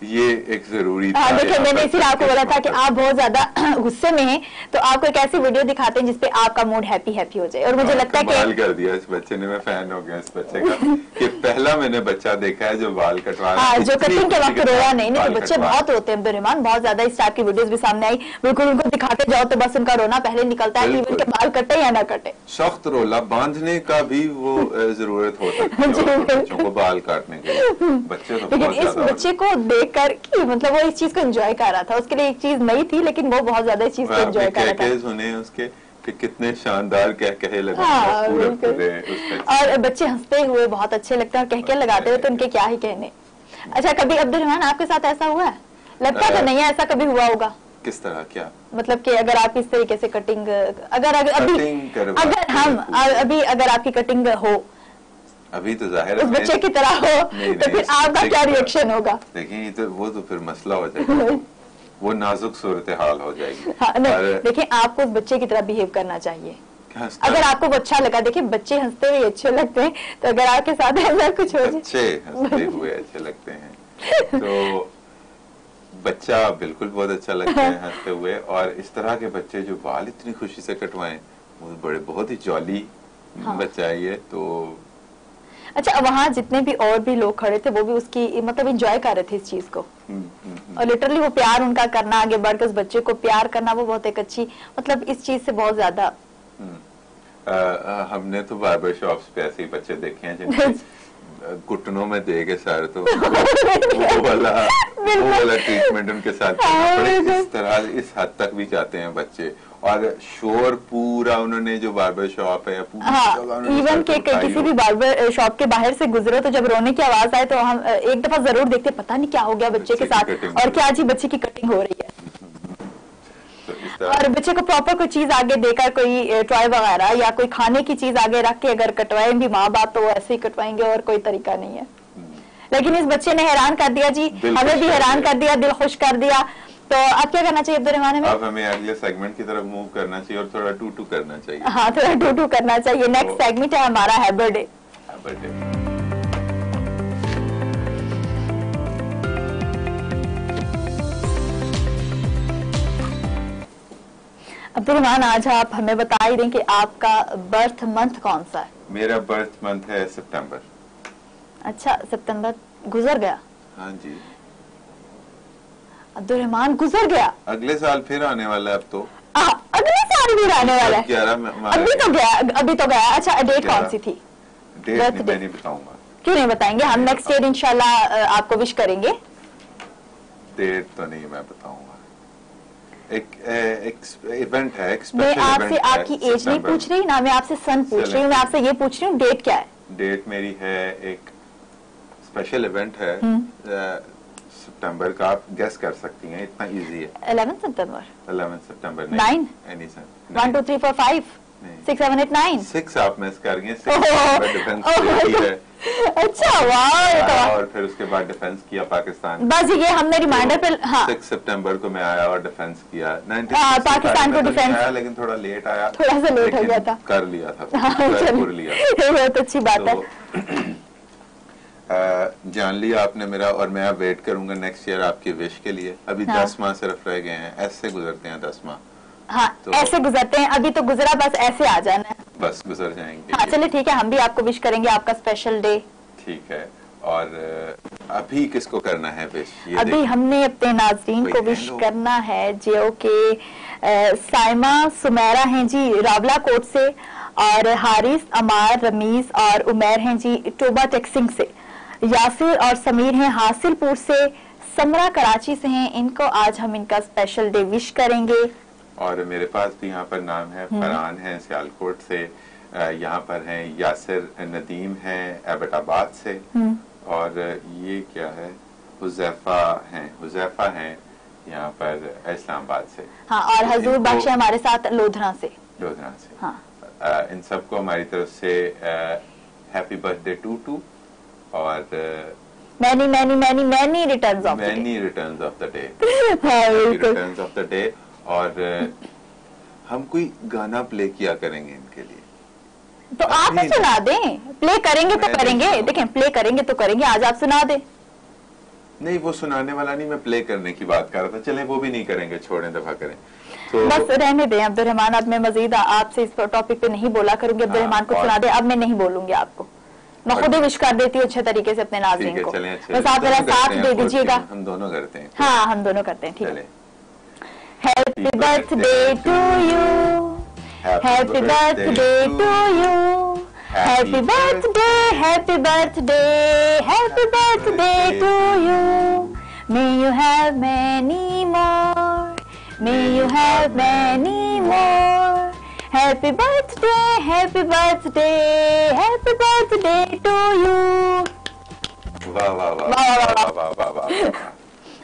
ये एक जरूरी था। देखिए मैंने इसीलिए आपको बोला था कि आप बहुत ज्यादा गुस्से में हैं, तो आपको एक ऐसी वीडियो दिखाते हैं जिसपे आपका मूड हैप्पी हो जाए। और मुझे लगता है कि बाल कर दिया इस बच्चे ने, मैं फैन हो गया इस बच्चे का कि पहला मैंने बच्चा देखा है जो बाल कटवा रहा है, जो कटिंग के वक्त रोया नहीं। तो बच्चे बहुत रोते हैं अब्दुर्रहमान, बहुत ज्यादा इस टाइप की वीडियोस भी सामने आई, बिल्कुल उनको दिखाते जाओ तो बस उनका रोना पहले निकलता है कि उनके बाल कटे या ना कटे। सख्त रोला बांधने का भी वो जरूरत हो सकती है बच्चों को बाल काटने के लिए। बच्चे तो लेकिन इस बच्चे को देखकर कि मतलब वो इस चीज को एंजॉय कर रहा था, उसके लिए एक चीज नई थी लेकिन वो बहुत ज्यादा इस चीज को एंजॉय कर रहा था। सुने उसके कि कितने शानदार कह लगे। और बच्चे हंसते हुए बहुत अच्छे लगते हैं, कह लगाते हुए तो उनके क्या ही कहने। अच्छा, कभी अब्दुर्रहमान आपके साथ ऐसा हुआ है? लगता तो नहीं है ऐसा कभी हुआ होगा। किस तरह? क्या मतलब कि अगर आप इस तरीके से कटिंग अगर आपकी कटिंग हो अभी तो जाहिर उस बच्चे की तरह हो तो फिर आपका क्या रिएक्शन होगा? देखिए तो वो तो फिर मसला हो जाएगा, वो नाजुक सूरत हाल हो जाएगी। देखिए आपको उस बच्चे की तरह बिहेव करना चाहिए। अगर आपको अच्छा लगा, देखिए बच्चे हंसते हुए अच्छे लगते हैं, तो अगर आपके साथ ऐसा कुछ हो जाए, बच्चे हंसते हुए अच्छे लगते हैं तो बच्चा बिल्कुल बहुत अच्छा लगता है हंसते हुए। और इस तरह के बच्चे जो बाल इतनी खुशी से कटवाएं, वो बड़े बहुत ही जॉली बच्चा है ये तो। अच्छा, वहाँ जितने भी और भी लोग खड़े थे वो भी उसकी मतलब एंजॉय कर रहे थे इस चीज को। और लिटरली वो प्यार उनका करना, आगे बढ़कर उस बच्चे को प्यार करना, वो बहुत एक अच्छी मतलब इस चीज से बहुत ज्यादा। हमने तो बार्बर शॉप्स पे ऐसे ही बच्चे देखे हैं जिनके घुटनों में दे के सर तो वो वाला ट्रीटमेंट उनके साथ करना पड़े। इस तरह इस हद तक भी जाते हैं बच्चे। और शोर पूरा उन्होंने जो बार्बर शॉप है इवन के किसी भी बार्बर शॉप के बाहर से गुजरो तो जब रोने की आवाज आए तो हम एक दफा जरूर देखते, पता नहीं क्या हो गया बच्चे के साथ और क्या जी बच्चे की कटिंग हो रही है। और बच्चे को प्रॉपर कोई चीज आगे देकर, कोई टॉय वगैरह या कोई खाने की चीज आगे रख के अगर कटवाएं भी माँ बाप तो वो ऐसे ही कटवाएंगे और कोई तरीका नहीं है। लेकिन इस बच्चे ने हैरान कर दिया जी, हमें भी हैरान कर दिया, दिल खुश कर दिया। तो अब क्या करना चाहिए अब्दुर्रहमान में? अब हमें अगले सेगमेंट की तरफ मूव करना चाहिए और थोड़ा टू करना चाहिए। हाँ, थोड़ा टू करना चाहिए। नेक्स्ट सेगमेंट है हमारा हैबर डे। अब्दुर्रहमान, आज आप हमें बता ही दें कि आपका बर्थ मंथ कौन सा है? मेरा बर्थ मंथ है सितंबर। अच्छा, सितंबर गुजर गया? हाँ जी अब्दुर्रहमान, गुजर गया। अगले साल फिर आने वाला है। अब तो अगले साल भी आने वाला है। अभी तो गया। अच्छा, डेट कौन सी थी? डेट मैं नहीं बताऊंगा। क्यों नहीं बताएंगे? हम नेक्स्ट ईयर इंशाल्लाह आपको विश करेंगे। डेट तो नहीं मैं बताऊंगा। एक इवेंट है, एक स्पेशल मैं आपसे आपकी एज नहीं पूछ रही ना, मैं आपसे सन पूछ रही हूँ। मैं आपसे ये पूछ रही हूँ डेट क्या है? डेट मेरी है, एक स्पेशल इवेंट है सितंबर का। आप गेस कर सकती हैं, इतना इजी है। 11 सितंबर 9 एनी सन 1 2 3 4 5 6 7 8 9 6 आप मिस कर गए। 6 डिफेंस है। अच्छा, वाह। और फिर उसके बाद डिफेंस किया पाकिस्तान। बस ये हमने रिमाइंडर पे 6 सितंबर को मैं आया और डिफेंस किया। पाकिस्तान को डिफेंस आया, लेकिन थोड़ा लेट आया, थोड़ा सा लेट हो गया था। कर लिया था, बहुत अच्छी बात है। जान लिया आपने मेरा। और मैं अब वेट करूंगा नेक्स्ट ईयर आपकी विश के लिए। अभी 10 माह सिर्फ रह गए हैं। ऐसे गुजरते हैं 10 माह। हाँ, तो ऐसे गुजरते हैं। अभी तो गुजरा, बस ऐसे आ जाना है, बस गुजर जाएंगे। हाँ, चलिए ठीक है, हम भी आपको विश करेंगे आपका स्पेशल डे। ठीक है। और अभी किसको करना है विश? अभी हमने अपने नाजरीन को विश करना है जो कि साइमा सुमेरा हैं जी रावला कोट से, और हारिस, अमार, रमीज और उमेर हैं जी टोबा टेक्सिंग से, यासिर और समीर हैं हासिलपुर से, समरा कराची से हैं। इनको आज हम इनका स्पेशल डे विश करेंगे। और मेरे पास भी यहाँ पर नाम है, फरहान है सियालकोट से, यहाँ पर हैं यासिर, नदीम है एबटाबाद से, और ये क्या है, हुजैफा है यहाँ पर इस्लामाबाद से। हाँ, और हजूर बख्श हमारे साथ लोधरा से। हाँ। इन सबको हमारी तरफ से हैप्पी बर्थडे टू और many returns of the day. और हम कोई गाना प्ले किया करेंगे इनके लिए, तो आप ही सुना दें। प्ले करेंगे तो करेंगे, देखें प्ले करेंगे तो करेंगे। आज आप सुना दें। नहीं, वो सुनाने वाला नहीं, मैं प्ले करने की बात कर रहा था। चलें वो भी नहीं करेंगे, छोड़ें, दफा करें। तो बस रहने दें अब्दुर्रहमान, अब मैं मजीद आपसे इस टॉपिक पे नहीं बोला करूंगी। अब्दुर्रहमान को सुना दे, अब मैं नहीं बोलूंगी आपको, मैं खुद ही विश कर देती हूँ अच्छे तरीके से अपने नाज़रीन को। बस आप मेरा साथ दे दीजिएगा। हम दोनों करते हैं। हाँ, हम दोनों करते हैं, ठीक है। Happy birthday to you, happy birthday to you, happy birthday, happy birthday, happy birthday to you. May you have many more, may you have many more, happy birthday, happy birthday, happy birthday to you. वाह वाह वाह वाह वाह वाह वाह।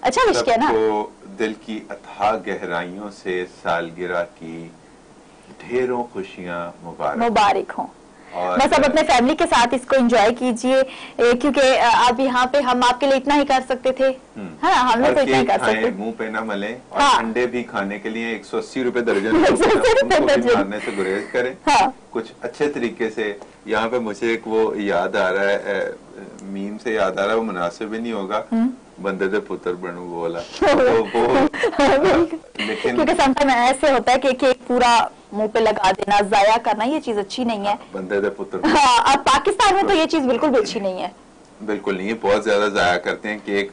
अच्छा विश किया ना। दिल की अथाह गहराइयों से सालगिरह की ढेरों खुशियां मुबारक हों। बस अब अपने फैमिली के साथ इसको एंजॉय कीजिए, क्योंकि अब यहाँ पे हम आपके लिए इतना ही कर सकते थे, है ना, हम लोग तो इतना ही कर सकते। मुंह पे ना मले, और हाँ। अंडे भी खाने के लिए 180 रुपए दर्जन मारने से गुरेज करें। हाँ। कुछ अच्छे तरीके से। यहाँ पे मुझे एक वो याद आ रहा है, मीम से याद आ रहा है, वो मुनासिब भी नहीं होगा, बंदे दे पुत्र बनू बोला। तो वो लेकिन क्योंकि समटाइम ऐसे होता है कि केक पूरा मुंह पे लगा देना, जाया करना, ये चीज अच्छी नहीं है। बंदे दे पुत्र। हाँ, अब पाकिस्तान में तो ये चीज बिल्कुल भी अच्छी नहीं है। बिल्कुल नहीं है, बहुत ज्यादा जाया करते हैं। केक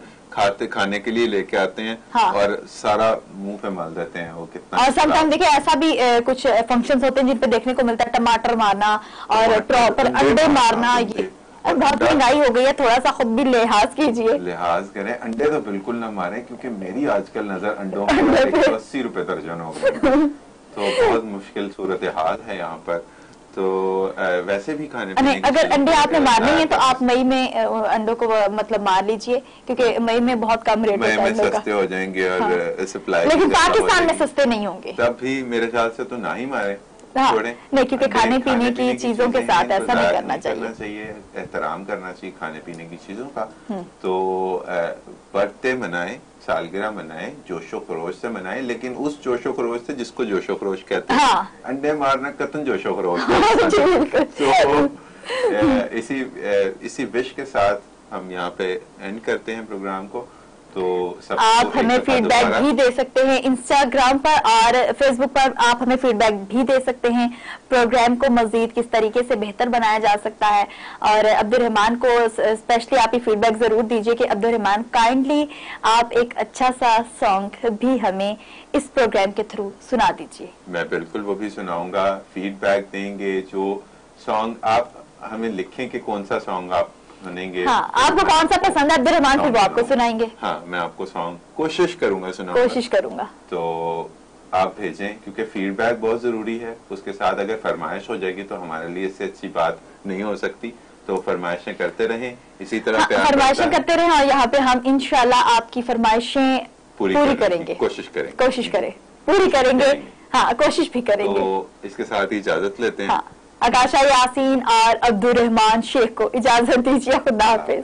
खाने के लिए लेके आते हैं। हाँ। और सारा मुंह पे मार देते हैं वो कितना। और समटाइम देखिए ऐसा भी कुछ फंक्शंस होते हैं जिन पे देखने को मिलता है टमाटर मारना और प्रॉपर अंडे मारना। ये बहुत महंगाई हो गई है, थोड़ा सा खुद भी लिहाज कीजिए। लिहाज करें, अंडे तो बिल्कुल ना मारें, क्योंकि मेरी आजकल नजर अंडों पर 180 रुपए दर्जन हो गई। तो बहुत मुश्किल सूरत हाल है यहाँ पर। तो वैसे भी खाने नहीं, अगर अंडे आपने मारने हैं तो आप मई में अंडों को मतलब मार लीजिए, क्योंकि मई में बहुत कम रेट होता है, सस्ते हो जाएंगे और सप्लाई। लेकिन पाकिस्तान में सस्ते नहीं होंगे। तब भी मेरे ख्याल से तो ना ही मारे। हाँ, नहीं, क्योंकि खाने पीने की चीजों के साथ ऐसा नहीं करना चाहिए। एहतराम करना चाहिए खाने पीने की चीजों का। तो बर्थडे मनाएं, सालगिरह मनाएं, जोशो खरोश से मनाएं, लेकिन उस जोशो खरोश से जिसको जोशो खरोश कहते हैं। हाँ। अंडे मारना कतन जोशो खरोश। तो इसी विश के साथ हम यहाँ पे एंड करते हैं प्रोग्राम को। तो आप हमें फीडबैक भी दे सकते हैं इंस्टाग्राम पर और फेसबुक पर, आप हमें फीडबैक भी दे सकते हैं प्रोग्राम को मजीद किस तरीके से बेहतर बनाया जा सकता है। और अब्दुर्रहमान को स्पेशली आप ये फीडबैक जरूर दीजिए कि अब्दुर्रहमान काइंडली आप एक अच्छा सा सॉन्ग भी हमें इस प्रोग्राम के थ्रू सुना दीजिए। मैं बिल्कुल वो भी सुनाऊंगा, फीडबैक देंगे। जो सॉन्ग आप हमें लिखें कि कौन सा सॉन्ग आप सुनेंगे। हाँ, आपको कौन सा पसंद है अब्दुर्रहमान, फिर वो आपको सुनाएंगे। हाँ, मैं आपको सॉन्ग कोशिश करूंगा सुनाऊंगा। कोशिश करूंगा। तो आप भेजें, क्योंकि फीडबैक बहुत जरूरी है। उसके साथ अगर फरमाइश हो जाएगी तो हमारे लिए इससे अच्छी बात नहीं हो सकती। तो फरमाइशें करते रहें, इसी तरह फरमाइशें करते रहें, और यहाँ पे हम इंशाल्लाह आपकी फरमाइशें पूरी करेंगे। कोशिश करें, पूरी करेंगे। हाँ, कोशिश भी करेंगे। तो इसके साथ ही इजाजत लेते हैं। आकाशा यासीन और अब्दुर्रहमान शेख को इजाजत दीजिए। खुदा हाफिज।